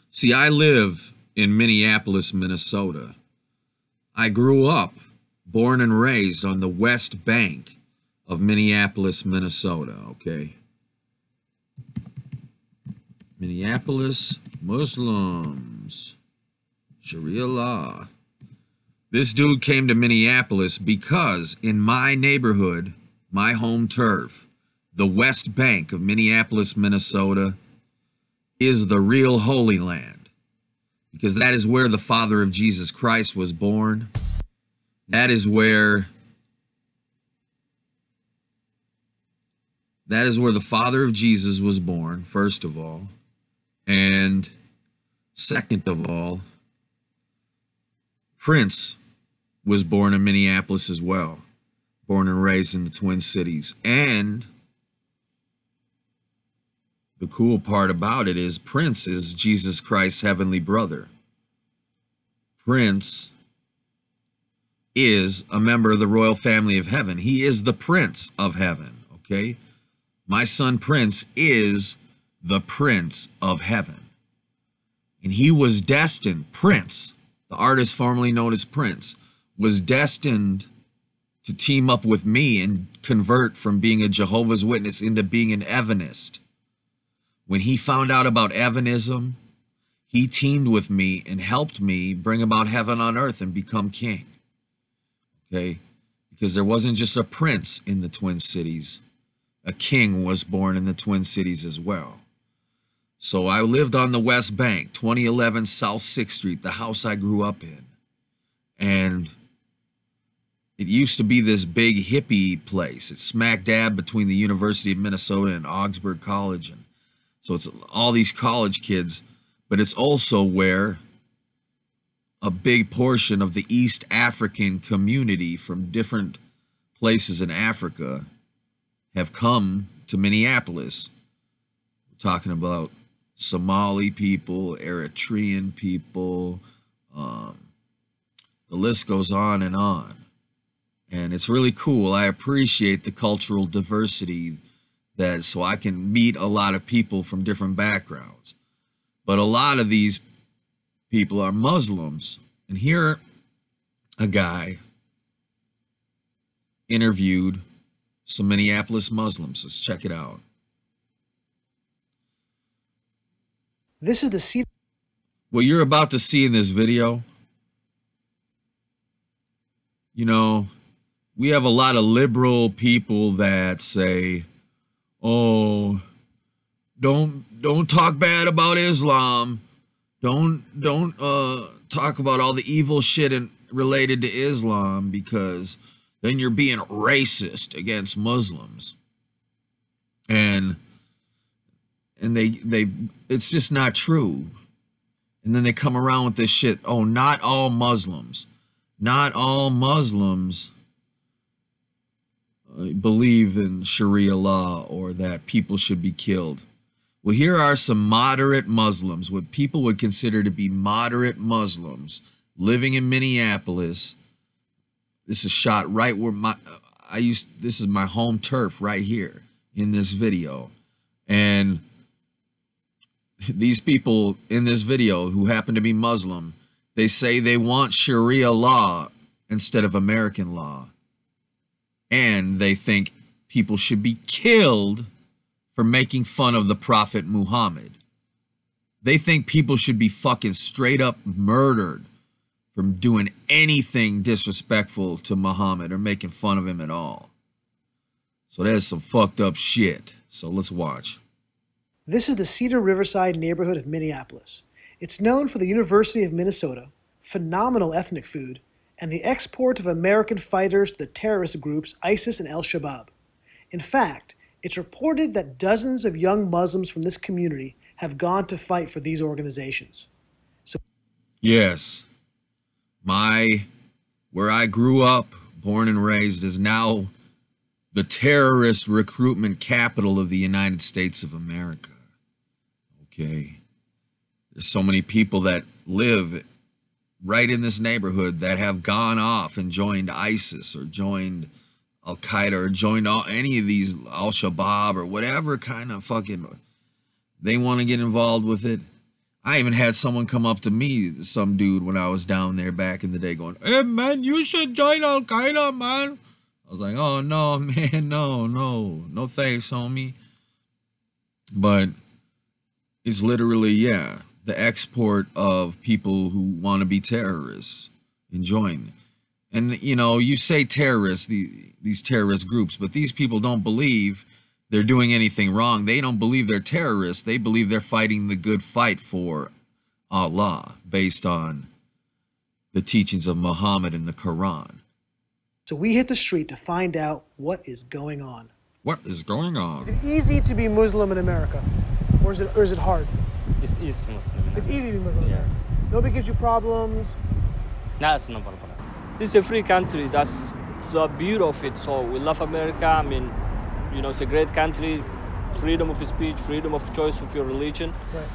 See, I live in Minneapolis, Minnesota. I grew up, born and raised on the West Bank of Minneapolis, Minnesota, okay? Minneapolis Muslims, Sharia law. This dude came to Minneapolis because in my neighborhood, my home turf, the West Bank of Minneapolis, Minnesota, is the real Holy Land, because that is where the Father of Jesus Christ was born. That is where the Father of Jesus was born, first of all. And second of all, Prince was born in Minneapolis as well, born and raised in the Twin Cities. And the cool part about it is Prince is Jesus Christ's heavenly brother. Prince is a member of the royal family of heaven. He is the Prince of heaven, okay? My son Prince is the Prince of heaven. And he was destined, Prince, the artist formerly known as Prince, was destined to team up with me and convert from being a Jehovah's Witness into being an Evanist. When he found out about Evanism, he teamed with me and helped me bring about heaven on earth and become king. Okay? Because there wasn't just a prince in the Twin Cities. A king was born in the Twin Cities as well. So I lived on the West Bank, 2011 South 6th Street, the house I grew up in. And it used to be this big hippie place. It's smack dab between the University of Minnesota and Augsburg College. And so it's all these college kids, but it's also where a big portion of the East African community from different places in Africa have come to Minneapolis. We're talking about Somali people, Eritrean people, the list goes on and on. And it's really cool. I appreciate the cultural diversity that, so I can meet a lot of people from different backgrounds. But a lot of these people are Muslims. And here a guy interviewed some Minneapolis Muslims. Let's check it out. This is the seat. What you're about to see in this video, you know, we have a lot of liberal people that say, oh, don't talk bad about Islam. Don't talk about all the evil shit related to Islam, because then you're being racist against Muslims. And they it's just not true. And then they come around with this shit. Oh, not all Muslims believe in Sharia law or that people should be killed. Well, here are some moderate Muslims, what people would consider to be moderate Muslims, living in Minneapolis. This is shot right where this is my home turf right here in this video. And these people in this video who happen to be Muslim, they say they want Sharia law instead of American law. And they think people should be killed for making fun of the Prophet Muhammad. They think people should be fucking straight up murdered from doing anything disrespectful to Muhammad or making fun of him at all. So that's some fucked up shit. So let's watch. This is the Cedar Riverside neighborhood of Minneapolis. It's known for the University of Minnesota, phenomenal ethnic food, and the export of American fighters to the terrorist groups ISIS and Al-Shabaab. In fact, it's reported that dozens of young Muslims from this community have gone to fight for these organizations. So yes, where I grew up, born and raised, is now the terrorist recruitment capital of the United States of America. Okay. There's so many people that live right in this neighborhood that have gone off and joined ISIS or joined Al-Qaeda or joined any of these Al-Shabaab or whatever kind of fucking they want to get involved with it. I even had someone come up to me, some dude, when I was down there back in the day going, hey man, you should join Al-Qaeda, man. I was like, oh no, man, no thanks, homie. But it's literally, yeah, the export of people who want to be terrorists and join. And, you know, you say terrorists, these terrorist groups, but these people don't believe they're doing anything wrong. They don't believe they're terrorists. They believe they're fighting the good fight for Allah based on the teachings of Muhammad and the Quran. So we hit the street to find out what is going on. What is going on? Is it easy to be Muslim in America? Or is it hard? It's easy Muslim. It's easy to be Muslim in America. Nobody gives you problems? No, it's no problem. This is a free country. That's the beauty of it. So we love America. I mean, you know, it's a great country. Freedom of speech, freedom of choice of your religion. Right.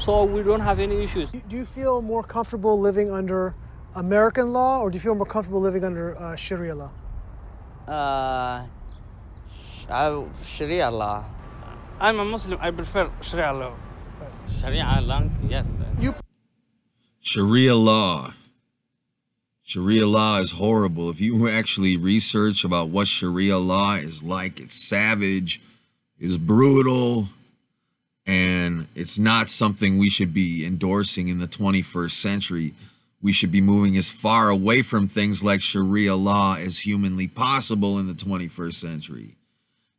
So we don't have any issues. Do you feel more comfortable living under American law, or do you feel more comfortable living under Sharia law? Sharia law. I'm a Muslim. I prefer Sharia law. Sharia law, yes. Sharia law. Sharia law is horrible. If you actually research about what Sharia law is like, it's savage, it's brutal, And it's not something we should be endorsing in the 21st century. We should be moving as far away from things like Sharia law as humanly possible in the 21st century.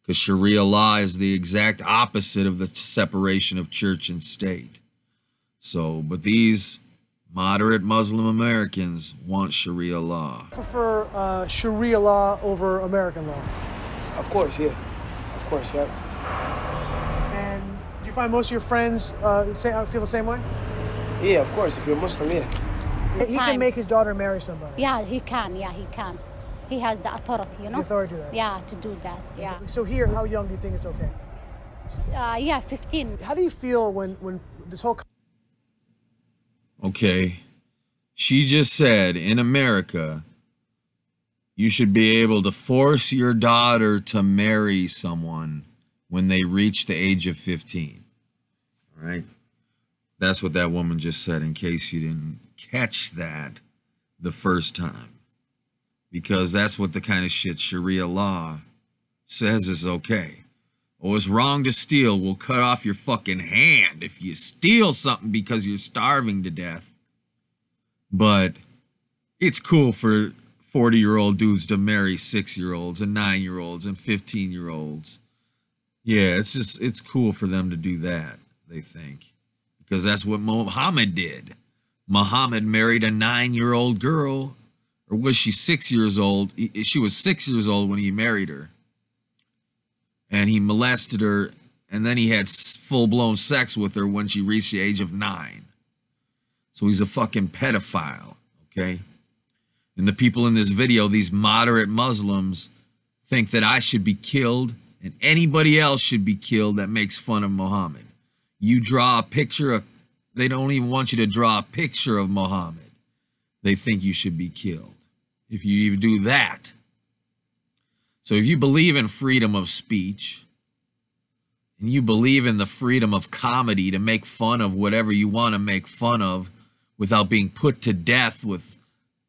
Because Sharia law is the exact opposite of the separation of church and state. So, but these moderate Muslim Americans want Sharia law. Prefer Sharia law over American law? Of course, yeah. Of course, yeah. And do you find most of your friends feel the same way? Yeah, of course. If you're Muslim, yeah. He can make his daughter marry somebody. Yeah, he can. Yeah, he can. He has the authority, you know? The authority to do that. Yeah, to do that, yeah. So here, how young do you think it's okay? Yeah, 15. How do you feel when this whole... Okay. She just said, in America, you should be able to force your daughter to marry someone when they reach the age of 15. All right? That's what that woman just said, in case you didn't catch that the first time. Because that's what the kind of shit Sharia law says is okay. Oh, it's wrong to steal. We'll cut off your fucking hand if you steal something because you're starving to death. But it's cool for 40-year-old dudes to marry 6-year-olds and 9-year-olds and 15-year-olds. Yeah, it's cool for them to do that, they think. Because that's what Muhammad did. Muhammad married a 9-year-old girl. Or was she 6 years old? She was 6 years old when he married her. And he molested her. And then he had full-blown sex with her when she reached the age of 9. So he's a fucking pedophile, okay? And the people in this video, these moderate Muslims, think that I should be killed and anybody else should be killed that makes fun of Muhammad. You draw a picture of... They don't even want you to draw a picture of Muhammad. They think you should be killed if you even do that. So if you believe in freedom of speech and you believe in the freedom of comedy to make fun of whatever you want to make fun of without being put to death with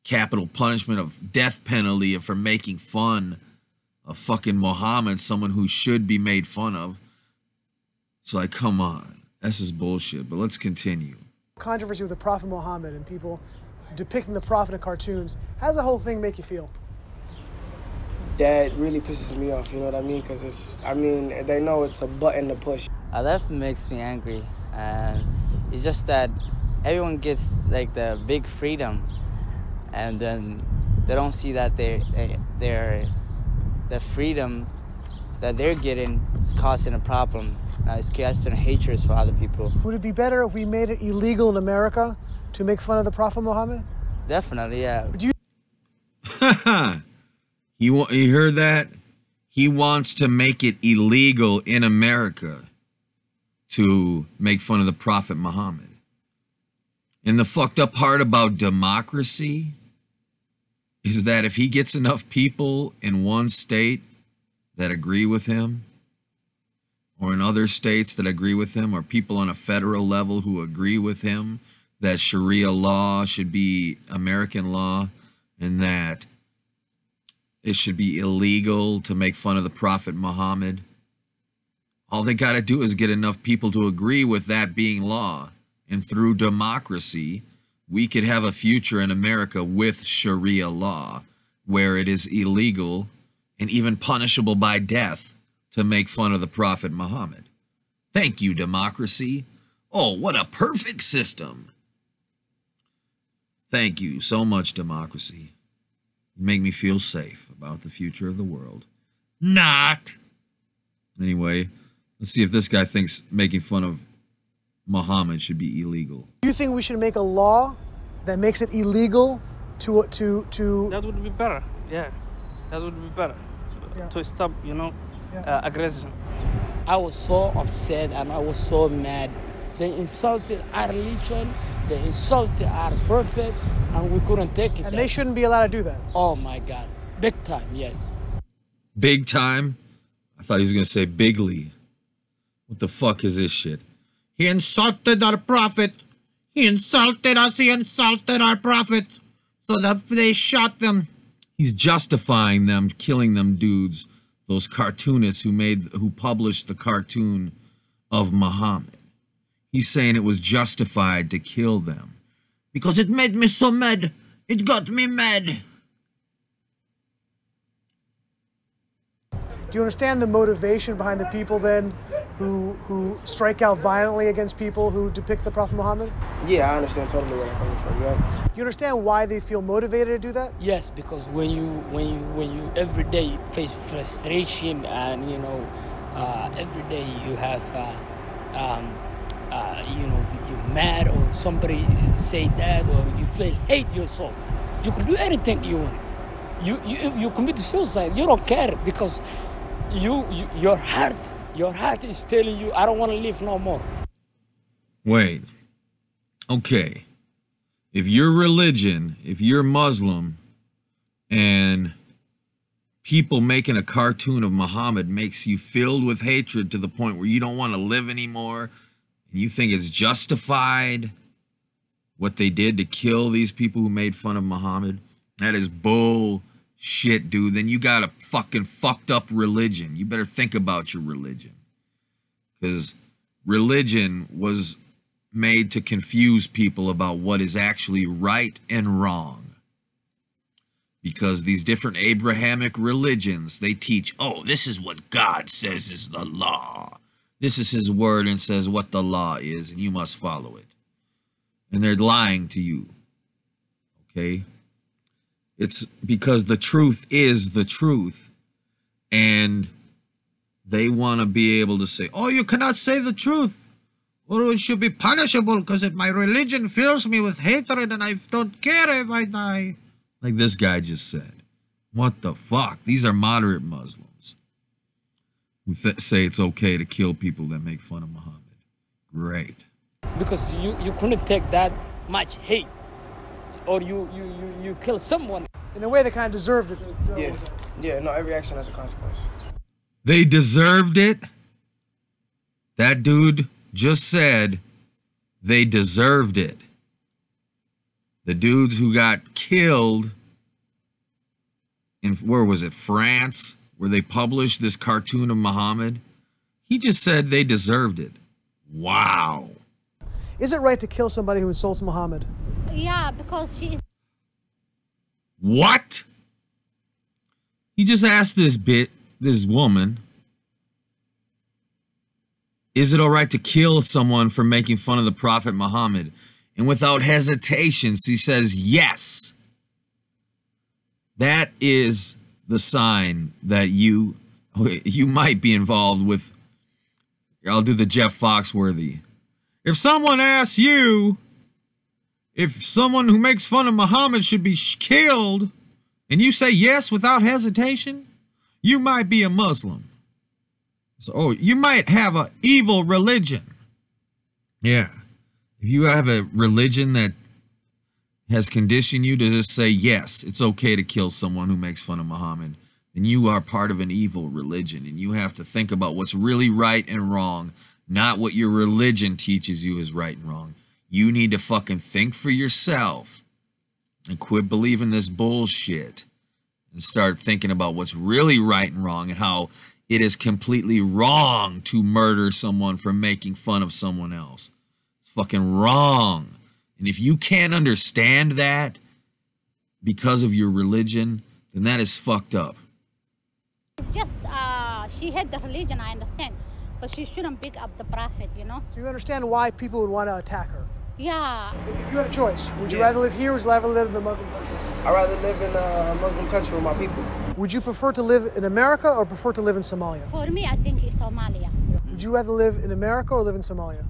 capital punishment of death penalty for making fun of fucking Muhammad, someone who should be made fun of, it's like, come on, this is bullshit. But let's continue. Controversy with the Prophet Muhammad and people depicting the Prophet in cartoons. How does the whole thing make you feel? That really pisses me off, you know what I mean? Because they know it's a button to push. That makes me angry, and it's just that everyone gets like the big freedom, and then they don't see that the freedom that they're getting is causing a problem. It's causing hatred for other people. Would it be better if we made it illegal in America to make fun of the Prophet Muhammad? Definitely, yeah. Would you... You heard that? He wants to make it illegal in America to make fun of the Prophet Muhammad. And the fucked up part about democracy is that if he gets enough people in one state that agree with him, or in other states that agree with him, or people on a federal level who agree with him that Sharia law should be American law and that it should be illegal to make fun of the Prophet Muhammad, all they got to do is get enough people to agree with that being law. And through democracy, we could have a future in America with Sharia law, where it is illegal and even punishable by death to make fun of the Prophet Muhammad. Thank you, democracy. Oh, what a perfect system. Thank you so much, democracy. You make me feel safe about the future of the world. Not. Anyway, let's see if this guy thinks making fun of Muhammad should be illegal. Do you think we should make a law that makes it illegal to... That would be better, yeah. That would be better. To stop, aggression. I was so upset and I was so mad. They insulted our religion, they insulted our prophet, and we couldn't take it. And they shouldn't be allowed to do that. Oh my God. Big time, yes. Big time? I thought he was going to say bigly. What the fuck is this shit? He insulted our prophet. He insulted us. He insulted our prophet. So that they shot them. He's justifying them killing them dudes. Those cartoonists who published the cartoon of Muhammad. He's saying it was justified to kill them because it made me so mad. It got me mad. Do you understand the motivation behind the people then who strike out violently against people who depict the Prophet Muhammad? Yeah, I understand totally where they're coming from. Yeah. You understand why they feel motivated to do that? Yes, because when you every day face frustration and every day you have you're mad or somebody say that or you feel hate yourself, you can do anything you want. If you commit suicide, you don't care because your heart is telling you, I don't want to live no more. Wait. Okay. If your religion, if you're Muslim, and people making a cartoon of Muhammad makes you filled with hatred to the point where you don't want to live anymore, and you think it's justified what they did to kill these people who made fun of Muhammad, that is bullshit, dude. Then you got a fucking fucked up religion. You better think about your religion. Because religion was made to confuse people about what is actually right and wrong. Because these different Abrahamic religions, they teach, oh, this is what God says is the law. This is his word and says what the law is, and you must follow it. And they're lying to you. Okay? It's because the truth is the truth. And they want to be able to say, oh, you cannot say the truth, or it should be punishable because my religion fills me with hatred and I don't care if I die. Like this guy just said. What the fuck? These are moderate Muslims who say it's okay to kill people that make fun of Muhammad. Great. Because you couldn't take that much hate, or you kill someone. In a way, they kind of deserved it. Yeah, no, every action has a consequence. They deserved it? That dude just said they deserved it. The dudes who got killed in, where was it, France, where they published this cartoon of Muhammad, he just said they deserved it. Wow. Is it right to kill somebody who insults Muhammad? Yeah, because she... What? He just asked this woman, is it all right to kill someone for making fun of the Prophet Muhammad? And without hesitation, she says yes. That is the sign that you might be involved with. I'll do the Jeff Foxworthy. If someone asks you if someone who makes fun of Muhammad should be killed, and you say yes without hesitation, you might be a Muslim. So, you might have an evil religion. Yeah. If you have a religion that has conditioned you to just say, yes, it's okay to kill someone who makes fun of Muhammad, then you are part of an evil religion. And you have to think about what's really right and wrong, not what your religion teaches you is right and wrong. You need to fucking think for yourself and quit believing this bullshit and start thinking about what's really right and wrong and how it is completely wrong to murder someone for making fun of someone else. It's fucking wrong. And if you can't understand that because of your religion, then that is fucked up. It's just, she had the religion, I understand. But she shouldn't pick up the Prophet, you know? So you understand why people would want to attack her? Yeah. If you had a choice, would you rather live here or would you rather live in a Muslim country? I'd rather live in a Muslim country with my people. Would you prefer to live in America or prefer to live in Somalia? For me, I think it's Somalia. Would you rather live in America or live in Somalia?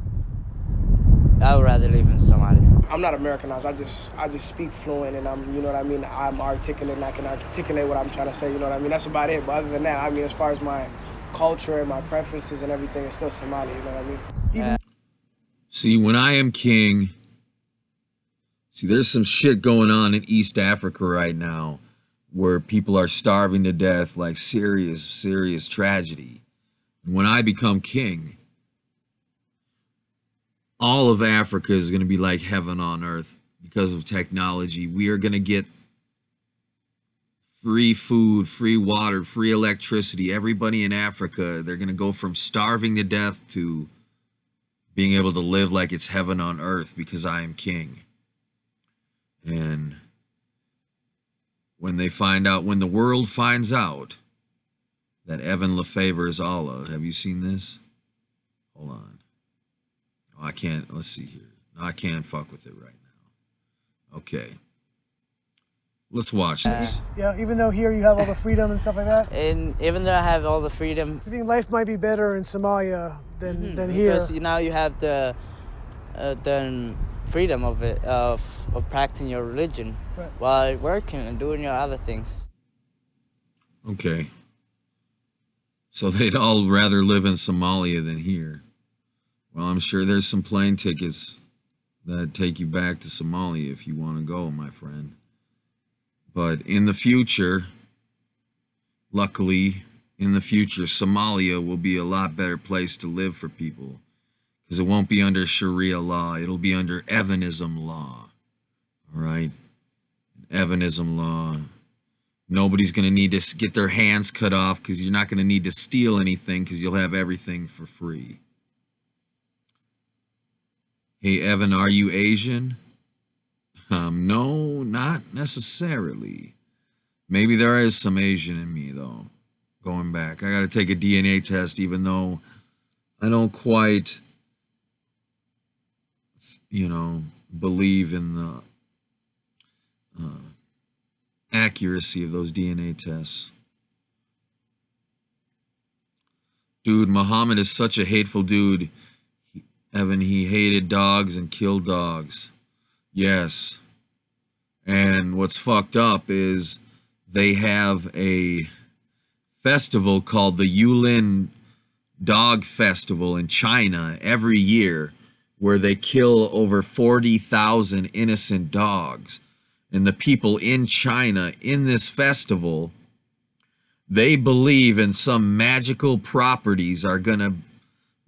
I would rather live in Somalia. I'm not Americanized. I just speak fluent, and you know what I mean? I'm articulate, and I can articulate what I'm trying to say, you know what I mean? That's about it. But other than that, I mean, as far as my culture and my preferences and everything, it's still Somalia, you know what I mean? See, when I am king, see, there's some shit going on in East Africa right now where people are starving to death, like serious, serious tragedy. And when I become king, all of Africa is going to be like heaven on earth because of technology. We are going to get free food, free water, free electricity. Everybody in Africa, they're going to go from starving to death to being able to live like it's heaven on earth because I am king. And when they find out, when the world finds out that Evan Lefavor is Allah, have you seen this? Hold on. Oh, I can't, let's see here. No, I can't fuck with it right now. Okay. Let's watch this. Yeah, even though here you have all the freedom and stuff like that? And even though I have all the freedom... Do you think life might be better in Somalia than here? Because now you have the freedom of it, of practicing your religion, right, while working and doing your other things. Okay. So they'd all rather live in Somalia than here. Well, I'm sure there's some plane tickets that take you back to Somalia if you want to go, my friend. But in the future, luckily, in the future, Somalia will be a lot better place to live for people. Because it won't be under Sharia law. It'll be under Evanism law. All right? Evanism law. Nobody's going to need to get their hands cut off because you're not going to need to steal anything because you'll have everything for free. Hey, Evan, are you Asian? No, not necessarily. Maybe there is some Asian in me, though. Going back. I got to take a DNA test even though I don't quite... you know, believe in the accuracy of those DNA tests. Dude, Muhammad is such a hateful dude. Evan, he hated dogs and killed dogs. Yes. And what's fucked up is they have a festival called the Yulin Dog Festival in China every year, where they kill over 40,000 innocent dogs. And the people in China, in this festival, they believe in some magical properties are going to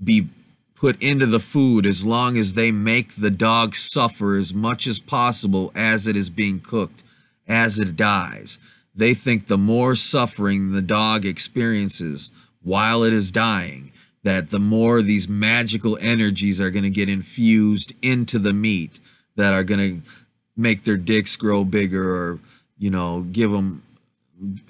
be put into the food as long as they make the dog suffer as much as possible as it is being cooked, as it dies. They think the more suffering the dog experiences while it is dying, that the more these magical energies are going to get infused into the meat that are going to make their dicks grow bigger or, you know, give them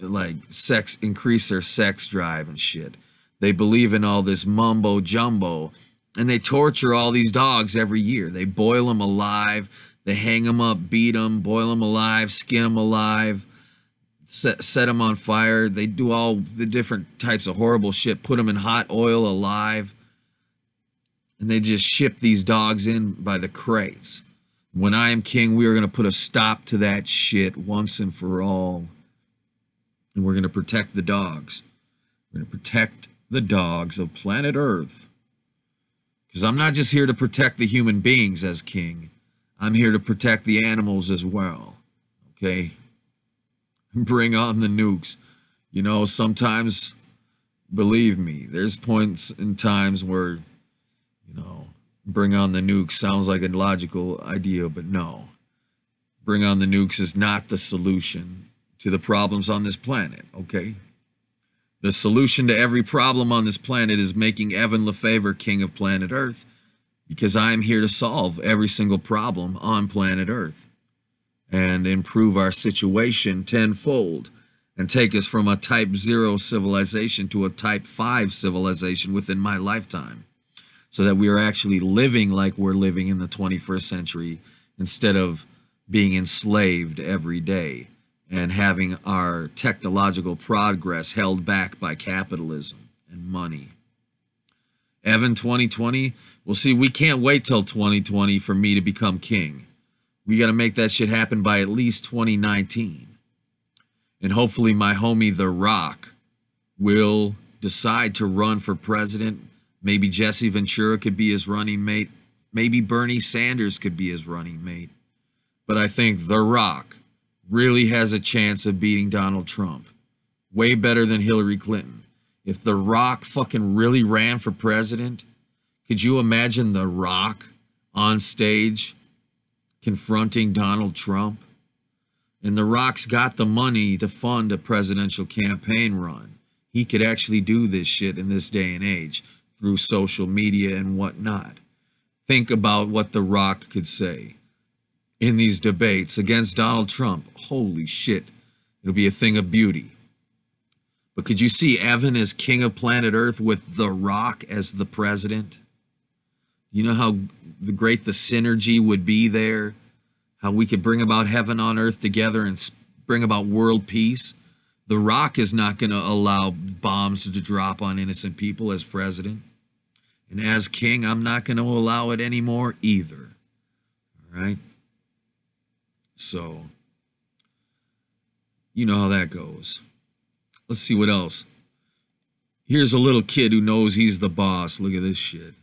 like sex, increase their sex drive and shit. They believe in all this mumbo jumbo and they torture all these dogs every year. They boil them alive, they hang them up, beat them, boil them alive, skin them alive, set them on fire. They do all the different types of horrible shit, put them in hot oil alive, and they just ship these dogs in by the crates. When I am king, we are going to put a stop to that shit once and for all, and we're going to protect the dogs. We're going to protect the dogs of planet Earth, because I'm not just here to protect the human beings as king. I'm here to protect the animals as well. Okay? Bring on the nukes. You know, sometimes, believe me, there's points in times where, you know, bring on the nukes sounds like a logical idea, but no. Bring on the nukes is not the solution to the problems on this planet, okay? The solution to every problem on this planet is making Evan Lefavor king of planet Earth, because I am here to solve every single problem on planet Earth and improve our situation tenfold and take us from a type 0 civilization to a type 5 civilization within my lifetime, so that we are actually living like we're living in the 21st century instead of being enslaved every day and having our technological progress held back by capitalism and money. Evan, 2020, well, see, we can't wait till 2020 for me to become king. We got to make that shit happen by at least 2019. And hopefully my homie The Rock will decide to run for president. Maybe Jesse Ventura could be his running mate. Maybe Bernie Sanders could be his running mate. But I think The Rock really has a chance of beating Donald Trump. Way better than Hillary Clinton. If The Rock fucking really ran for president, could you imagine The Rock on stage confronting Donald Trump? And The Rock's got the money to fund a presidential campaign run. He could actually do this shit in this day and age through social media and whatnot. think about what The Rock could say in these debates against Donald Trump. Holy shit. It'll be a thing of beauty. But could you see Evan as king of planet Earth with The Rock as the president? You know how great the synergy would be there? How we could bring about heaven on earth together and bring about world peace? The Rock is not going to allow bombs to drop on innocent people as president. And as king, I'm not going to allow it anymore either. All right? So, you know how that goes. Let's see what else. Here's a little kid who knows he's the boss. Look at this shit.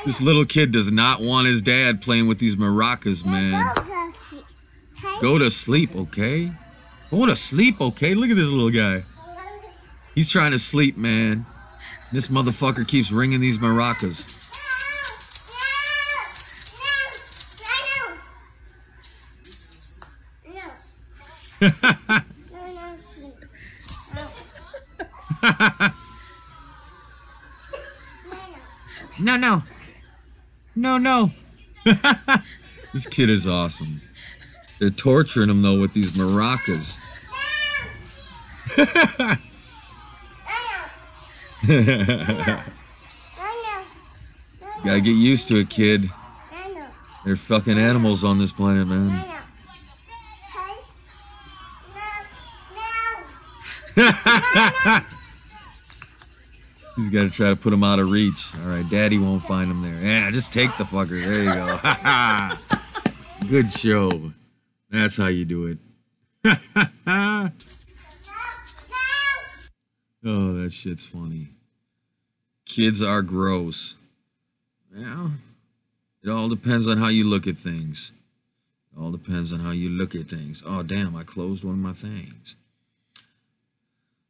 This little kid does not want his dad playing with these maracas, man. Go to sleep, okay? Go to sleep, okay? Look at this little guy. He's trying to sleep, man. This motherfucker keeps ringing these maracas. No, no. No, no. This kid is awesome. They're torturing him, though, with these maracas. Gotta get used to it, kid. They're fucking animals on this planet, man. He's got to try to put him out of reach. All right, Daddy won't find him there. Yeah, just take the fucker. There you go. Good show. That's how you do it. Oh, that shit's funny. Kids are gross. Well, it all depends on how you look at things. It all depends on how you look at things. Oh, damn, I closed one of my things.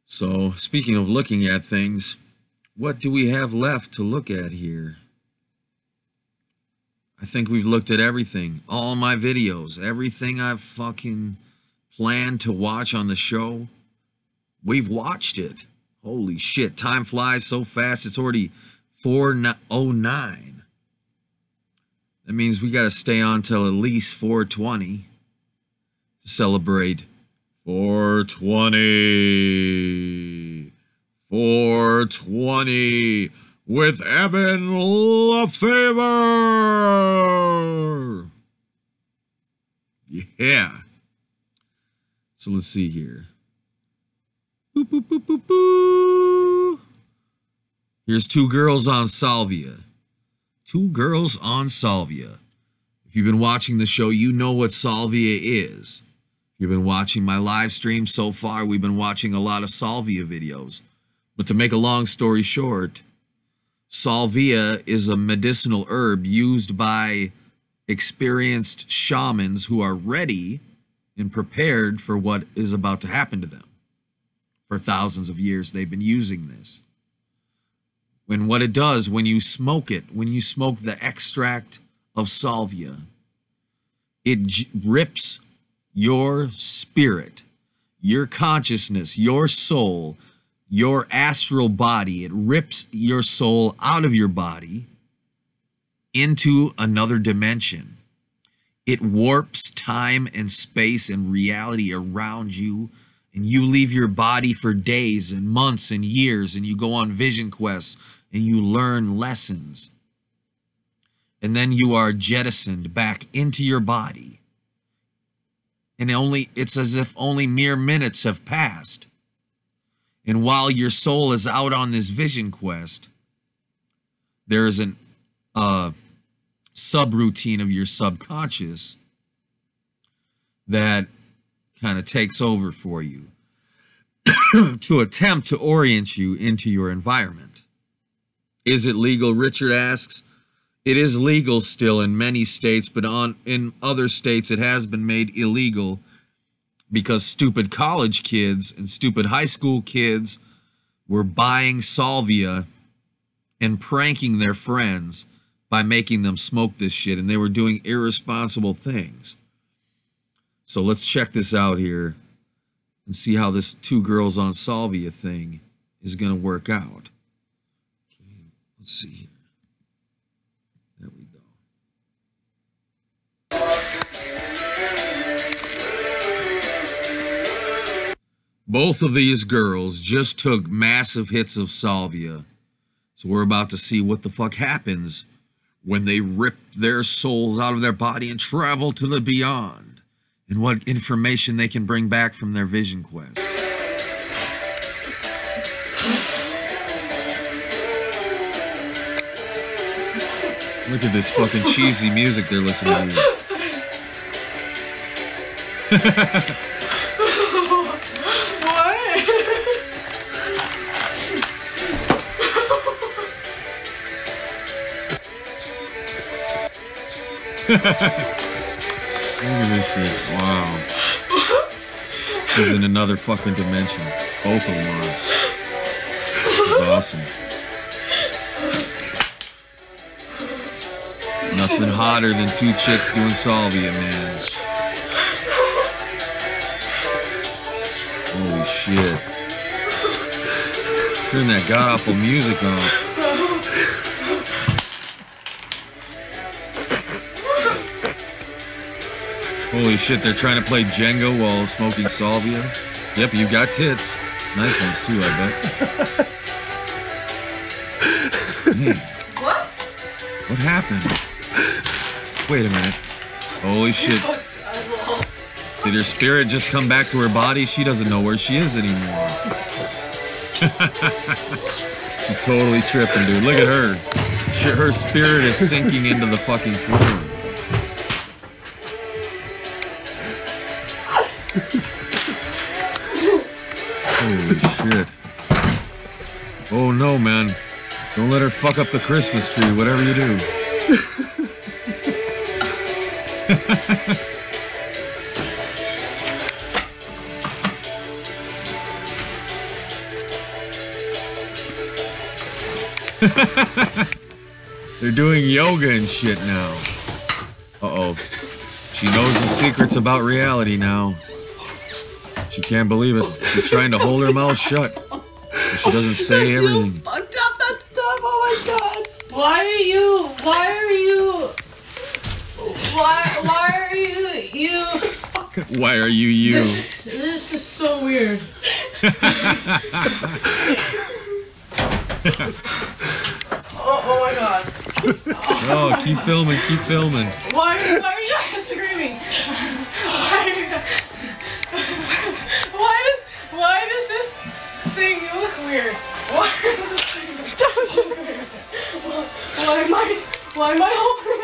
So, speaking of looking at things, what do we have left to look at here? I think we've looked at everything. All my videos, everything I've fucking planned to watch on the show, we've watched it. Holy shit, time flies so fast. It's already 4:09. That means we got to stay on till at least 4:20 to celebrate 420. 420 with Evan Lefavor. Yeah. So let's see here. Boop, boop, boop, boop, boop. Here's two girls on salvia. Two girls on salvia. If you've been watching the show, you know what salvia is. If you've been watching my live stream so far, we've been watching a lot of salvia videos. But to make a long story short, salvia is a medicinal herb used by experienced shamans who are ready and prepared for what is about to happen to them. For thousands of years, they've been using this. When what it does, when you smoke it, when you smoke the extract of salvia, it rips your spirit, your consciousness, your soul, your astral body. It rips your soul out of your body into another dimension. It warps time and space and reality around you, and you leave your body for days and months and years, and you go on vision quests and you learn lessons. And then you are jettisoned back into your body. And it's as if only mere minutes have passed. And while your soul is out on this vision quest, there is an subroutine of your subconscious that kind of takes over for you to attempt to orient you into your environment. Is it legal? Richard asks. It is legal still in many states, but in other states it has been made illegal because stupid college kids and stupid high school kids were buying salvia and pranking their friends by making them smoke this shit, and they were doing irresponsible things. So let's check this out here. and see how this 2 girls on salvia thing is going to work out. Okay, let's see here. There we go. Both of these girls just took massive hits of salvia. So we're about to see what the fuck happens when they rip their souls out of their body and travel to the beyond, and what information they can bring back from their vision quest. Look at this fucking cheesy music they're listening to. Look at this shit. Wow. This is in another fucking dimension. Both of them are. This is awesome. Nothing hotter than 2 chicks doing salvia, man. Holy shit. Turn that god-awful music off. Holy shit, they're trying to play Jenga while smoking salvia. Yep, you got tits. Nice ones too, I bet. Man. What? What happened? Wait a minute. Holy shit. Did her spirit just come back to her body? She doesn't know where she is anymore. She's totally tripping, dude. Look at her. Her spirit is sinking into the fucking floor. Holy shit. Oh no, man. Don't let her fuck up the Christmas tree, whatever you do. They're doing yoga and shit now. Uh-oh. She knows the secrets about reality now. She can't believe it. She's trying to hold her mouth shut. So she doesn't say everything. Fucked up that stuff. Oh my god. Why are you Why are you This is so weird. Oh my god. Oh, keep filming, keep filming. Why are you guys screaming? Why does this thing look weird? Why does this thing look weird? Why am I holding it?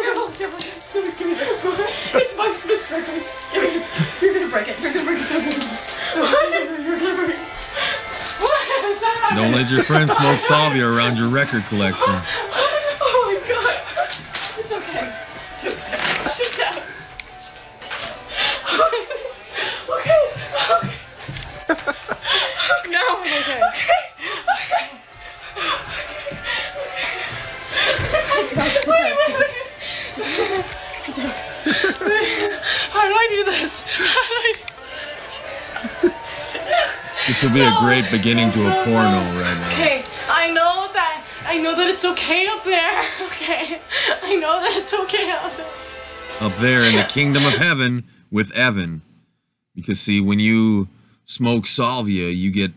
It's my Smith's record. You're gonna break it. You're gonna break it. You're gonna break it. What is that? Don't let your friends smoke salvia around your record collection. Oh my god. It's okay. It's okay. Sit down. Okay. Now I'm okay. Okay. Wait. How do I do this? This would be a great beginning to a porno right now. Okay, I know that it's okay up there. Okay, I know that it's okay up there. Up there in the kingdom of heaven with Evan. Because see, when you smoke salvia, you get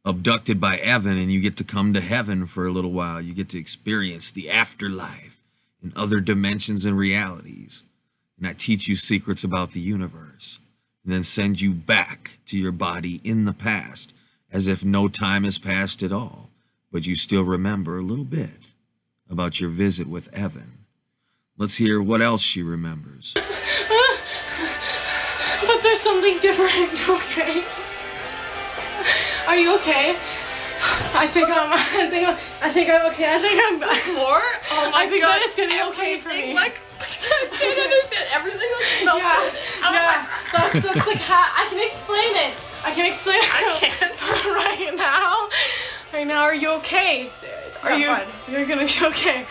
abducted by Evan and you get to come to heaven for a little while. You get to experience the afterlife and other dimensions and realities. And I teach you secrets about the universe. And then send you back to your body in the past, as if no time has passed at all, but you still remember a little bit about your visit with Evan. Let's hear what else she remembers. But there's something different, okay? Are you okay? I think I'm okay. I think I'm more. Oh my god, that it's gonna be okay for me. Like, I can't understand. Everything looks so good. Yeah. That's like I can explain it. I can explain it. I can't right now. Right now, are you okay? Are you? Fine. You're gonna be okay.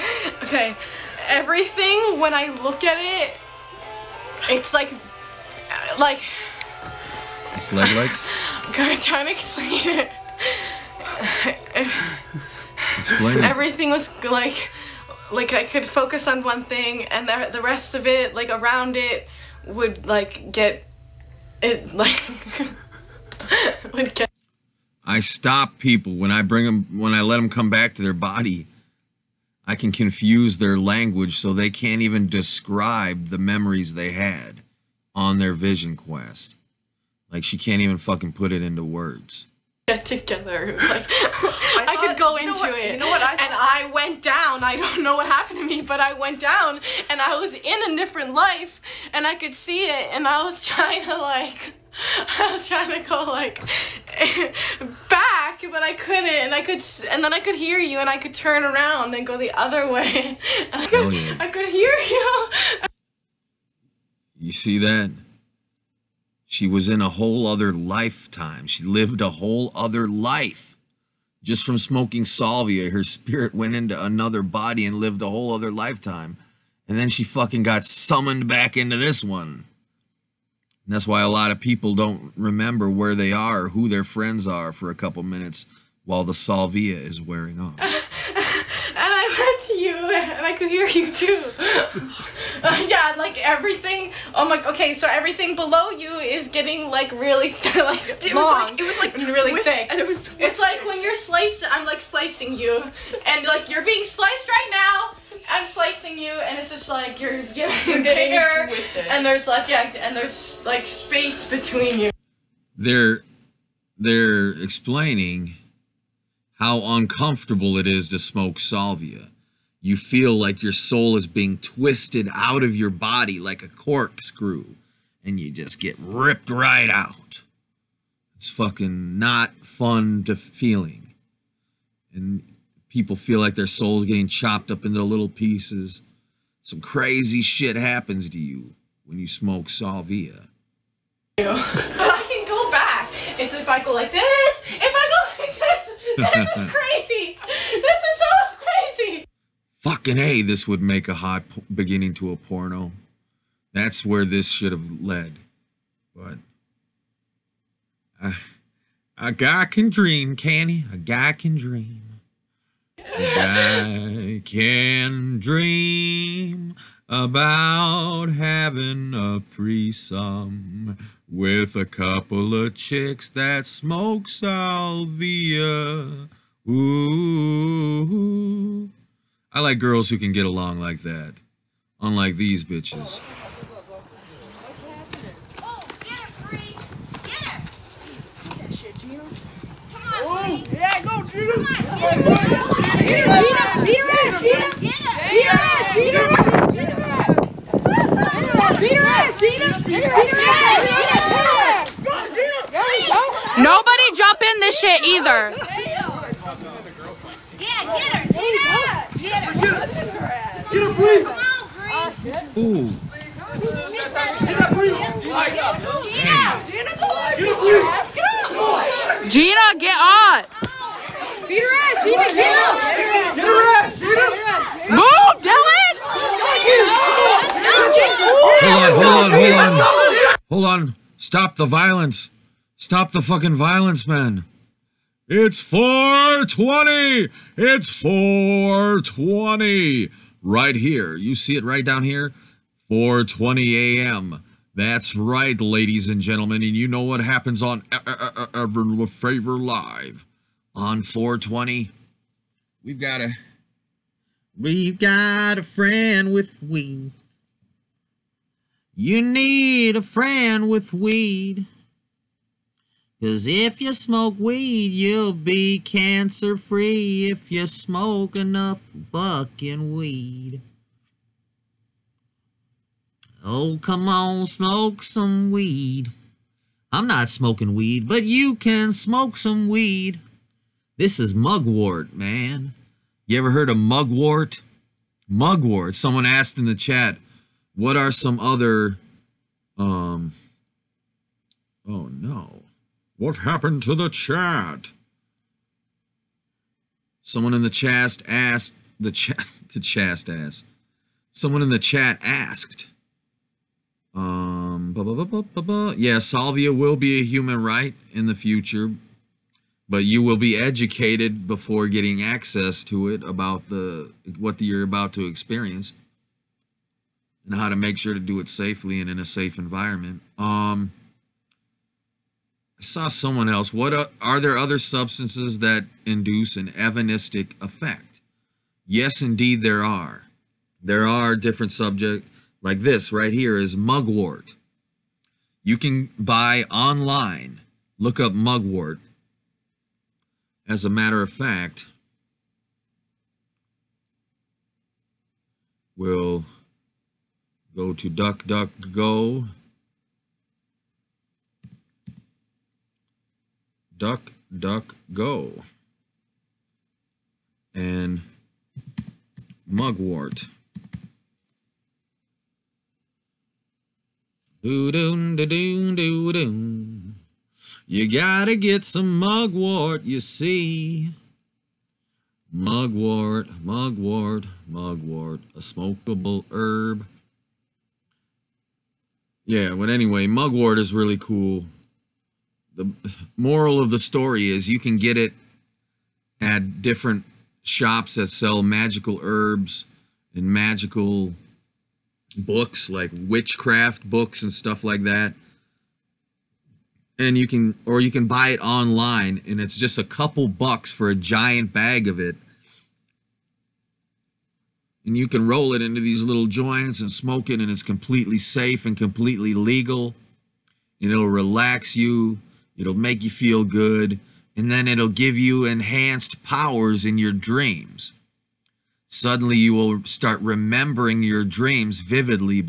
Okay. Everything when I look at it, it's like. It's leg lights? trying to explain it. Explain it. Everything was like I could focus on one thing, and the rest of it, like around it, would like get it like would get. I stop people when I let them come back to their body. I can confuse their language so they can't even describe the memories they had on their vision quest. Like, she can't even fucking put it into words. Get together. Like, I could go into it. You know what? And I went down. I don't know what happened to me, but I went down, and I was in a different life, and I could see it, and I was trying to go like back, but I couldn't, and then I could hear you, and I could turn around and go the other way. And I could hear you. You see that? She was in a whole other lifetime. She lived a whole other life. Just from smoking salvia, her spirit went into another body and lived a whole other lifetime. And then she fucking got summoned back into this one. And that's why a lot of people don't remember where they are or who their friends are for a couple minutes while the salvia is wearing off. And I went to you, and I could hear you too. Yeah, like everything. Oh my. Okay, so everything below you is getting like really like long. It was like really thick. And it was. It's like when you're slicing. I'm like slicing you, and like you're being sliced right now. I'm slicing you, and it's just like you're getting bigger, twisted. And there's like and there's like space between you. They're explaining how uncomfortable it is to smoke salvia. You feel like your soul is being twisted out of your body like a corkscrew, and you just get ripped right out. It's fucking not fun to feeling. And people feel like their soul's getting chopped up into little pieces. Some crazy shit happens to you when you smoke salvia. I can go back. It's if I go like this, if I go like this. This is crazy. This is so crazy. Fucking A, this would make a hot beginning to a porno. That's where this should have led. But a guy can dream, can he? A guy can dream. A guy can dream about having a threesome with a couple of chicks that smoke salvia. Ooh. I like girls who can get along like that. Unlike these bitches. Yeah, go, Gina! Nobody jump in this shit either. Yeah, get her, Gina! Get her, Bree! Come on, Bree! Ooh. Gina, get on. Beat her ass, Gina, get her! Get her ass, Gina! Move, Dylan! Hold on. Stop the violence. Stop the fucking violence, man. It's 4:20. It's 4:20. Right here. You see it right down here? 4:20 a.m. That's right, ladies and gentlemen. And you know what happens on Evan Lefavor Live on 4:20? We've got a friend with weed. You need a friend with weed. 'Cause if you smoke weed, you'll be cancer-free if you smoke enough fucking weed. Oh, come on, smoke some weed. I'm not smoking weed, but you can smoke some weed. This is mugwort, man. You ever heard of mugwort? Mugwort. Someone asked in the chat, what are some other, oh no. What happened to the chat? Someone in the chat asked, Someone in the chat asked, Yeah, salvia will be a human right in the future, but you will be educated before getting access to it about what you're about to experience and how to make sure to do it safely and in a safe environment. I saw someone else. Are there other substances that induce an evanistic effect? Yes, indeed, there are. There are different subjects. Like this right here is mugwort. You can buy online. Look up mugwort. As a matter of fact, we'll go to DuckDuckGo. DuckDuckGo. And mugwort. Doo-doo-doo-doo-doo-doo. You gotta get some mugwort, you see. Mugwort, mugwort, mugwort, a smokable herb. Yeah, but anyway, mugwort is really cool. The moral of the story is you can get it at different shops that sell magical herbs and magical books, like witchcraft books and stuff like that. And you can buy it online, and it's just a couple bucks for a giant bag of it. And you can roll it into these little joints and smoke it, and it's completely safe and completely legal. And it'll relax you, it'll make you feel good, and then it'll give you enhanced powers in your dreams. Suddenly you will start remembering your dreams vividly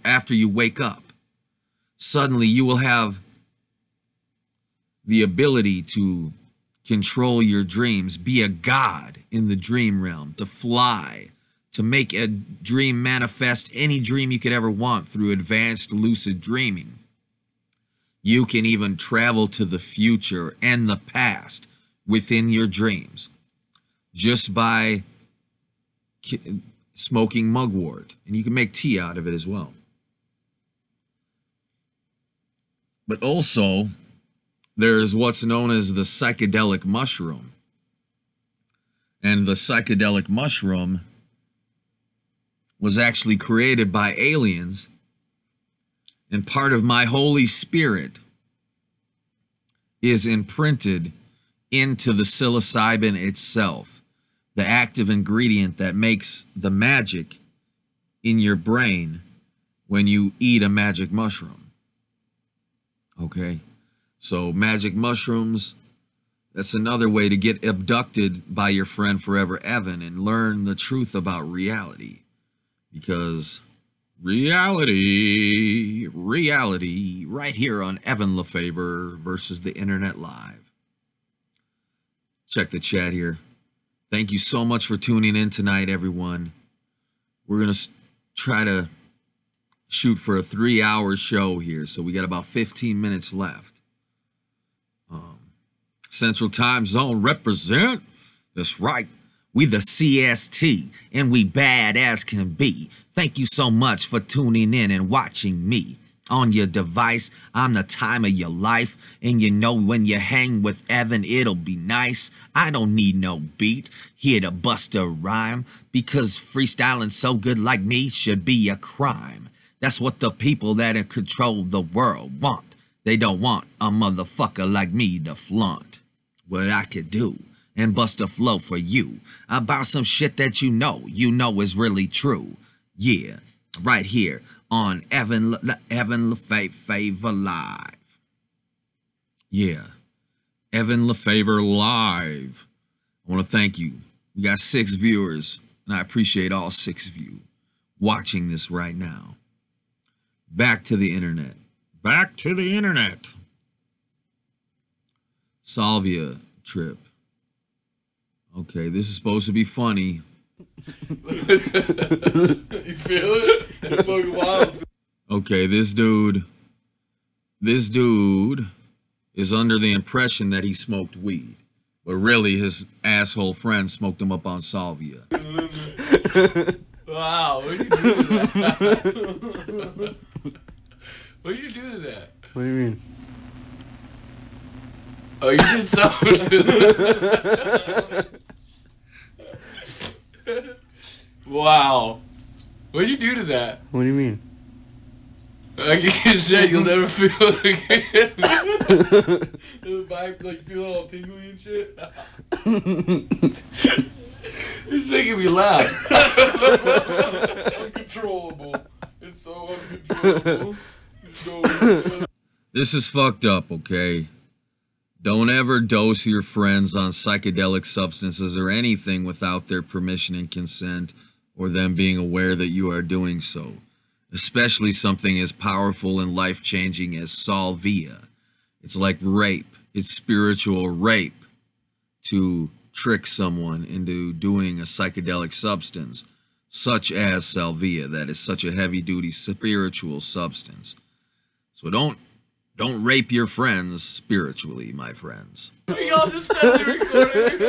after you wake up. Suddenly you will have the ability to control your dreams, be a god in the dream realm, to fly, to make a dream manifest any dream you could ever want through advanced lucid dreaming. You can even travel to the future and the past within your dreams just by smoking mugwort, and you can make tea out of it as well. But also, there's what's known as the psychedelic mushroom. And the psychedelic mushroom was actually created by aliens, and part of my Holy Spirit is imprinted into the psilocybin itself, the active ingredient that makes the magic in your brain when you eat a magic mushroom. Okay? So magic mushrooms, that's another way to get abducted by your friend Forever Evan and learn the truth about reality. Because reality right here on Evan Lefavor versus the Internet Live. Check the chat here. Thank you so much for tuning in tonight, everyone. We're going to try to shoot for a 3-hour show here, so we got about 15 minutes left. Central Time Zone represent. That's right. We the CST, and we bad as can be. Thank you so much for tuning in and watching me. On your device, I'm the time of your life, and you know when you hang with Evan, it'll be nice. I don't need no beat here to bust a rhyme, because freestyling so good like me should be a crime. That's what the people that control the world want. They don't want a motherfucker like me to flaunt what I could do and bust a flow for you about some shit that you know is really true. Yeah, right here on Evan Lefavor Live. Yeah, Evan Lefavor Live. I want to thank you. We got 6 viewers, and I appreciate all 6 of you watching this right now. Back to the internet. Back to the internet. Salvia trip. Okay, this is supposed to be funny. You feel it? It's fucking wild. Okay, this dude is under the impression that he smoked weed, but really his asshole friend smoked him up on salvia. Wow, what are you doing? What did you do to that? What do you mean? Oh, you did something. Wow. What did you do to that? What do you mean? Like you said, you'll never feel it again. The back, like, feel all tingly and shit. It's making me laugh. Uncontrollable. It's so uncontrollable. This is fucked up, okay? Don't ever dose your friends on psychedelic substances or anything without their permission and consent or them being aware that you are doing so. Especially something as powerful and life-changing as salvia. It's like rape. It's spiritual rape to trick someone into doing a psychedelic substance, such as salvia, that is such a heavy-duty spiritual substance. So don't rape your friends spiritually, my friends. Y'all just said the recording.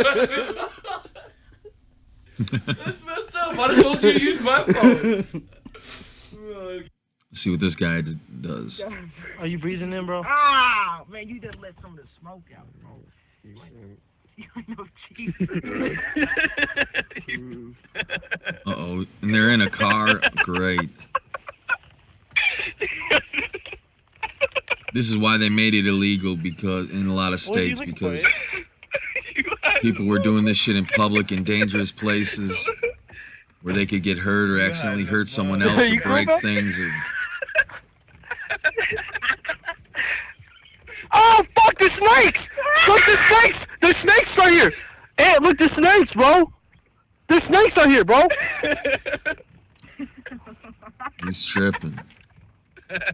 That's messed up. I told you to use my phone. Let's see what this guy does. Are you breathing in, bro? Ah, man, you just let some of the smoke out, bro. You ain't no cheese. Uh-oh, and they're in a car? Great. This is why they made it illegal, because in a lot of states, because people were doing this shit in public in dangerous places where they could get hurt or accidentally hurt someone else or break things. Or... Oh, fuck, the snakes! Look, the snakes! The snakes are here! Hey, look, the snakes, bro! The snakes are here, bro! He's tripping.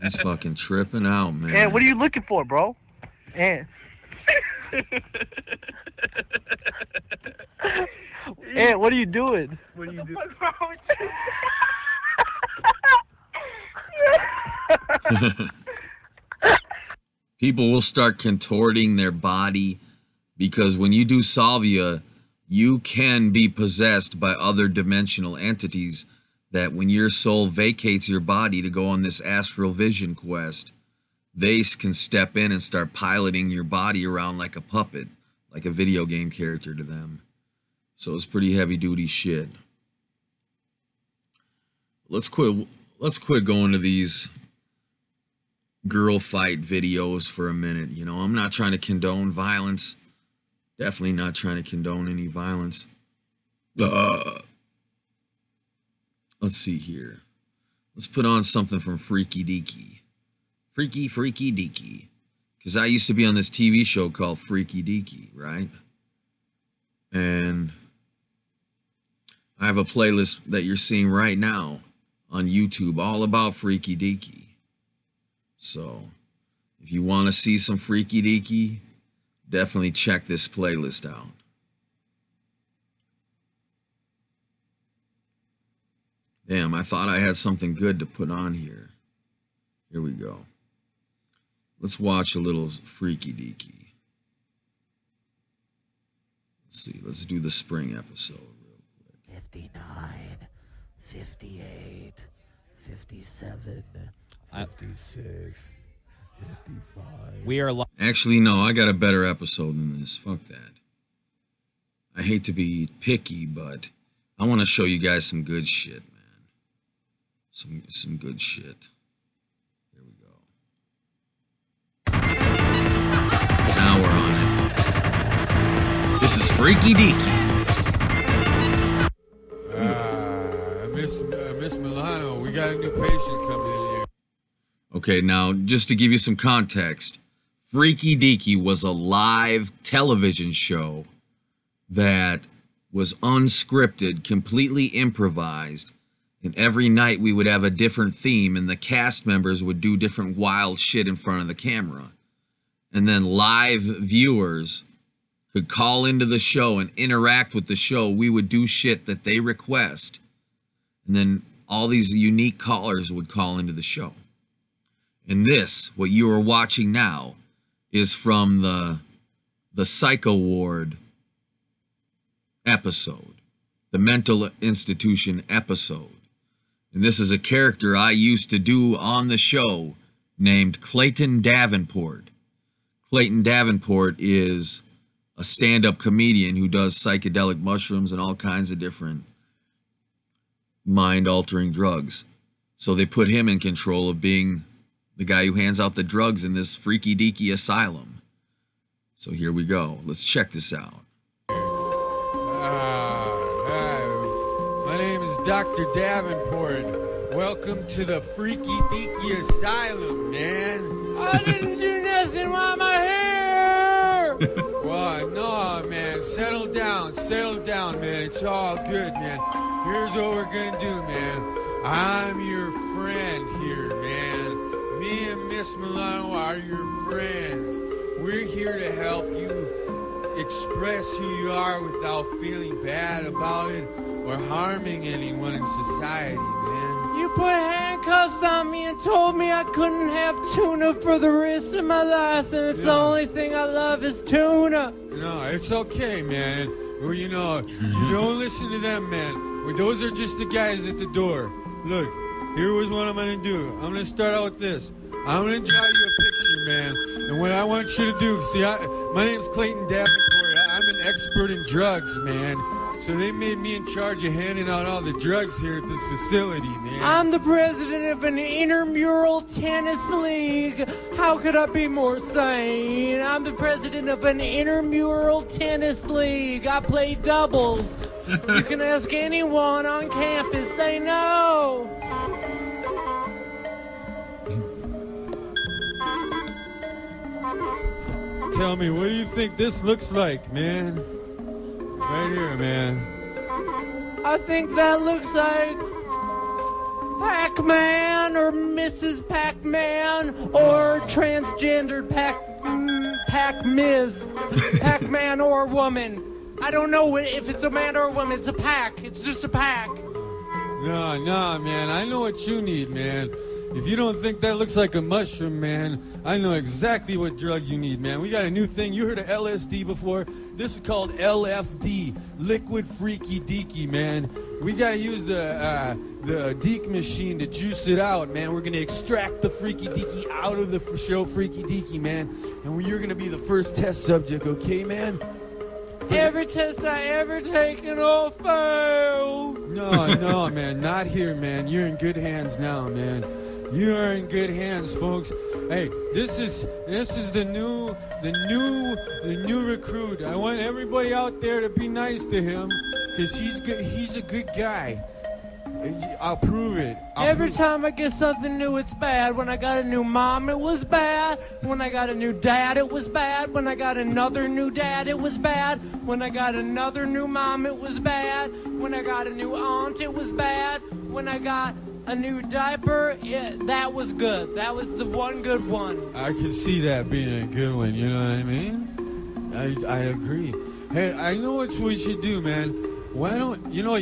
He's fucking tripping out, man. Hey, what are you looking for, bro? Hey. Hey, what are you doing? What are you doing? People will start contorting their body because when you do salvia, you can be possessed by other dimensional entities that when your soul vacates your body to go on this astral vision quest, they can step in and start piloting your body around like a puppet, like a video game character to them. So it's pretty heavy duty shit. Let's quit going to these girl fight videos for a minute. You know, I'm not trying to condone violence. Definitely not trying to condone any violence. Let's see here. Let's put on something from Freaky Deaky. Freaky Deaky. Because I used to be on this TV show called Freaky Deaky, right? And I have a playlist that you're seeing right now on YouTube all about Freaky Deaky. So, if you want to see some Freaky Deaky, definitely check this playlist out. Damn, I thought I had something good to put on here. Here we go. Let's watch a little Freaky Deaky. Let's see, let's do the spring episode real quick. 59, 58, 57, 56, 55. We are Actually, no, I got a better episode than this. Fuck that. I hate to be picky, but I want to show you guys some good shit, man. Some good shit. Here we go. Now we're on it. This is Freaky Deaky. Miss Milano, we got a new patient coming in here. Okay, now, just to give you some context, Freaky Deaky was a live television show that was unscripted, completely improvised, and every night we would have a different theme, and the cast members would do different wild shit in front of the camera. And then live viewers could call into the show and interact with the show. We would do shit that they request, and then all these unique callers would call into the show. And this, what you are watching now, is from the Psycho Ward episode, the mental institution episode. And this is a character I used to do on the show named Clayton Davenport. Clayton Davenport is a stand-up comedian who does psychedelic mushrooms and all kinds of different mind-altering drugs. So they put him in control of being the guy who hands out the drugs in this freaky-deaky asylum. So here we go. Let's check this out. My name is Dr. Davenport. Welcome to the Freaky Deaky Asylum, man. I didn't do nothing while I'm here. Well, no, man. Settle down, man. It's all good, man. Here's what we're gonna do, man. I'm your friend here, man. Me and Miss Milano are your friends. We're here to help you express who you are without feeling bad about it or harming anyone in society, man. You put handcuffs on me and told me I couldn't have tuna for the rest of my life, and it's the only thing I love is tuna. No, it's okay, man. Well, you know, you don't listen to them, man. Well, those are just the guys at the door. Look, here was what I'm gonna do. I'm gonna start out with this. I'm gonna draw you a picture, man. And what I want you to do, see, my name's Clayton Davenport. I'm an expert in drugs, man. So they made me in charge of handing out all the drugs here at this facility, man. I'm the president of an intramural tennis league. How could I be more sane? I'm the president of an intramural tennis league. I play doubles. You can ask anyone on campus, they know. Tell me, what do you think this looks like, man? Right here, man. I think that looks like Pac-Man or Mrs. Pac-Man or transgendered Pac-Miz. Pac-Man or woman. I don't know if it's a man or a woman. It's a pack. It's just a pack. No, man. I know what you need, man. If you don't think that looks like a mushroom, man, I know exactly what drug you need, man. We got a new thing. You heard of LSD before? This is called LFD, Liquid Freaky Deaky, man. We gotta use the deek machine to juice it out, man. We're gonna extract the Freaky Deaky out of the show Freaky Deaky, man. And you're gonna be the first test subject, okay, man? Every test I ever taken all failed. No, man, not here, man. You're in good hands now, man. You are in good hands, folks. Hey, this is the new recruit. I want everybody out there to be nice to him, because he's good. He's a good guy. I'll prove it. Every time I get something new, it's bad. When I got a new mom, it was bad. When I got a new dad, it was bad. When I got another new dad, it was bad. When I got another new mom, it was bad. When I got a new aunt, it was bad. When I got a new diaper, that was good. That was the one good one. I can see that being a good one, you know what I mean? I agree. Hey, I know what we should do, man. Why don't, you know,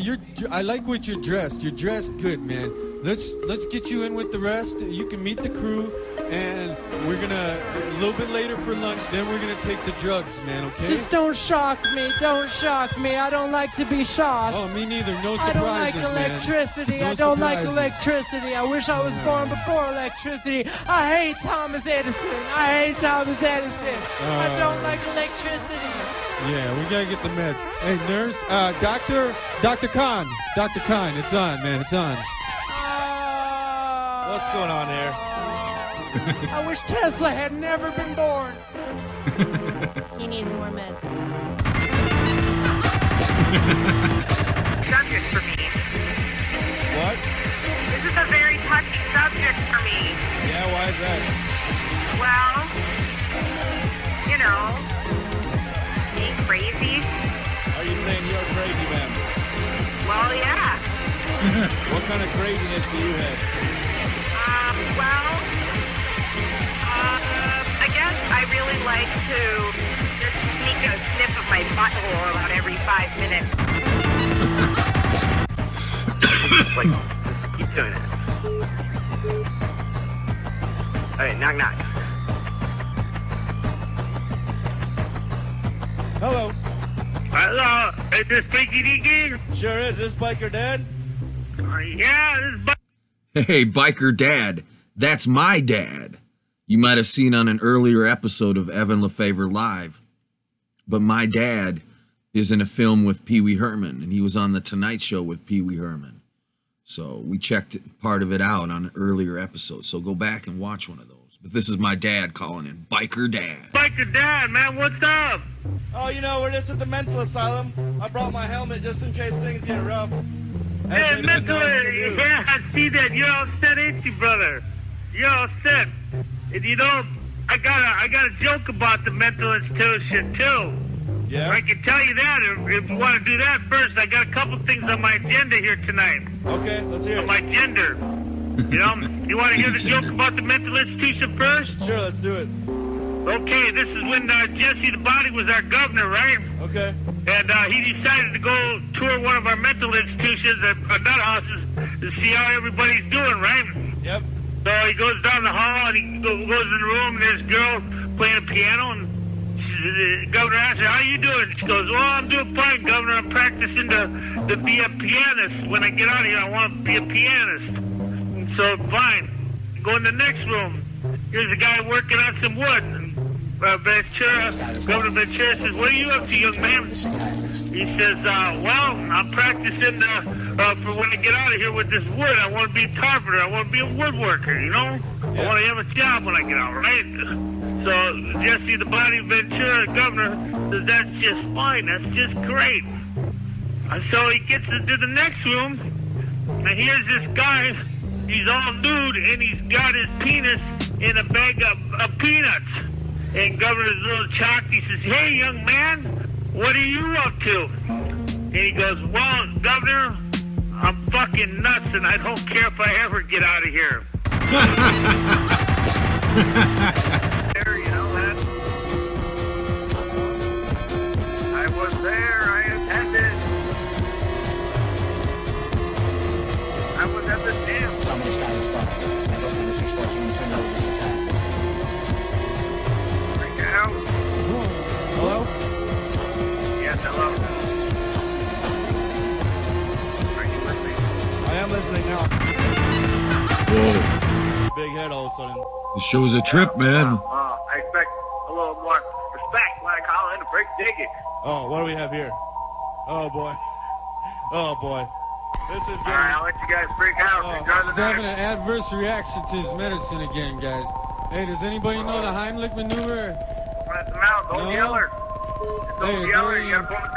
I like what you're dressed. You're dressed good, man. Let's get you in with the rest. You can meet the crew, and we're gonna, a little bit later for lunch, then we're gonna take the drugs, man, okay? Just don't shock me. Don't shock me. I don't like to be shocked. Oh, me neither. No surprises, I don't like electricity. Man. I don't like electricity. I wish I was born before electricity. I hate Thomas Edison. I don't like electricity. Yeah, we gotta get the meds. Hey, nurse, Dr. Khan, it's on, man, it's on. What's going on here? I wish Tesla had never been born. He needs more meds. Subject for me. What? This is a very touchy subject for me. Yeah, why is that? Well, you know, being crazy. Are you saying you're crazy, ma'am? Well, yeah. What kind of craziness do you have? I guess I really like to just sneak a sniff of my butthole about every 5 minutes. Like, keep doing it. Alright, knock knock. Hello. Hello, is this Freaky Deaky? Sure is. This Biker Dad? Yeah, this is Hey, Biker Dad. That's my dad. You might have seen on an earlier episode of Evan Lefavor Live, but my dad is in a film with Pee Wee Herman, and he was on The Tonight Show with Pee Wee Herman. So we checked part of it out on an earlier episode. So go back and watch one of those. But this is my dad calling in. Biker Dad. Biker Dad, man, what's up? Oh, you know, we're just at the mental asylum. I brought my helmet just in case things get rough. Hey, mental, yeah, I see that. You're all set, ain't you, brother? You're all set. And you know, I got a joke about the mental institution too. Yeah. I can tell you that. If you want to do that first, I got a couple things on my agenda here tonight. Okay, let's hear it. On my gender. You know, you want to hear the joke about the mental institution first? Sure, let's do it. Okay, this is when Jesse the Body was our governor, right? Okay. And he decided to go tour one of our mental institutions at nut houses to see how everybody's doing, right? Yep. So he goes down the hall and he goes in the room and there's a girl playing a piano and the governor asks her, how you doing? She goes, well, I'm doing fine, Governor. I'm practicing to be a pianist. When I get out of here, I want to be a pianist. And so, fine. Go in the next room. Here's a guy working on some wood. And Governor Ventura says, what are you up to, young man? He says, well, I'm practicing for when I get out of here with this wood. I want to be a carpenter. I want to be a woodworker, you know? I want to have a job when I get out, right? So Jesse the Body Ventura, governor, says, that's just fine. That's just great. And so he gets into the next room, and here's this guy. He's all nude, and he's got his penis in a bag of peanuts. And Governor's a little shocked. He says, hey, young man, what are you up to? And he goes, well, Governor, I'm fucking nuts, and I don't care if I ever get out of here. There, you know that. I was there. I attended. I was at the gym. Somebody's got to stop. I don't know this instruction to turn over this attack. Freak out. Hello? Yes, hello. Are you listening? I am listening now. Whoa. Big head all of a sudden. The show's a trip, man. I expect a little more respect when I call in to break ticket. Oh, what do we have here? Oh, boy. Oh, boy. This is good. All right, I'll let you guys freak out. Enjoy the He's having an adverse reaction to his medicine again, guys. Hey, does anybody know the Heimlich maneuver? Let them out. Don't yell her. Hey, is there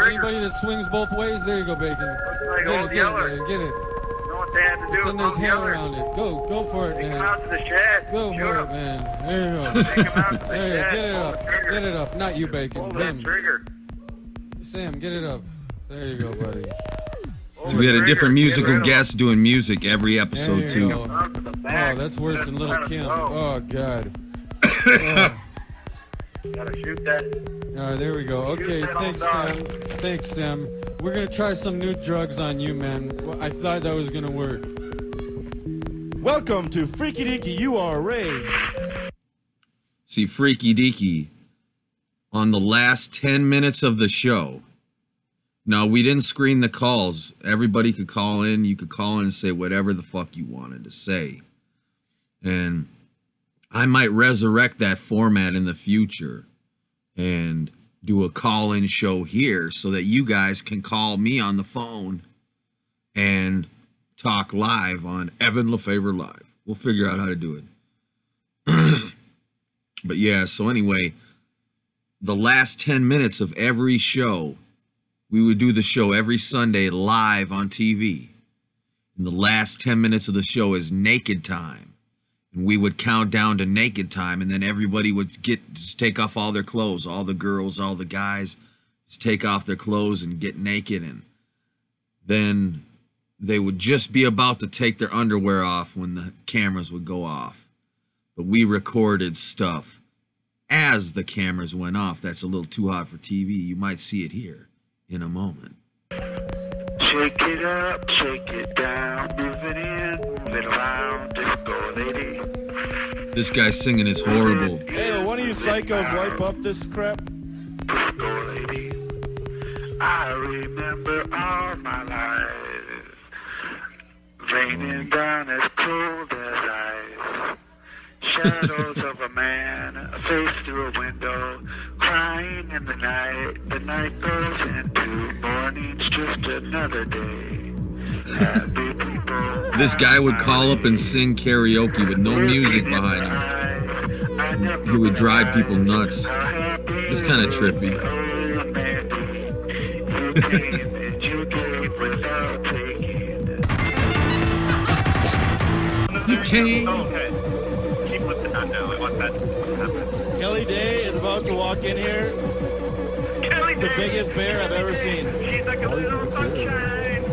anybody that swings both ways? There you go, Bacon. Like Get it, yell get it. You know what they had to do? Then there's Don't hair yell her. around it. Go for it, Take man. him out to the shed. Go Shoot for him. it, man. There you go. Take him out to the There you go. shed. Get it Pull up. the trigger. Get it up. Not you, Bacon. Pull that Him. trigger. Sam, get it up. There you go, buddy. So we had a different musical guest doing music every There episode, you too. go. Oh, that's worse than Little Kim. Oh, God. Oh. Gotta shoot that. There we go. Okay, thanks, Sam. Thanks, Sam. We're gonna try some new drugs on you, man. Well, I thought that was gonna work. Welcome to Freaky Deaky. You are Ray. See, Freaky Deaky, on the last 10 minutes of the show. Now, we didn't screen the calls. Everybody could call in. You could call in and say whatever the fuck you wanted to say. And I might resurrect that format in the future and do a call-in show here so that you guys can call me on the phone and talk live on Evan Lefavor Live. We'll figure out how to do it. But yeah, so anyway, the last 10 minutes of every show, we would do the show every Sunday live on TV. And the last 10 minutes of the show is naked time. And we would count down to naked time, and then everybody would just take off all their clothes. All the girls, all the guys, just take off their clothes and get naked. And then they would just be about to take their underwear off when the cameras would go off. But we recorded stuff as the cameras went off. That's a little too hot for TV. You might see it here in a moment. Shake it up, shake it down, move it in, move it around, disco lady. This guy singing is horrible. Hey, will one of you psychos wipe up this crap? Disco lady. I remember all my life, raining down as cold as ice. shadows of a man, a face through a window, crying in the night. The night goes into morning's just another day. Happy people. This guy would call up and sing karaoke with no music behind him. He would drive people nuts. It's kind of trippy. You came. Oh, okay. Keep listening on now. I want that to happen. Kelly Day is about to walk in here. Kelly The biggest bear I've ever seen. She's like a little sunshine.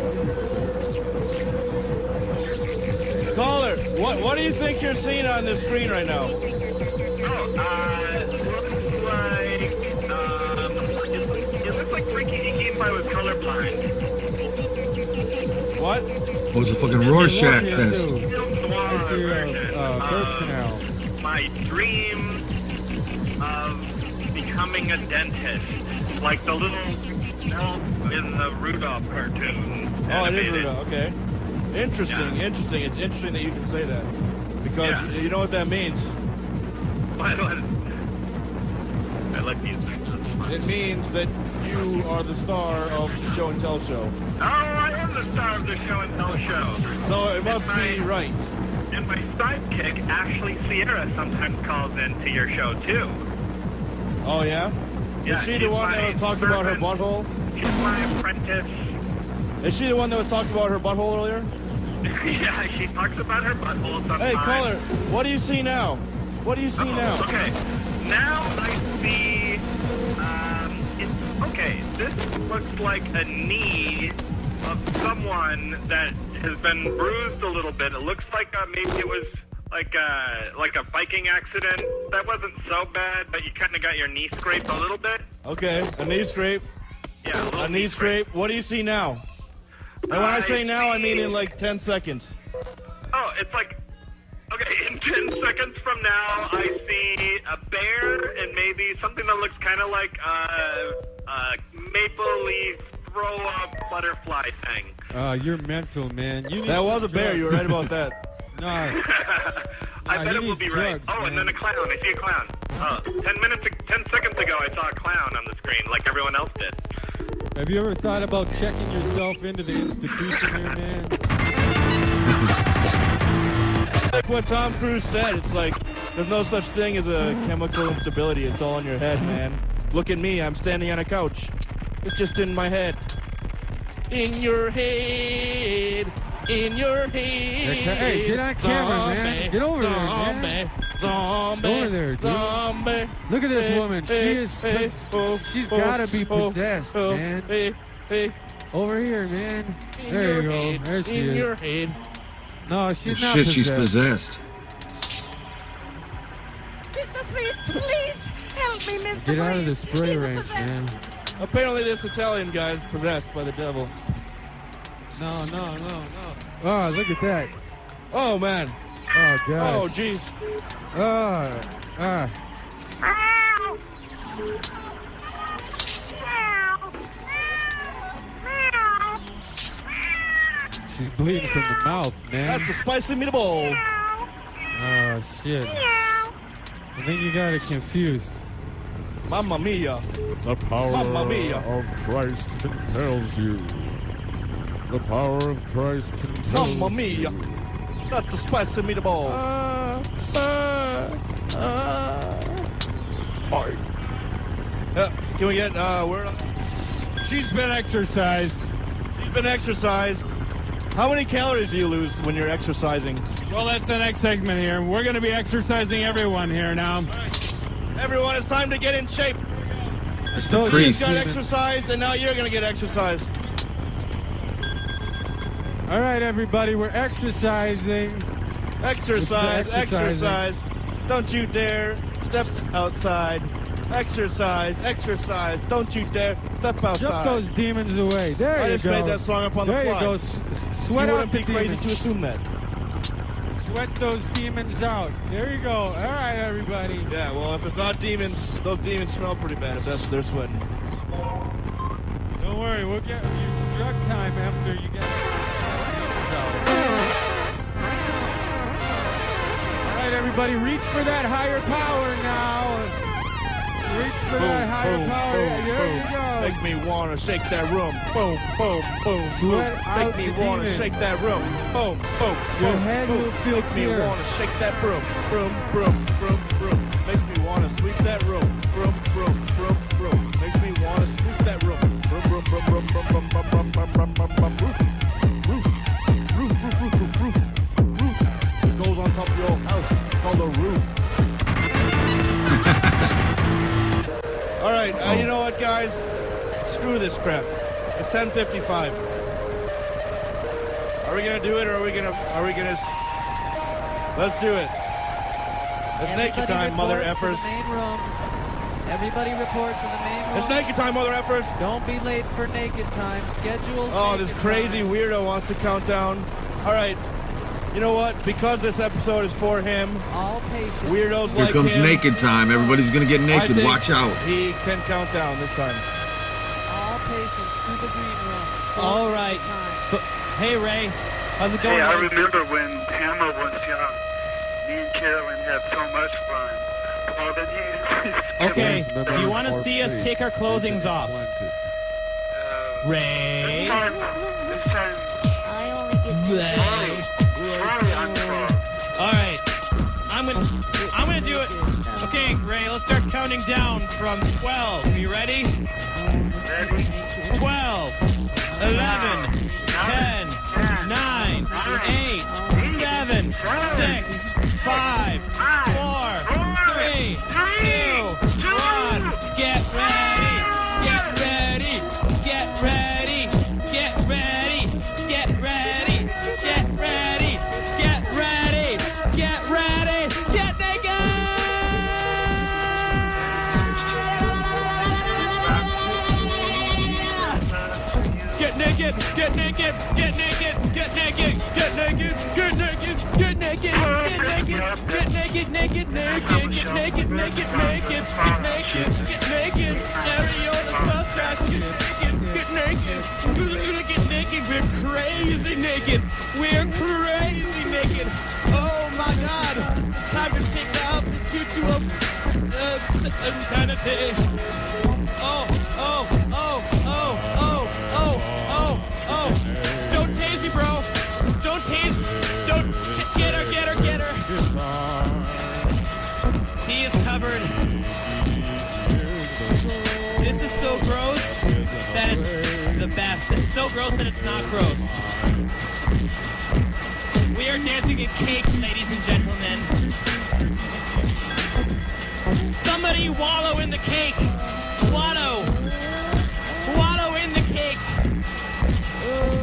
Caller, what do you think you're seeing on the screen right now? Looks like, it looks like Ricky Icky I was colorblind. What? Oh, it's a fucking Rorschach test. My dream of becoming a dentist, like the little elf in the Rudolph cartoon. Oh, it is Rudolph. Okay. Interesting. Yeah. Interesting. It's interesting that you can say that because you know what that means. What? I like these things. It means that you are the star of the show and tell show. Oh, I am the star of the show and tell show. So it must be right. And my sidekick, Ashley Sierra, sometimes calls into your show too. Oh yeah? Yeah, Is she she's the one that my was talking about her servant. butthole? She's my apprentice. Is she the one that was talking about her butthole earlier? Yeah, she talks about her butthole sometimes. Hey, caller, what do you see now? What do you see now? Okay, now I see, okay, this looks like a knee of someone that has been bruised a little bit. It looks like maybe it was like a biking accident. That wasn't so bad, but you kind of got your knee scraped a little bit. Okay, a knee scrape. Yeah, a knee scrape. What do you see now? And when I say now, I mean in like 10 seconds. Oh, it's like, okay, in 10 seconds from now, I see a bear and maybe something that looks kind of like a maple leaf throw-up butterfly thing. You're mental, man. You need That was a some bear. drugs. You were right about that. No. I bet he it will needs be right. drugs, Oh, and man. then a clown. I see a clown. 10 seconds ago, I saw a clown on the screen, like everyone else did. Have you ever thought about checking yourself into the institution here, man? Like what Tom Cruise said, it's like there's no such thing as a chemical instability. It's all in your head, man. Look at me. I'm standing on a couch. It's just in my head. In your head. In your head. Hey, get on camera, man. Get over there, man. Zombie. Over there, dude. Zombie. Look at this woman. She is. She's gotta be possessed, man. Over here, man. There you go. There she In is. your head. No, she's not Shit, possessed. she's possessed. Mr. Priest, please help me, Mr. Get out of the Priest. spray He's range, possessed. man. Apparently this Italian guy's possessed by the devil. No. Oh, look at that. Oh, man. Oh, God. Oh, jeez. She's bleeding from the mouth, man. That's a spicy meatball. Oh, shit. I think you got it confused. Mamma mia. The power Mamma mia. of Christ compels you. The power of Christ compels Mamma mia. That's a spicy meatball. Can we get, where? She's been exercised. She's been exercised. How many calories do you lose when you're exercising? Well, that's the next segment here. We're going to be exercising everyone here now. Everyone, it's time to get in shape. It's the You priest. just got exercised, and now you're going to get exercised. All right, everybody, we're exercising. Exercise, Exercising. exercise. Don't you dare step outside. Exercise, exercise. Don't you dare step outside. Jump those demons away. There I you just go. made that song up on the there fly. you go. Sweat You out wouldn't the be crazy demons. to assume that. Sweat those demons out. There you go. All right, everybody. Yeah, well, if it's not demons, those demons smell pretty bad if that's they're sweating. Don't worry, we'll get you drug time after you get. All right, everybody. Everybody reach for that higher power now. Reach for that higher power. There you go. Make me wanna shake that room. Boom, boom, boom, Sweat boom. out Make me the wanna demons. shake that room. Boom, boom, Your boom, head boom. will feel Make clear. me wanna shake that broom. Broom, broom, broom, broom. Makes me wanna sweep that room. Broom, broom, broom, broom. Makes me wanna sweep that room. Broom, broom, broom, broom, broom, broom, broom, broom, broom, broom, broom, broom. Roof, roof, roof, roof, roof, roof, roof, roof. It goes on top of your house. It's called a roof. All right, you know what, guys? Screw this crap. It's 10:55. Are we gonna do it, or are we gonna? Let's do it. It's naked time, mother effers. Main room. Everybody report to the main room. It's naked time, mother effers. Don't be late for naked time. Schedule. Oh, this crazy weirdo wants to count down. All right. You know what? Because this episode is for him, all patients. Weirdos Here like comes him, naked time. Everybody's gonna get I naked. think Watch out. He can count down this time. All patients to the green room. All right. Hey, Ray. How's it going? Hey, I Ray? remember when Hammer was young. Me and Carolyn had so much fun. All the news. Okay. Do you want to see us take our clothings off? Ray. This time. Ray. All right. I'm gonna do it. Okay, Ray. Let's start counting down from 12. Are you ready? Ready. 12, 11, 10, 9, 8, 7, 6, 5, 4, 3, 2, 1. Get ready. Get ready. Get ready. Get ready. Get ready. Get ready. Get ready. Get ready. Get naked. Get naked, get naked, get naked, get naked, get naked, get naked, get naked, get naked, get naked, naked, naked, get naked, naked, naked, get naked, get naked, Ariola stuff crash, get naked, get naked, we're crazy naked, we're crazy naked, oh my god, it's time to take out this tutu of insanity, oh, oh, oh, oh, oh, oh, oh, oh, don't tase me, bro, don't tase, don't, get her, get her, get her, he is covered, this is so gross that it's the best, it's so gross that it's not gross, we are dancing in cake, ladies and gentlemen, somebody wallow in the cake, wallow in the cake,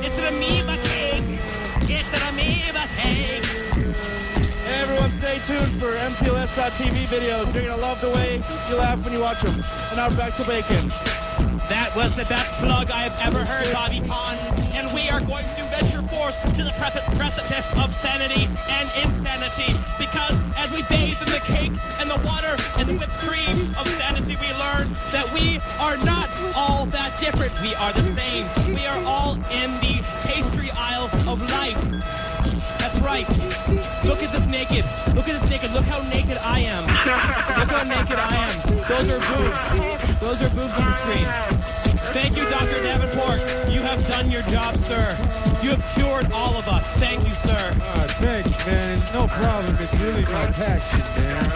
it's an amoeba cake, it's an amoeba cake. Hey, everyone, stay tuned for MPLS.TV videos. You're gonna love the way you laugh when you watch them. And now back to bacon. That was the best plug I have ever heard, Bobby Kahn. And we are going to venture forth to the precipice of sanity and insanity. Because as we bathe in the cake and the water and the whipped cream of sanity, we learn that we are not all that different. We are the same. We are all in the pastry aisle of life. That's right. Look at this naked. Look at this naked. Look how naked I am. Look how naked I am. Those are boobs. Those are boobs on the screen. Thank you, Dr. Davenport. You have done your job, sir. You have cured all of us. Thank you, sir. Thanks, man. No problem. It's really my passion, man.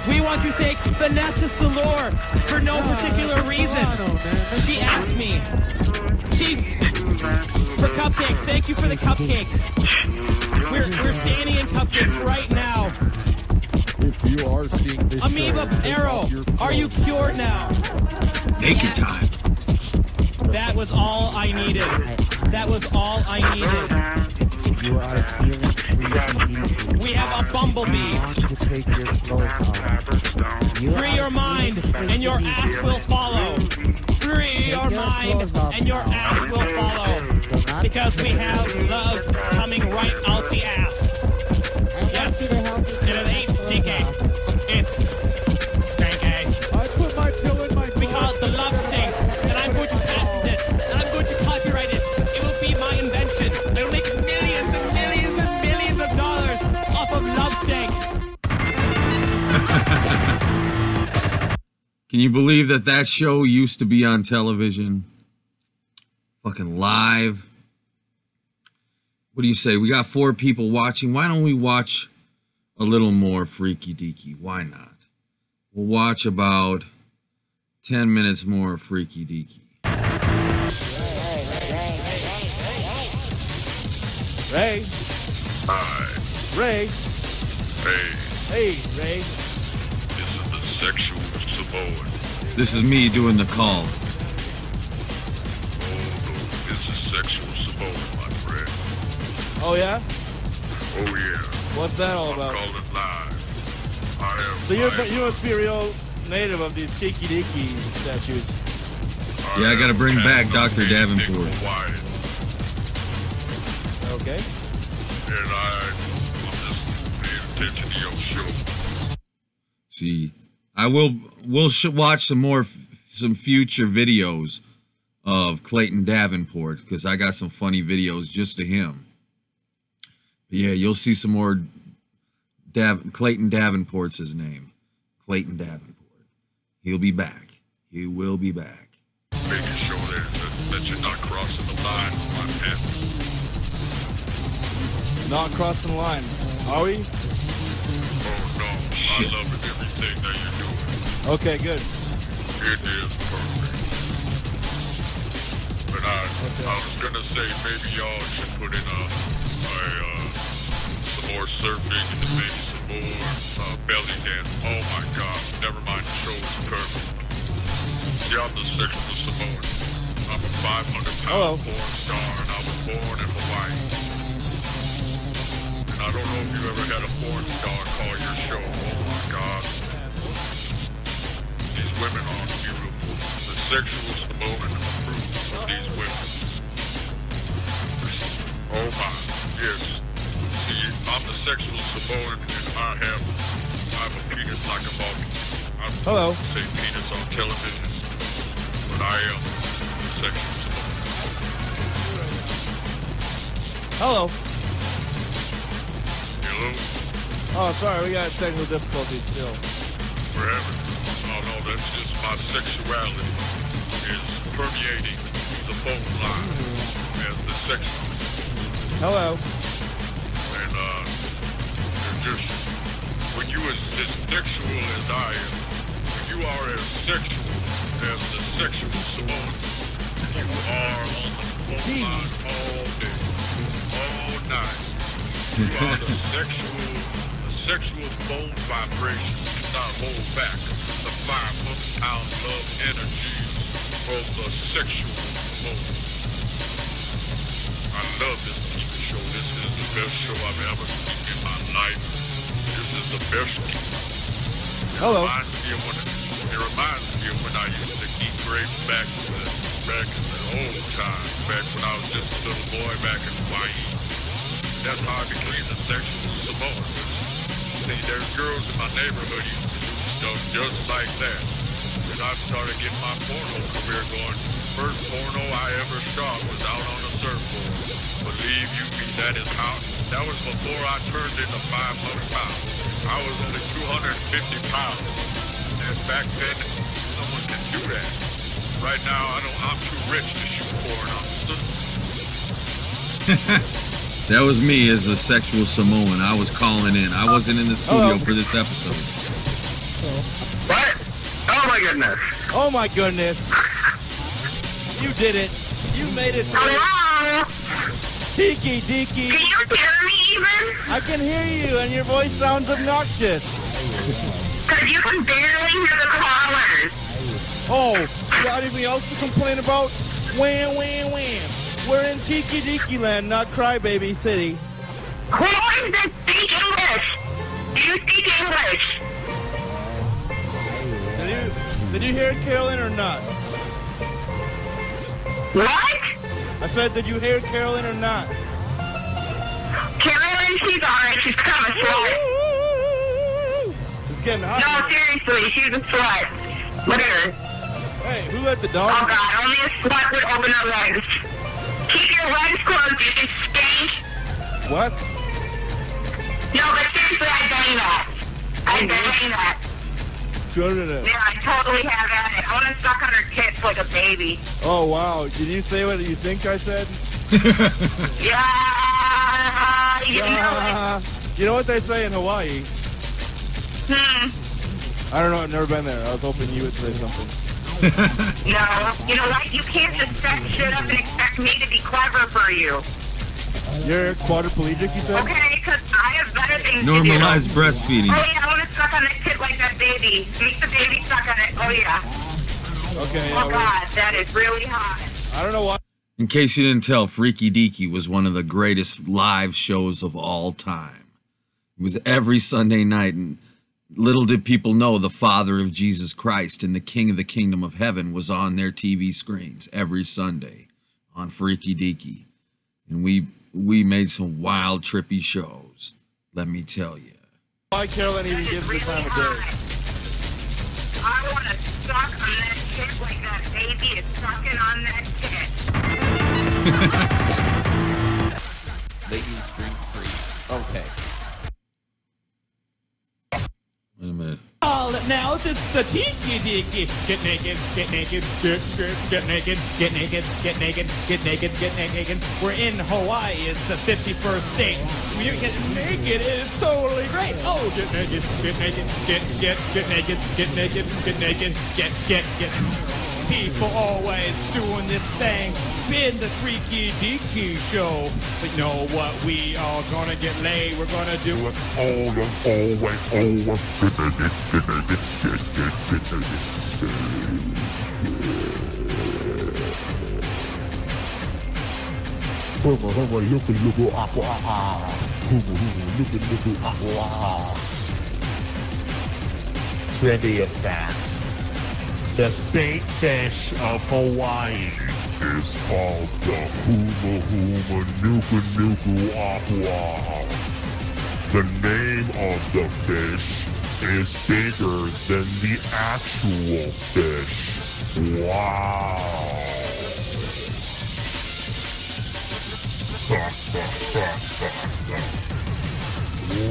We want to thank Vanessa Salor for no particular reason. She asked me. She's for cupcakes. Thank you for the cupcakes. We're standing in cupcakes right now. If you are seeing this Amoeba Arrow, are you cured now? Naked time. That was all I needed. That was all I needed. You are feeling free. We have a bumblebee. To take your clothes off. Free your mind and your ass will follow. Free your mind and your ass will follow. Because we have love coming right out the ass. Yes, and it ain't stinky. It's stanky. I put my pill in my We call it the love stink, and I'm going to patent it, and I'm going to copyright it. It will be my invention. It'll make millions and millions and millions of dollars off of Can you believe that show used to be on television? Fucking live. What do you say? We got 4 people watching. Why don't we watch a little more Freaky Deaky? Why not? We'll watch about 10 minutes more of Freaky Deaky. Ray. Hi. Ray. Hey. Hey, Ray. This is the sexual Samoan. This is me doing the call. Oh, no. This is sexual Samoan, my friend. Oh, yeah? Oh, yeah. What's that all about? I'm calling live. So you must be a real native of these Tiki Diki statues. Yeah, I gotta bring back Dr. Davenport. Okay. And I'm just paying attention to your show. See, we'll watch some future videos of Clayton Davenport, because I got some funny videos just to him. But yeah, you'll see some more. Clayton Davenport's his name. Clayton Davenport. He'll be back. He will be back. Making sure that you're not crossing the line with my pants. Not crossing the line, are we? Oh no, shit. I love everything that you're doing. Okay, good. It is perfect. But I was gonna say maybe y'all should put in some more surfing and maybe some more belly dance. Oh my God! Never mind, the show is perfect. See, I'm the sexual Samoan. I'm a 500-pound porn star, and I was born in Hawaii. I don't know if you ever had a porn star call your show. Oh my God. These women are beautiful. The sexual Samoan approves of these women. Oh my, yes. See, I'm the sexual Samoan and I have a penis like a monkey. I don't say penis on television, but I am the sexual Samoan. Hello. Hello? Oh, sorry, we got technical difficulties still. We're having, oh no, that's just my sexuality is permeating the phone line as the sexual. Hello. And you're just, when you as sexual as I am, when you are as sexual as the sexual Samoan, you are on the phone line all day, all night. You are the sexual bone vibration cannot hold back the 500-pound love energy of the sexual moment. I love this TV show. This is the best show I've ever seen in my life. This is the best. Hello. It reminds me of when I used to eat grapes back in the old times, back when I was just a little boy back in Hawaii. That's how I became the sexual Samoan. See, there's girls in my neighborhood used to do stuff just like that. And I started getting my porno career going. First porno I ever shot was out on a surfboard. Believe you me, that was before I turned into 500 pounds. I was only 250 pounds. And back then, someone can do that. Right now, I'm too rich to shoot porn. That was me as a sexual Samoan. I was calling in. I wasn't in the studio for this episode. What? Oh my goodness. Oh my goodness. You did it. You made it. Hello? Tiki Diki. Can you hear me even? I can hear you, and your voice sounds obnoxious. Because you can barely hear the callers. Oh, you got anything else to complain about? Wham, wham, wham. We're in Tiki Diki land, not Crybaby City. Who is this speak English? Do you speak English? Did you hear Carolyn or not? What? I said, did you hear Carolyn or not? Carolyn, she's alright. She's kind of slut. It's getting hot. No, seriously, she's a slut. Whatever. Hey, who let the dog? Oh God, only a slut would open her legs. Keep your legs closed, you can stink. What? No, but seriously, I bang that. I bang that. 200. Yeah, I totally have at it. I want to suck on her tits like a baby. Oh, wow. Did you say what you think I said? Yeah. You know what they say in Hawaii? I don't know. I've never been there. I was hoping you would say something. No. You know what? You can't just set shit up and expect me to be clever for you. You're quadriplegic, you said? Okay, because I have better things Normalize to do. breastfeeding. Oh, yeah, I want to suck on that tit like that baby. Make the baby suck on it. Oh, yeah. Okay. Oh, God, that is really hot. I don't know why. In case you didn't tell, Freaky Deaky was one of the greatest live shows of all time. It was every Sunday night, and little did people know the Father of Jesus Christ and the King of the Kingdom of Heaven was on their TV screens every Sunday on Freaky Deaky. And we made some wild, trippy shows, let me tell you. Why Carolyn even gives the time of day? I want to suck on that tit like that baby is sucking on that tit. Ladies drink free. Okay. Wait a minute. All it now is it's the Tiki Deaky. Get naked, get naked, get naked, get naked, get naked, get naked, get naked. We're in Hawaii. It's the 51st state. We get naked. It's totally great. Oh, get naked, get naked, get naked, get naked, get naked, get. People always doing this thing. In the Freaky Deaky show. But know what? We are gonna get laid. We're gonna do it Trivia facts. The state fish of Hawaii is called the Huma Huma Nuku Nuku Ahua. The name of the fish is bigger than the actual fish. Wow.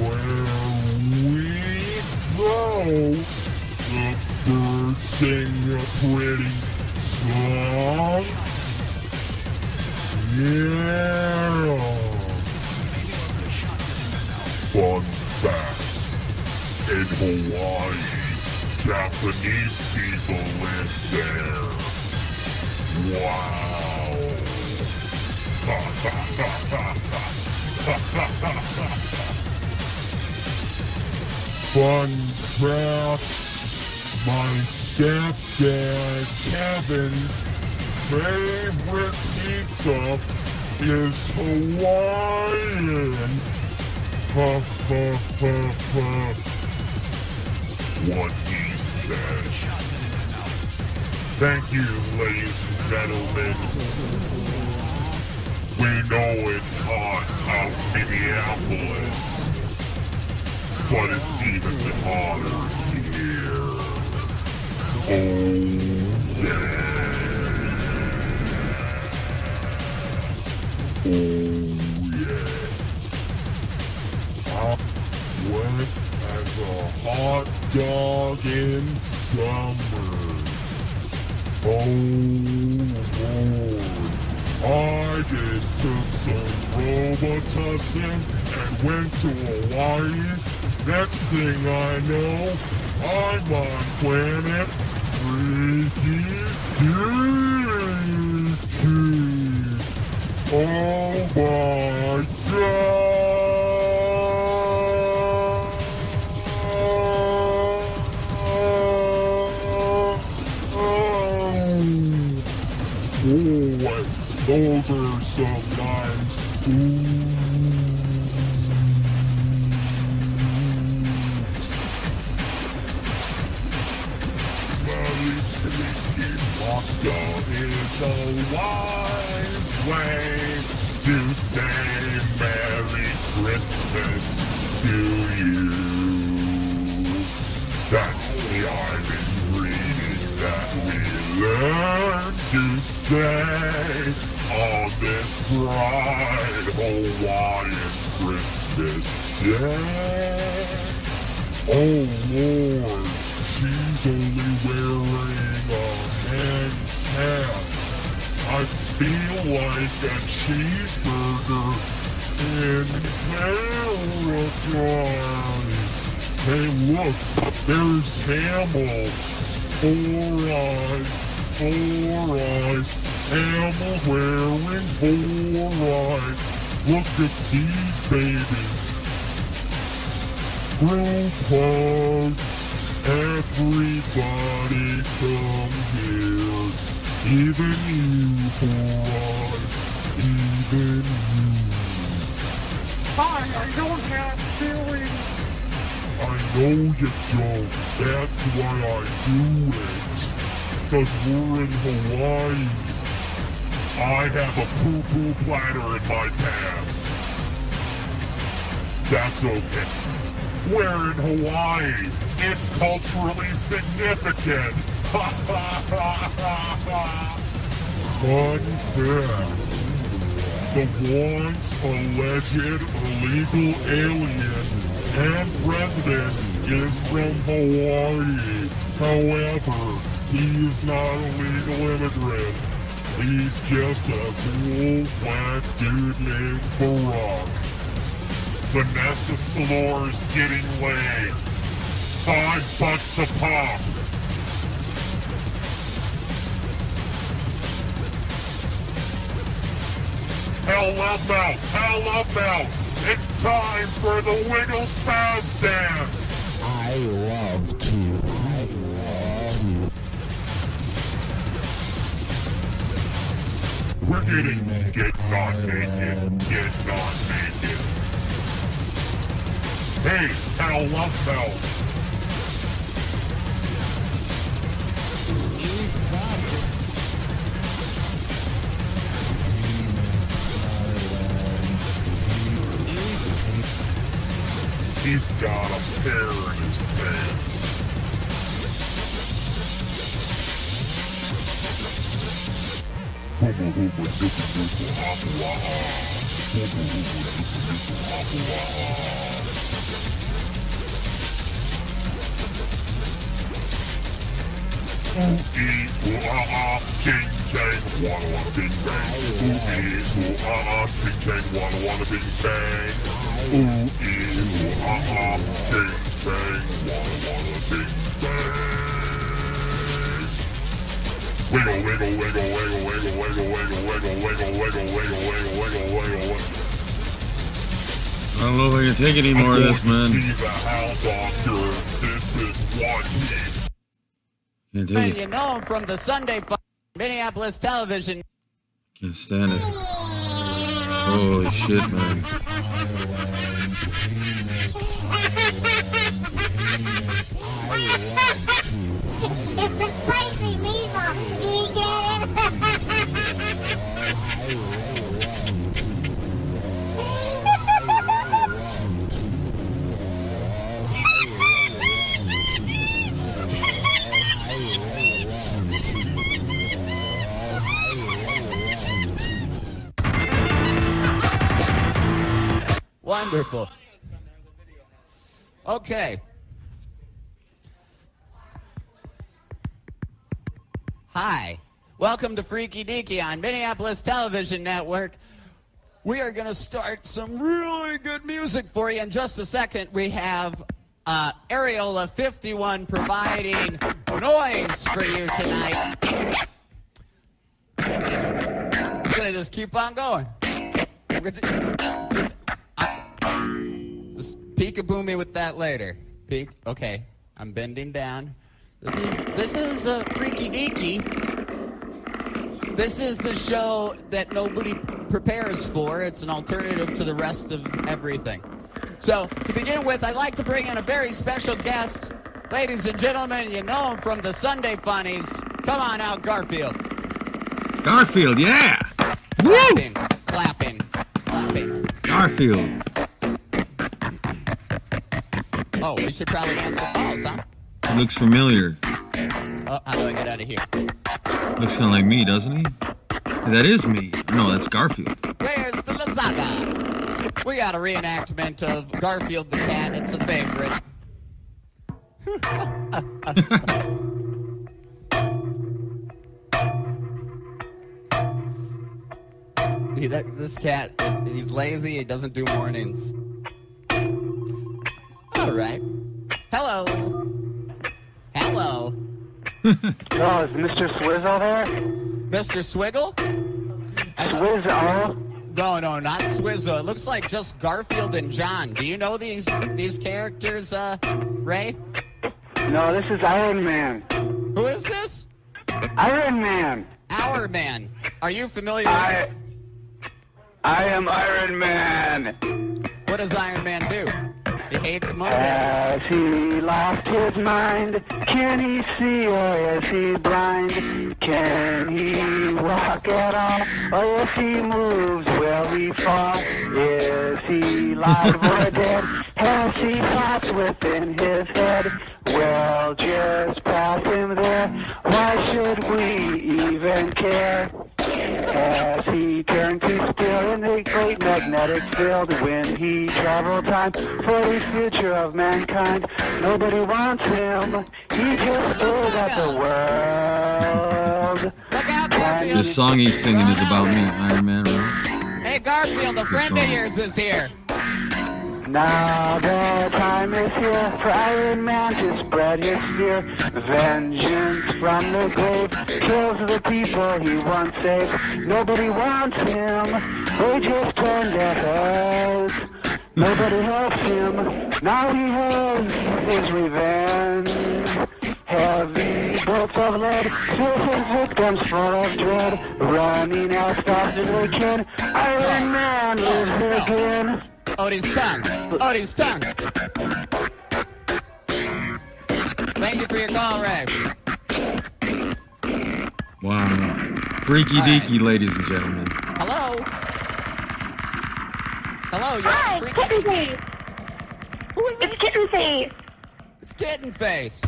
Where we go, the birds sing a pretty song. Yeah. Fun fact. In Hawaii, Japanese people live there. Wow. Fun fact. My stepdad Kevin's favorite pizza is Hawaiian. Ha ha ha ha. What he said. Thank you, ladies and gentlemen. We know it's hot out in Minneapolis, but it's even hotter here. Oh yeah. Oh yeah. I'm wet as a hot dog in summer. Oh Lord. I just took some Robitussin and went to Hawaii. Next thing I know, I'm on planet Freaky Deaky. Oh my God! Oh, those are some nice Lockdown is a wise way to say Merry Christmas to you. That's the Irish greeting that we learn to say on this bright Hawaiian Christmas day. Oh Lord, she's only wearing a men's hat. I feel like a cheeseburger in paradise. Hey, look, there's Hamill. 4 eyes, 4 eyes. Hamill's wearing 4 eyes. Look at these babies. Group hug. Everybody come here. Even you, 4 eyes. Even you. Hi, I don't have feelings. I know you don't. That's why I do it. 'Cause we're in Hawaii. I have a poo-poo platter in my pants. That's okay. We're in Hawaii. It's culturally significant. Fun fact. The once alleged illegal alien and president is from Hawaii. However, he is not a legal immigrant. He's just a cool black dude named Barack. Vanessa Salor's getting laid. $5 a pop. Hell up out! Hell up out! It's time for the wiggle spaz dance! I love to. I love you. We're getting get not naked. Get not naked. Hey, hell up out! He's got a pear in his pants. Hooba hooba dooba dooba hoppa waha. Hooba hooba dooba dooba hoppa waha. Ooh ee ooh ah ah, ching chang, wanna bing bang. Ooh ee ooh ah ah, ching chang, wanna bing bang. Ooh ee ooh ah ah, ching chang, wanna bing bang. Wiggle wiggle wiggle wiggle wiggle wiggle wiggle wiggle wiggle wiggle wiggle wiggle wiggle wiggle. I don't know if I can take any more of this, man. See the Hal Doctor. This is One Piece. Can't And take it. you know him from the Sunday Minneapolis television. Can't stand it. Holy shit, man. It's a spicy meatball. You get Wonderful. Okay. Hi. Welcome to Freaky Deaky on Minneapolis Television Network. We are going to start some really good music for you in just a second. We have Areola 51 providing noise for you tonight. I'm going to just keep on going. Just peekaboo me with that later. Peek. Okay, I'm bending down. This is Freaky Deaky. This is the show that nobody prepares for. It's an alternative to the rest of everything. So, to begin with, I'd like to bring in a very special guest. Ladies and gentlemen, you know him from the Sunday Funnies. Come on out, Garfield. Garfield, yeah! Clapping, clapping, clapping. Garfield. Oh, we should probably answer calls, huh? Looks familiar. Oh, how do I get out of here? Looks kind of like me, doesn't he? Hey, that is me. No, that's Garfield. Where's the lasagna? We got a reenactment of Garfield the cat. It's a favorite. This cat, he's lazy. He doesn't do mornings. All right. Hello. Hello. Oh, is Mr. Swizzle there? Mr. Swiggle? Swizzle? No, not Swizzle. It looks like just Garfield and John. Do you know these characters, Ray? No, this is Iron Man. Who is this? Iron Man. Our Man. Are you familiar I am Iron Man. What does Iron Man do? He hates money. Has he lost his mind? Can he see or is he blind? Can he walk at all? Or if he moves, will he fall? Is he live or dead? Has he thoughts within his head? Well, just pass him there. Why should we even care? Has he turned to steel in the great magnetic field when he traveled time for the future of mankind? Nobody wants him. He just stares at the world. Look out, Garfield. This song he's singing is about me, Iron Man, right? Hey, Garfield, a friend of yours is here. Now the time is here for Iron Man to spread his fear. Vengeance from the grave kills the people he once saved. Nobody wants him, they just turn their heads. Nobody helps him, now he has his revenge. Heavy bolts of lead fill his victims full of dread. Running as fast as they can, Iron Man lives again. Odie's tongue. Odie's tongue. Thank you for your call, Ray. Wow. Freaky deaky, ladies and gentlemen. Hello? Hello, you're Hi, Freaky Kitten Deaky. Face. Who is this? It's Kitten Face. It's Kitten Face.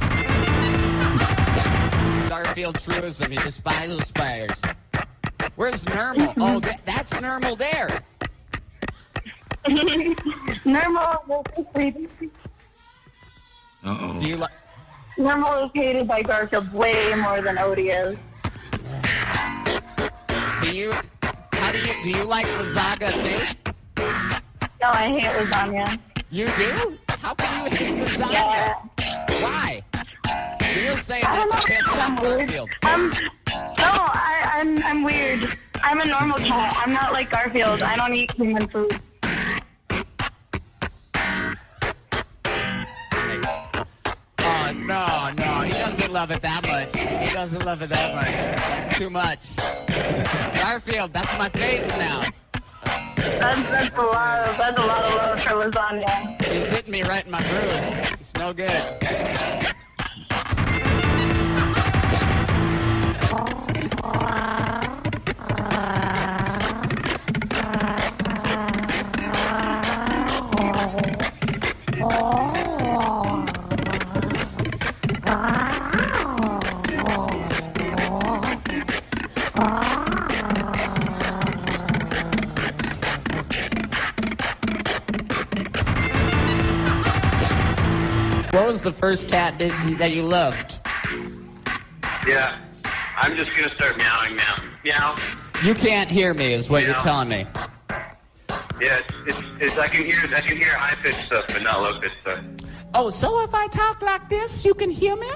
Garfield truism. He despises spiders. Where's Nermal? Oh, that's Nermal there. Nermal Uh-oh. Do you like? Nermal is hated by Garfield way more than Odie is. Do you like lasagna too? No, I hate lasagna. You do? How can you hate lasagna? Yeah. Why? You're saying that to piss off Garfield. I'm weird. I'm a normal cat. I'm not like Garfield. I don't eat human food. Oh, no, he doesn't love it that much. He doesn't love it that much. That's too much. Garfield, that's my face now. That's a lot of love for lasagna. He's hitting me right in my bruise. It's no good. What was the first cat that you loved? Yeah, I'm just gonna start meowing now. Meow. You can't hear me, is what you're telling me. Yeah, it's I can hear high pitched stuff, but not low pitched stuff. Oh, so if I talk like this, you can hear me?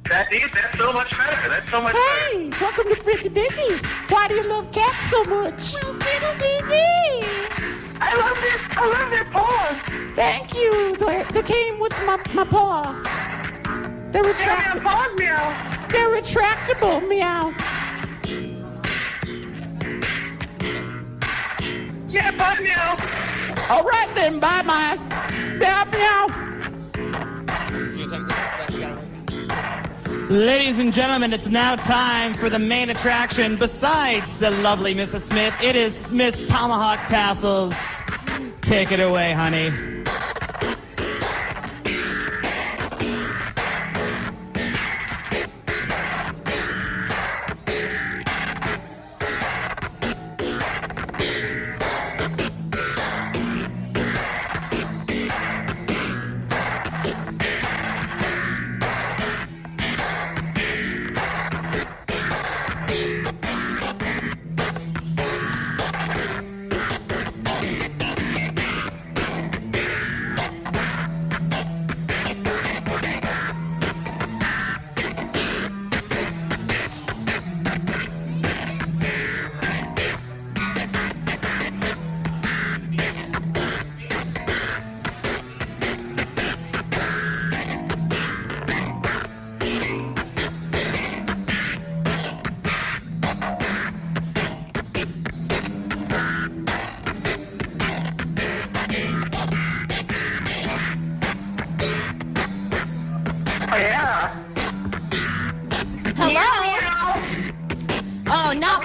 That's so much better. That's so much Hey, welcome to Freaky Dicky. Why do you love cats so much? Well, Freaky Dicky. I love their paws. Thank you. They came with my paw. They're retractable. Paws, meow. They're retractable, meow. Yeah, bye, meow. All right then, bye, my meow meow. Ladies and gentlemen, it's now time for the main attraction. Besides the lovely Mrs. Smith, it is Miss Tomahawk Tassels. Take it away, honey.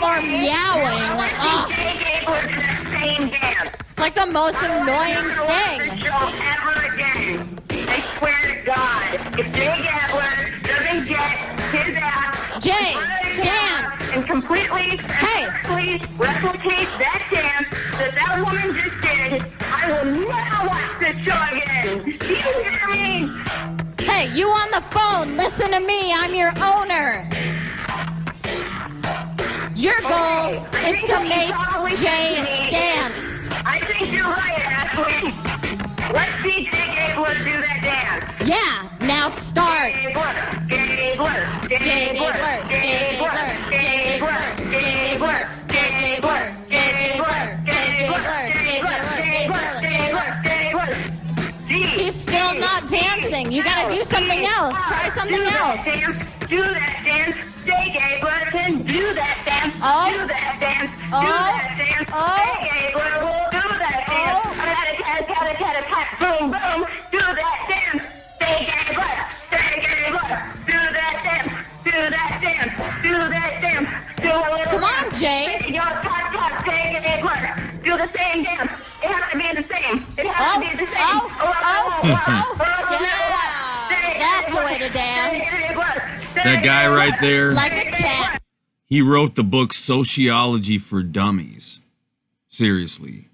more meowing. Ugh. It's like the most annoying thing. Ever again. I swear to God, if Jay Gabler doesn't get his ass Jay, dance and completely replicate that dance that woman just did, I will never watch this show again. Do you hear me? Hey, you on the phone, listen to me, I'm your owner. Your goal is to make Jay dance. I think you're right, Ashley. Let's see Jay Gabler do that dance. Yeah, now start. Gabler. He's still not dancing. You gotta do something else. Try something else. Do that dance. Jay Gabler can do that dance. Oh. Do that dance. Oh. Do that dance. Oh. Jay Gabler will do that dance. Boom, boom. Do that dance. Jay Gabler. Do that dance. Do that dance. Do that dance. Do a little Come on, Jay. Your top, Jay Gabler. Do the same dance. It has to be the same. It has to be the same. Yeah. That's the way to dance. That guy right there, Like a cat. he wrote the book Sociology for Dummies. Seriously.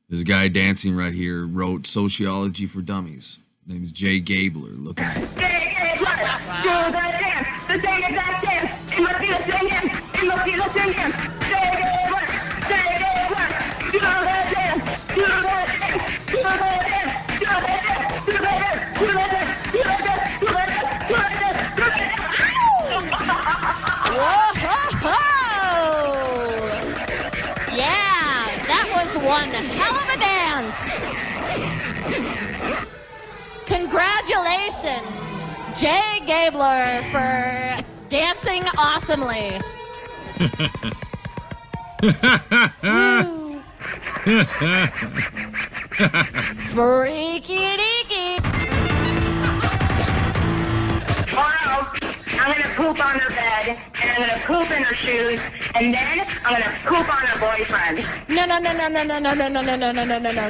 This guy dancing right here wrote Sociology for Dummies. His name is Jay Gabler. Look at him. Jay Gabler. Do the dance. The same exact dance. It must be the same dance. It must be the same dance. Jay Gabler. Do that dance. Do that dance. Do that dance. Do that dance. Do that dance. Do that dance. Do that dance. Do that dance. Do that dance. Do that dance. Whoa-ho-ho! Yeah, that was one hell of a dance. Congratulations, Jay Gabler, for dancing awesomely. Freaky deaky. Tomorrow, I'm gonna poop on her bed, and I'm gonna poop in her shoes, and then I'm gonna poop on her boyfriend. No.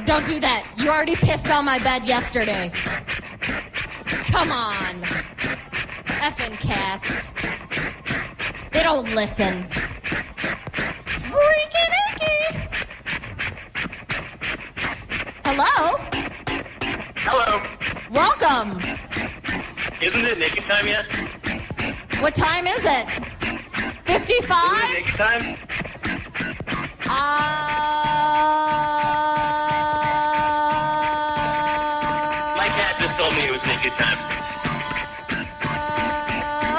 Don't do that. You already pissed on my bed yesterday. Come on. Effing cats. They don't listen. Freaky dicky. Hello? Hello. Welcome. Isn't it naked time yet? What time is it? 55? Naked time? My cat just told me it was naked time.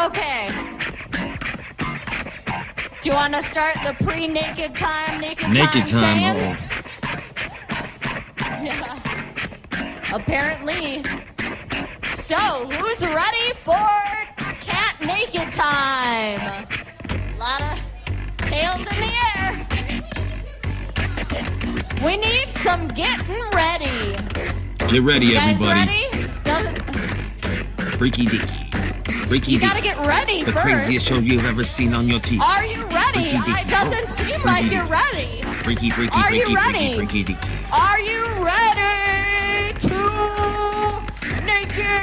Okay. Do you want to start the pre-naked time, Naked time, sayings? Yeah. Apparently. So, who's ready for cat naked time? A lot of tails in the air. We need some getting ready. Get ready, You guys everybody. ready? Freaky deaky. Freaky You deaky. gotta get ready The first. craziest show you've ever seen on your TV. Are you ready? Freaky deaky. It doesn't seem like you're ready. Freaky, freaky, Are freaky, you ready? freaky, freaky deaky. Are you ready to naked?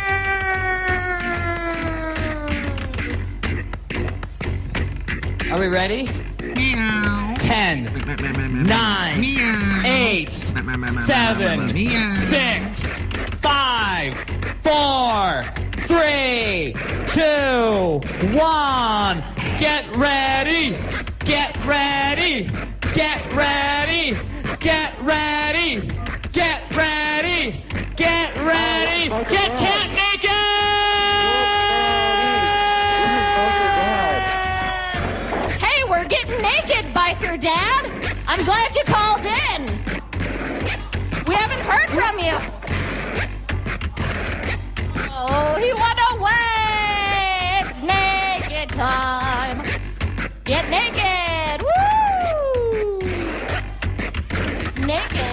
Are we ready? 10, 9, 8, 7, 6, 5, 4, 3, 2, 1. Get ready! Get ready! Get ready! Get ready! Get ready! Get ready! Get cat naked! Hey, we're getting naked, biker dad. I'm glad you called in. We haven't heard from you. Oh, he went away. It's naked time. Get naked. Woo! Naked.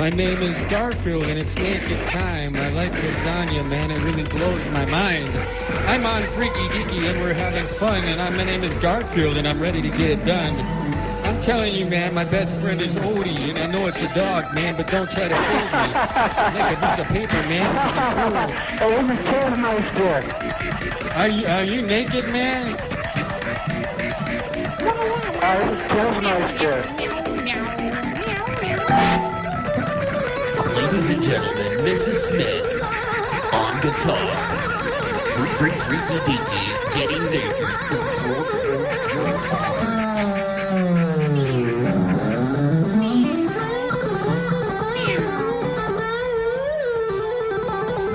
My name is Garfield, and it's naked time. I like lasagna, man. It really blows my mind. I'm on Freaky Deaky, and we're having fun. And my name is Garfield, and I'm ready to get it done. I'm telling you, man, my best friend is Odie, and I know it's a dog, man, but don't try to fool me. Like a piece of paper, man. Hey, this is Tailmeister. Are you naked, man? This is Tailmeister. Ladies and gentlemen, Mrs. Smith on guitar. Freaky Deaky getting naked.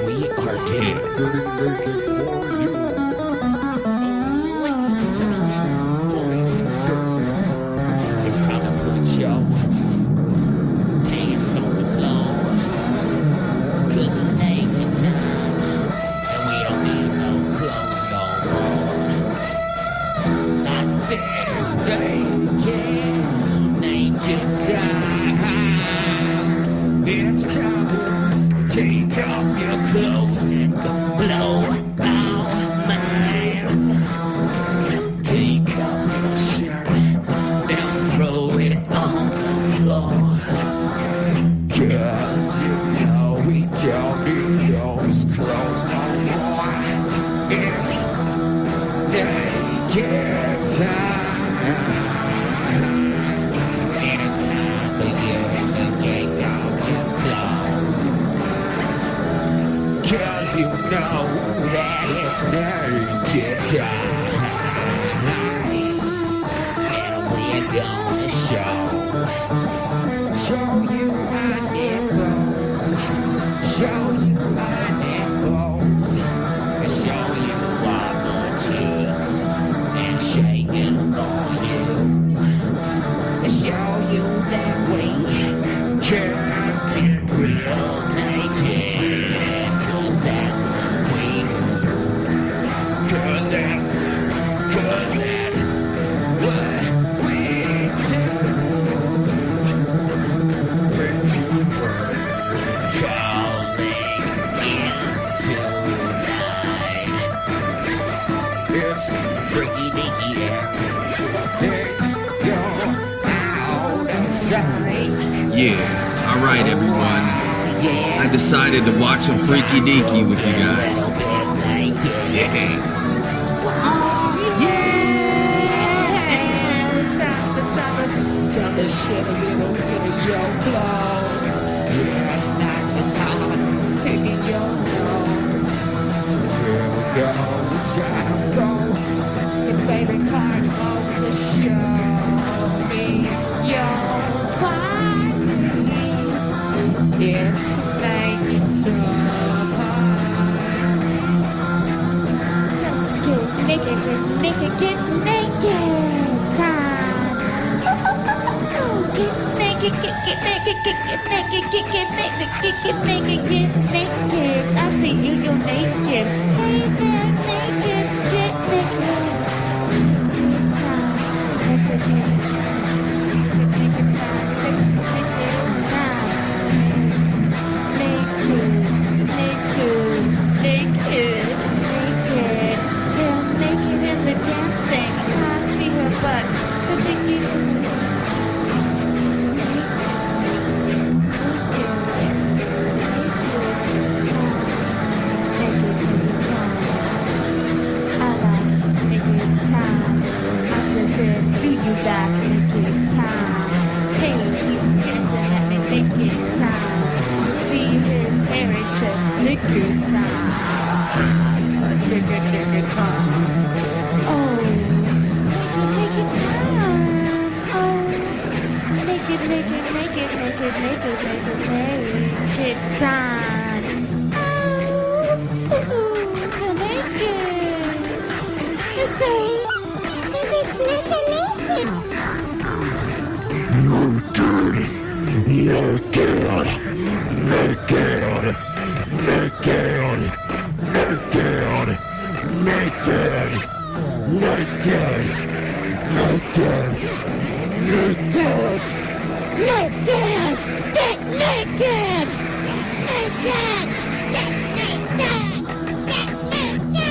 We are getting naked for you. Ladies and gentlemen, boys and girls, it's time to put your pants on the floor. 'Cause it's naked time, and we don't need no clothes no more. I said it's naked time. It's time to take off your clothes and blow our minds. Take off your shirt and throw it on the floor. 'Cause you know we don't need those clothes no more. It's naked time. And it's time for you to take off your clothes. 'Cause you know that it's naked time. And we're gonna show you our nipples. Show you our nipples. Show you our butt cheeks. And shake them for you. Show you that we can get real naked. 'Cause that's what we do. 'Cause that's what we do. It's Freaky Deaky and they go out outside. Yeah, all right, everyone. I decided to watch some Freaky Deaky with you guys. Time to shed a little bit of your clothes. Yeah, it's not as hard as picking your nose. Here we go, it's time to go. Your favorite part of the show. Me, your body. It's naked time. Just get naked, get naked, get naked time. Get naked, get naked, get naked, get naked, get naked, get naked. I see you, you're naked. Hey there, naked, get naked. Naked time. Naked time. Naked time. Naked, naked, naked, naked. They're naked and they're dancing. I see her butt. The naked. Do you like naked time? Hey, he's dancing at me naked time. See his hairy chest naked time. Naked time. Oh, naked time. Oh, naked time. Oh, naked. Listen. naked, get naked, get naked, get naked, get naked,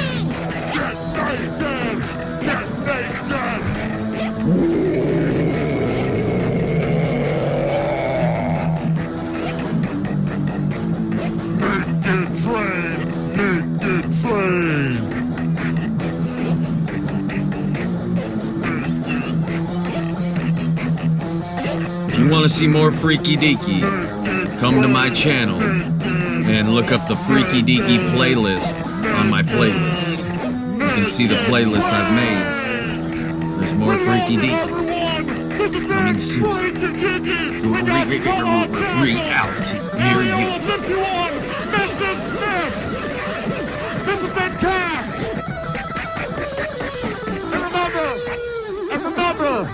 Naked train, naked train. If you want to see more Freaky Deaky, come to my channel and look up the Freaky Deaky playlist on my playlists. You can see the playlist I've made. There's more Freaky Deaky coming soon to a reality near you. Lift you on, Mr. Smith. This has been Cats. And remember,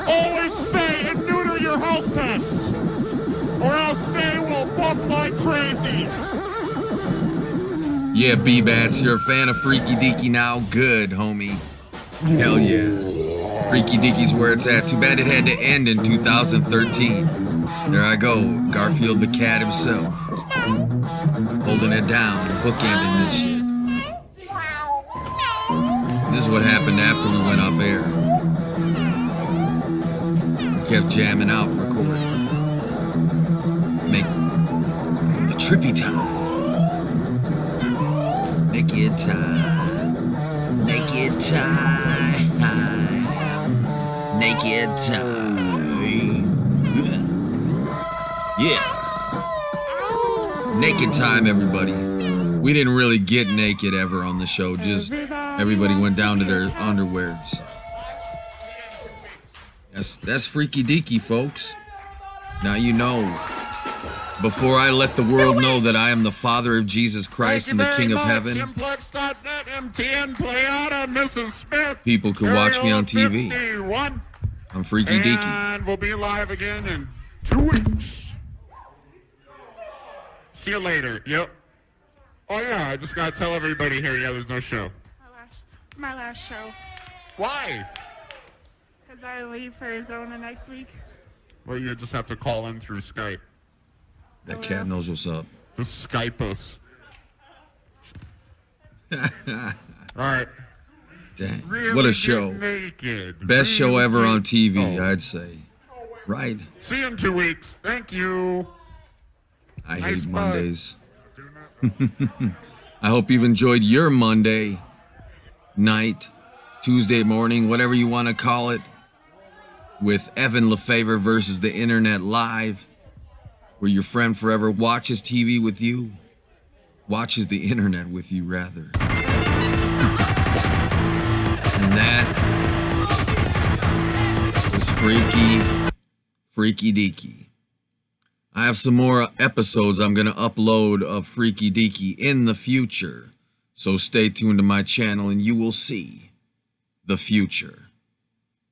always spay and neuter your house pets, or else they will buck like crazy. Yeah, B-Bats, you're a fan of Freaky Deaky now? Good, homie. Hell yeah. Freaky Deaky's where it's at. Too bad it had to end in 2013. There I go, Garfield the cat himself. Holding it down, bookending this shit. This is what happened after we went off air. We kept jamming out and recording. Make the trippy time. Naked time. Naked time. Naked time. Yeah. Naked time, everybody. We didn't really get naked ever on the show. Just everybody went down to their underwears. That's Freaky Deaky, folks. Now you know. Before I let the world know that I am the Father of Jesus Christ and the King of Heaven, people can watch me on TV. I'm Freaky Deaky. And we'll be live again in 2 weeks. See you later. Yep. Oh yeah, I just gotta tell everybody here, yeah, there's no show. My last show. Why? Because I leave for Arizona next week. Well, you just have to call in through Skype. That cat knows what's up. Just Skype us. Alright. Dang. Really What a show. Naked. Best show Really ever on get- TV, Oh. I'd say. Right? See you in 2 weeks. Thank you. I Nice hate butt. Mondays. I hope you've enjoyed your Monday night, Tuesday morning, whatever you want to call it, with Evan Lefavor versus the Internet Live, where your friend forever watches TV with you, watches the internet with you, rather. And that was Freaky Deaky. I have some more episodes I'm going to upload of Freaky Deaky in the future. So stay tuned to my channel and you will see the future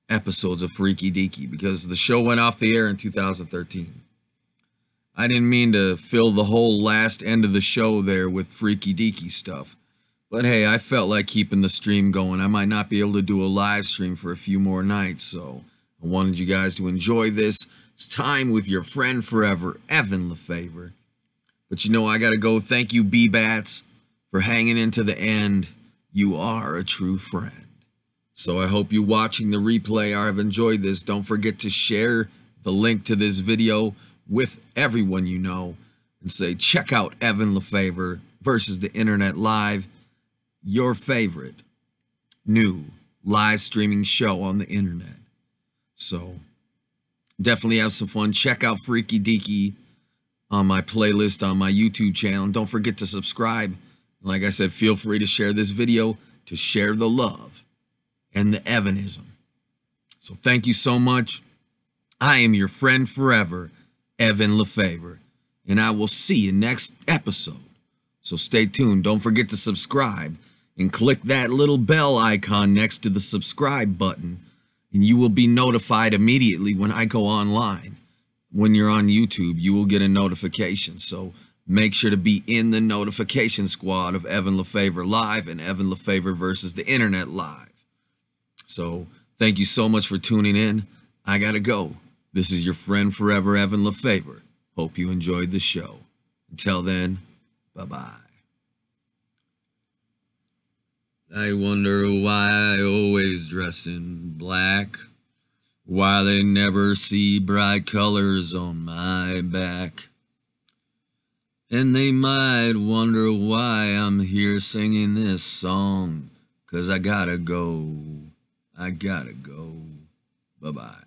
episodes of Freaky Deaky, because the show went off the air in 2013. I didn't mean to fill the whole last end of the show there with Freaky Deaky stuff. But hey, I felt like keeping the stream going. I might not be able to do a live stream for a few more nights, so I wanted you guys to enjoy this. It's time with your friend forever, Evan Lefavor. But you know, I gotta go. Thank you, B-Bats, for hanging into the end. You are a true friend. So I hope you watching the replay have enjoyed this. Don't forget to share the link to this video with everyone you know and say, check out Evan Lefavor versus the Internet Live, your favorite new live streaming show on the internet. So definitely have some fun. Check out Freaky Deaky on my playlist on my YouTube channel. And don't forget to subscribe. Like I said, feel free to share this video to share the love and the Evanism. So thank you so much. I am your friend forever, Evan Lefavor, and I will see you next episode. So stay tuned. Don't forget to subscribe and click that little bell icon next to the subscribe button, and you will be notified immediately when I go online. When you're on YouTube, you will get a notification. So make sure to be in the notification squad of Evan Lefavor Live and Evan Lefavor versus the Internet Live. So thank you so much for tuning in. I gotta go. This is your friend forever, Evan Lefavor. Hope you enjoyed the show. Until then, bye-bye. I wonder why I always dress in black, why they never see bright colors on my back. And they might wonder why I'm here singing this song, 'cause I gotta go. Bye-bye.